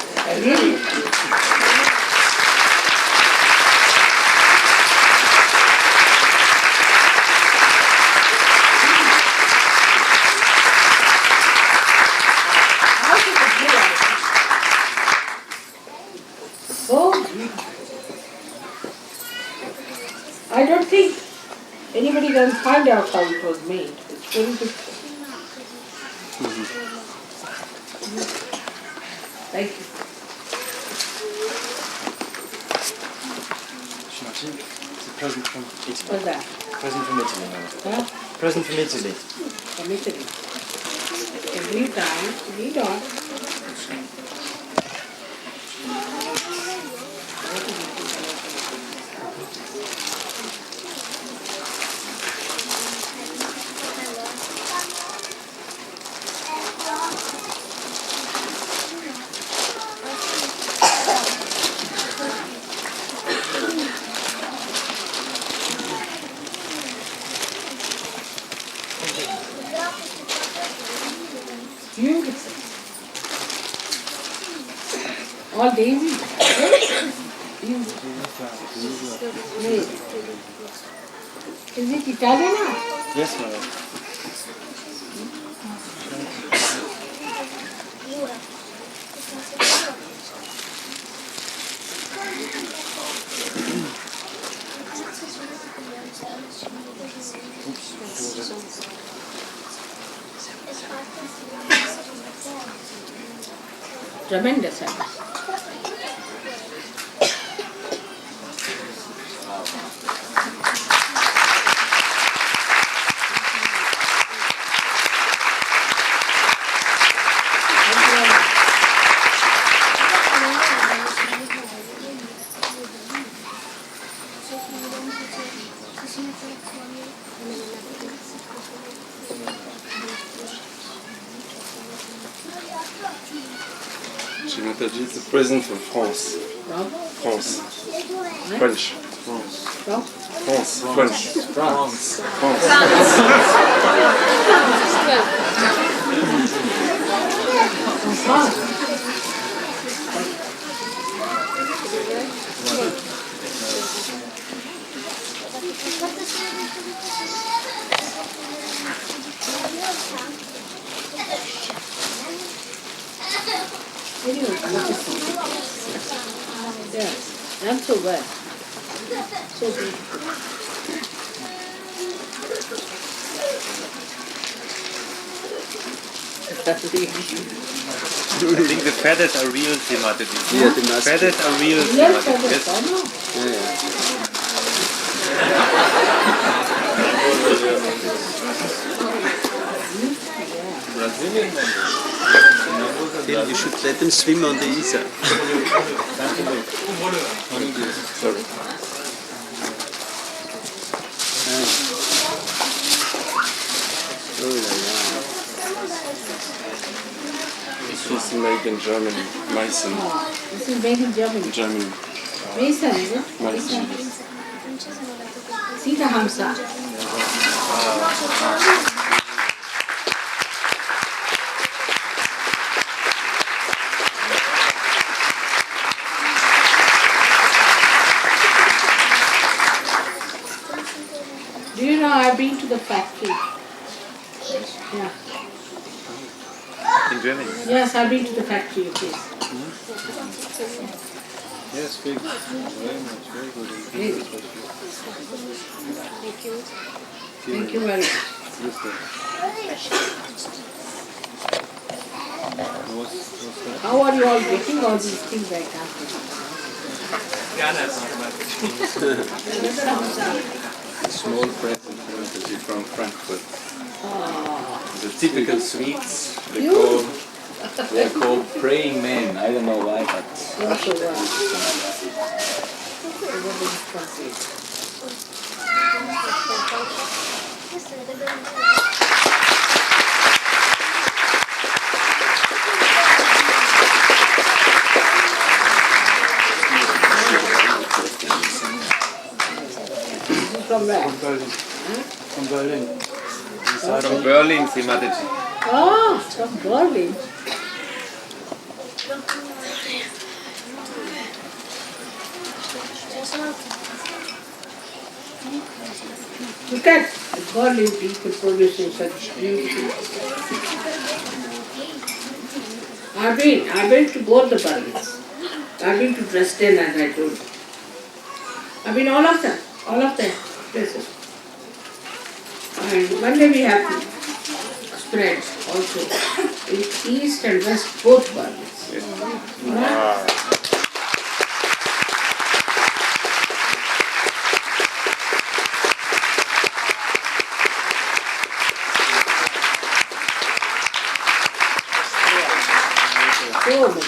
I don't think anybody can find out how it was made. It's very difficult. Thank you. It's a present from Italy. What's that? Present from Italy, Mama. Huh? Present from Italy. From Italy. Every time, read on. Beautiful. All daisy. Is it Italian? Yes, Mama. Tremendous. Shri Mataji, it's a present from France. No? France. French. Yeah, I'm so bad. So beautiful. I think the feathers are real Srimataji. Yeah, they must be. Feathers are real Yes, Srimataji. yes, I know. Phil, you should let them swim on the Isar. Sorry. This was made in German, Meissen. This is made in Germany. German. Meissen, is it? Meissen. See the Hamsa. Do you know I've been to the factory? Yeah. In Germany? Yes, I've been to the factory of this. Yes, big. Very much, very good. Thank you very much. How are you all getting all these things I can't Small present from Frankfurt. The typical sweets. They're called praying men. I don't know why, but. From where? From Berlin. From Berlin, Srimataji. Oh, from Berlin. Look at the Berlin people producing such beautiful. I've been to both the Berlins. I've been to Dresden, as I told you. I've been all of the places. And one day we have to spread also in east and west, both Berlins. Alright? So many.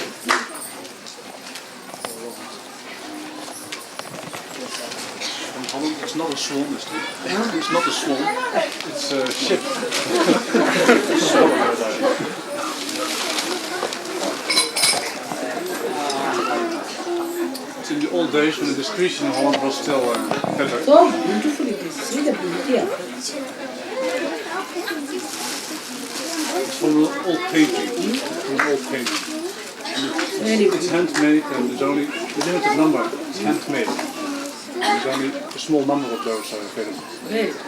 It's not a swan, is it? It's not a swan. It's a ship. It's in the old days when the discretion in Holland was still better. So beautiful it is. See the beauty of it. It's from an old painting. Very It's good. handmade and there's only a limited number. It's handmade. There's only a small number of those available. Very good.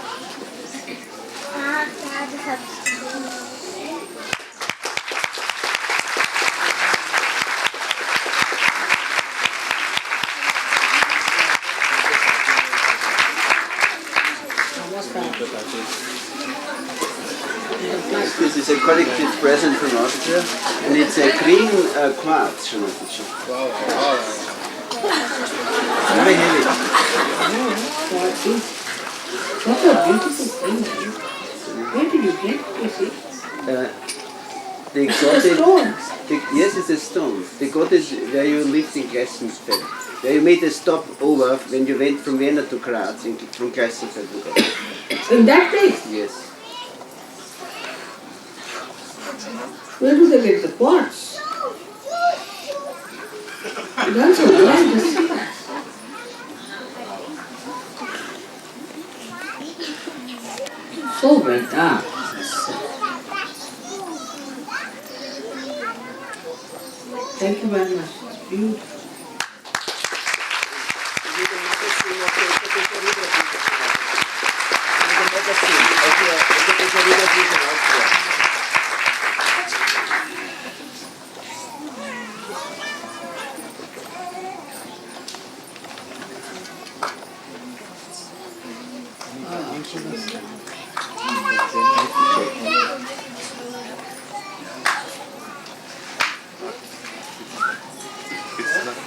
This is a collective present from Austria, and it's a green quartz, Srimataji. Very heavy. What a beautiful thing. Where did you get it? You see? They The got it. stones. Yes, it's a stone. They got it where you lived in Glassenfeld. Where you made a stop over when you went from Vienna to Graz, from Glassenfeld you got it. In that place? Yes. Where do they get the quartz? That's a land. So bright, ah. Thank you very much. It's beautiful.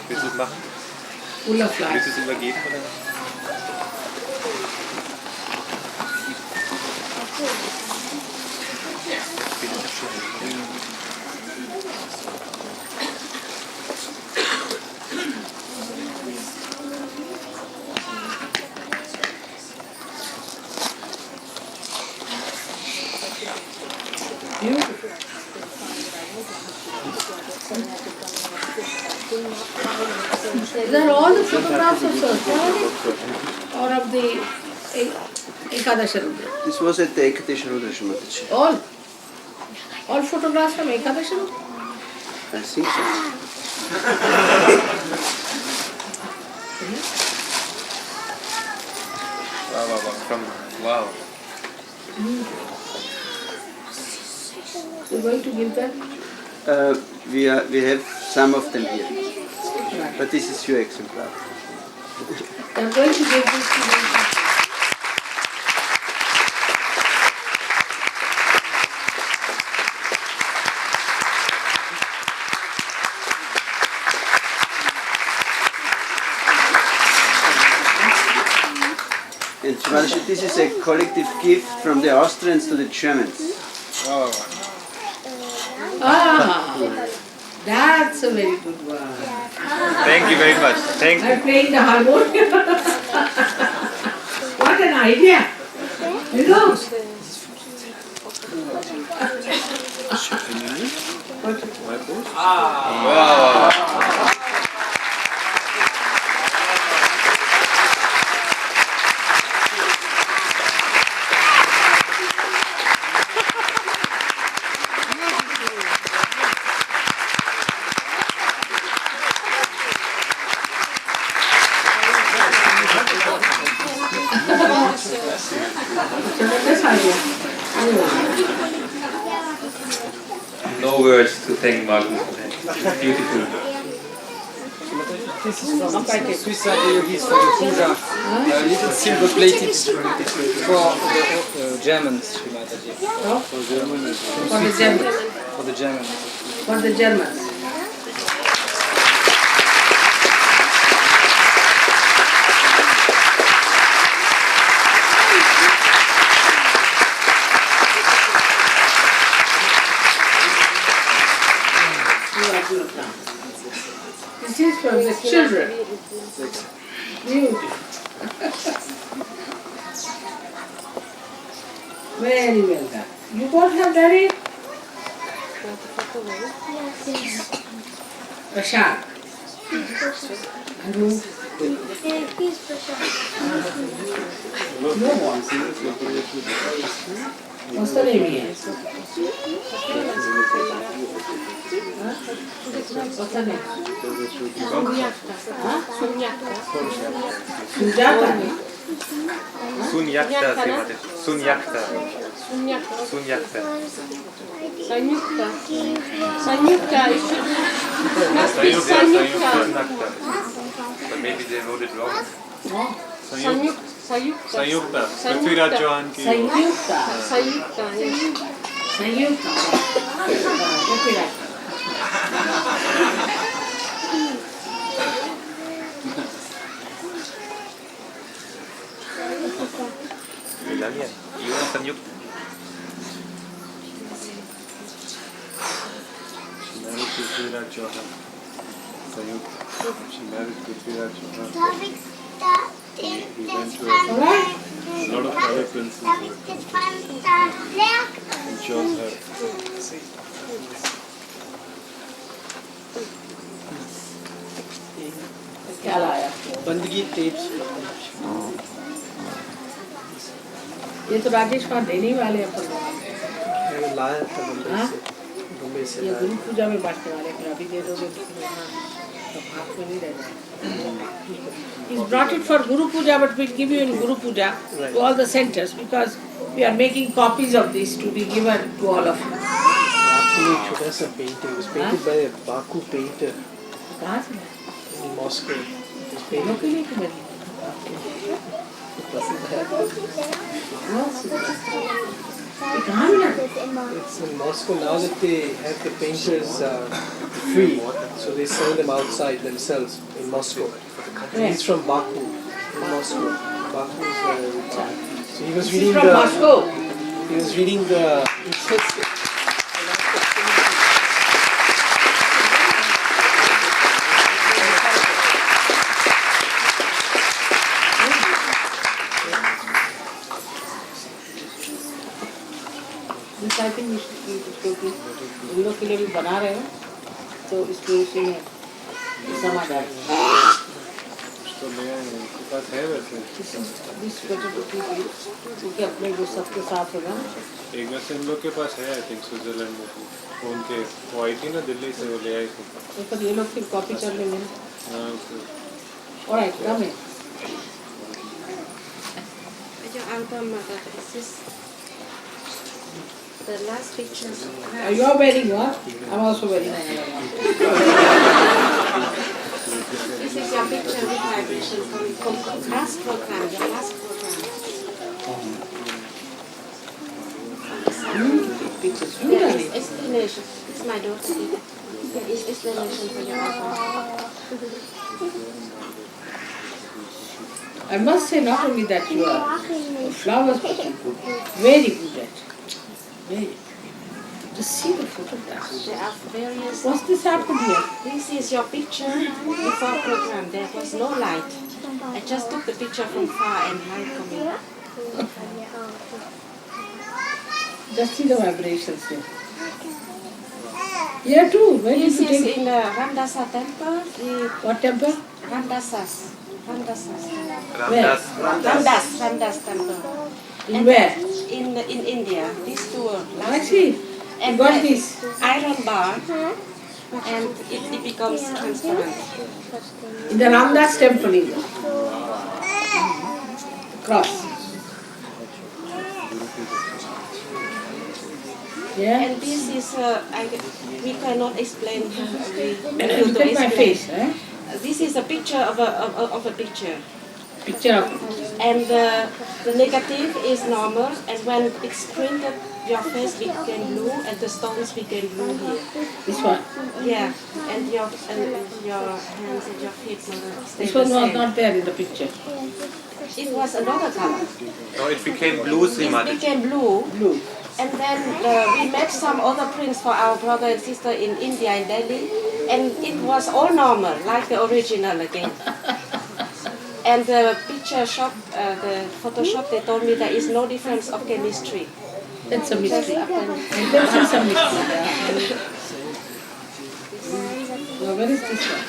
Willst du es machen? Full of life. Willst du es übergeben oder? Beautiful. These are all the photographs of Saraswati or of the Ekadasha Rudra? This was at the Ekadasha Rudra, Mataji. All photographs from Ekadasha Rudra? I think so. Wow. You're going to give them? We have some of them here, but this is few exemplars. I'm going to give this to them. And Shivanashi, this is a collective gift from the Austrians to the Germans. Ah, that's a very good one. Thank you very much. Thank you. I'm playing the harmonium. What an idea! You know? No words to thank Marcus for that. Beautiful. This is from Swiss SahajaYogis for the puja. Little silver plated for the Germans, Srimataji. For the Germans. For the Germans. For the Germans. This is from the children. Beautiful. Very well done. You both have done it? Prashant. And who? No one. What's the name here? What's the name? Sujata. Sunyakta, Sunyakta. Sunyakta. Sanyukta. Sanyukta. It must be Sanyukta. But maybe they wrote it wrong. Sanyukta. Sayukta. Prithviraj Chauhan ki. Sanyukta. Sanyukta. Sanyukta. Daniel, you are Sanyukta. She married Prithviraj Chauhan. Sayukta. She married Prithviraj Chauhan. He went to a lot of other princes and chose her. क्या लाया? Bandagi tapes. ये तो राजेश वहाँ देने ही वाले हैं अपन लोग। मैंने लाया था मुंबई से ये लाया गुरु पूजा में बांटने वाले हैं, अभी दे दोगे तो हाथ में नहीं रहेगा। He's brought it for Guru Puja, but we'll give you in Guru Puja to all the centers because we are making copies of this to be given to all of you. Actually, छोटा सा painting was painted by a Baku painter कहाँ से? in Moscow. लोग के लिए क्यों बनी? ये कहाँ मिला? It's in Moscow now that they have the painters free, so they sell them outside themselves in Moscow. He's from Baku, in Moscow. Baku is so he was reading from Moscow. He was reading the. I think we should लोग के लिए भी बना रहे हैं, तो इसको उसी में समझ आए। तो ले आए हैं, उसके पास है वैसे। क्योंकि अपने जो सबके साथ होगा। एक वैसे इन लोग के पास है, आई थिंक स्विट्जरलैंड में। उनके वो आई थी ना दिल्ली से, वो ले आई थी। तो ये लोग फिर कॉपी कर लेंगे। हाँ। और एकदम है। Your album, is this the last pictures? You are wearing what? I'm also wearing one. This is your picture with vibration from last program, your last program. Pictures. There is explanation. It's my daughter. There is explanation for your album. I must say not only that you are flowers very good at. Very. Just see the photographs. There are various. What's this happened here? This is your picture before program. There was no light. I just took the picture from far and light coming. Just see the vibrations here. Here too. Where This did you is take? in the Ramdasa temple. What temple? Ramdasas. Ramdasas. Where? Ramdas temple. In where? In India. These two are I see. and got the this. iron bar and it becomes transparent. In the Ramdas temple. In the cross. Yeah. And this is we cannot explain. Look at my face. Eh? This is a picture of a picture. Picture of And the negative is normal, and when it's printed, your face became blue and the stones became blue here. this one. Yeah, and your hands and your feet stayed This the one was same. not there in the picture. It was another color. No, it became blue, It Srimati. became blue. Blue. And then we made some other prints for our brother and sister in India, in Delhi, and it was all normal, like the original again. And the picture shop, the Photoshop, they told me there is no difference of chemistry. That's a mystery. Just upon- That's just a mystery. So where is this one?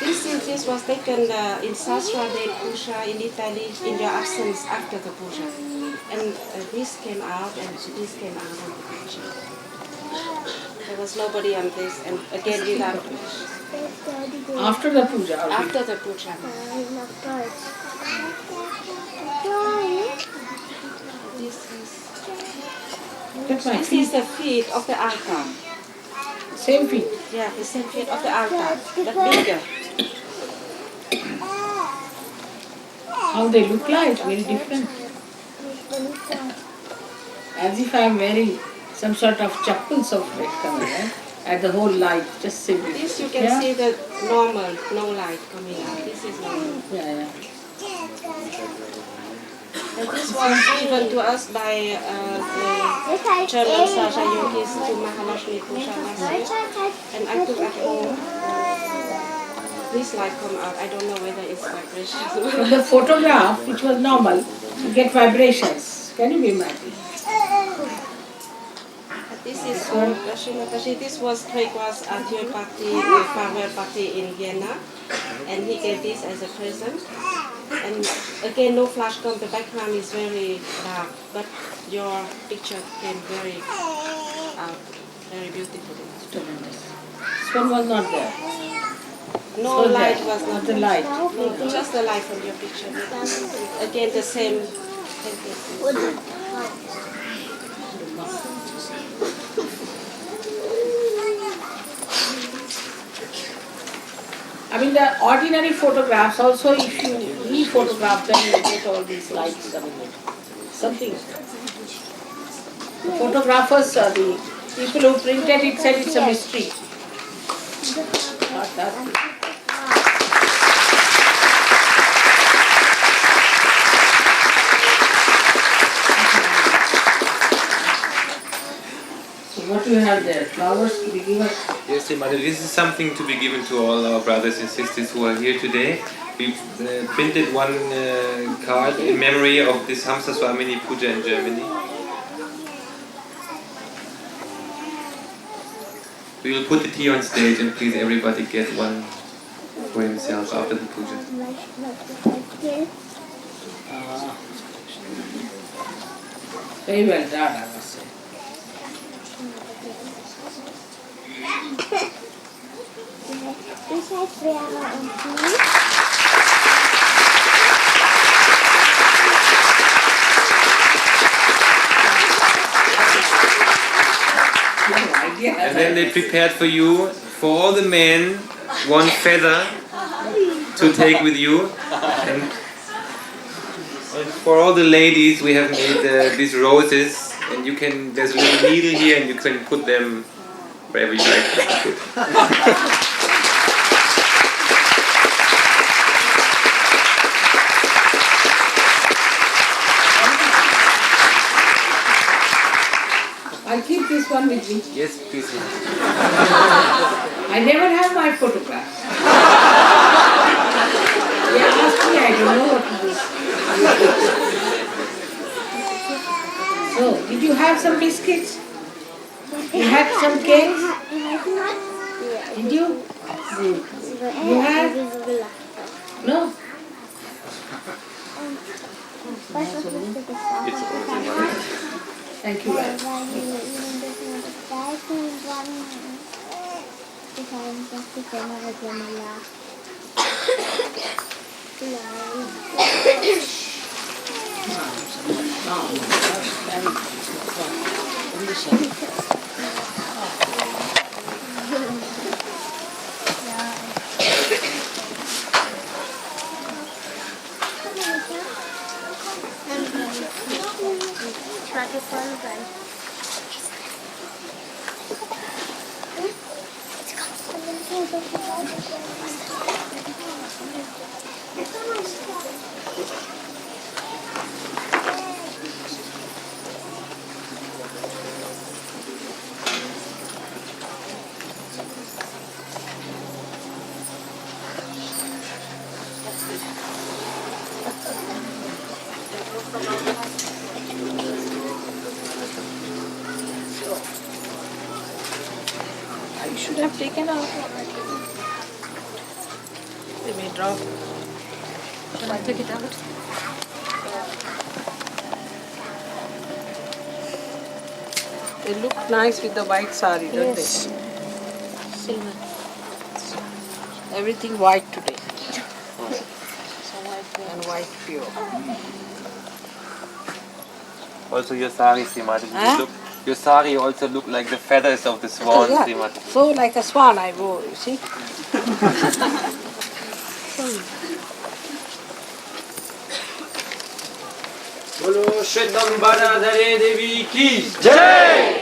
This was taken in SahajaYoga in Italy in your absence after the puja. And this came out and this came out of the picture. There was nobody on this, and again without After the puja. or after the puja. That's my This feet. is the feet of the altar. Same feet. Yeah, the same feet of the altar, but bigger. How they look like, very different. As if I am wearing some sort of chappals of red color, right? At the whole light, just simply. This you can Yeah? see the normal, no light coming out. This is normal. Yeah, yeah. And this was given to us by the German SahajaYogis to Mahalakshmi Puja last year. And I took at home. This light come out. I don't know whether it's vibration. From the photograph, which was normal, you get vibrations. Can you imagine? This is old Grafenaschau. This was Gregor's farewell party in Vienna, and he gave this as a present. And again, no flash comb, the background is very dark, but your picture came very out, very beautifully. Swan was not there. No So light there, was not the light. No, just the light from your picture. Again, the same technique. I mean, the ordinary photographs also, if you re-photograph them, you get all these lights coming in. Something. The photographers, the people who printed it said it's a mystery. Not that. What do you have there? Flowers to be given? Yes, Sri Mother, this is something to be given to all our brothers and sisters who are here today. We've printed one card in memory of this Hamsa Chakra Puja in Germany. We will put it here on stage and please everybody get one for himself after the puja. Very well done, I must say. And then they prepared for you, for all the men, one feather to take with you. And for all the ladies, we have made these roses. And you can, there's a little needle here and you can put them wherever you like to put. I'll keep this one with me. Yes, please. I never have my photograph. They asked me, I don't know what to do. So, did you have some biscuits? You had some cakes? Did you? You had? No? It's all Thank you very much. You should have taken out. They may drop. Can I take it out? They look nice with the white sari, don't they? Silver. Everything white today. So white and white pure. Also your sari, Sri Mataji, your sari also look like the feathers of the swan, Yeah. Sri Mataji. So like a swan I wore, you see. बोलो श्वेतंबरा धरे देवी की जय।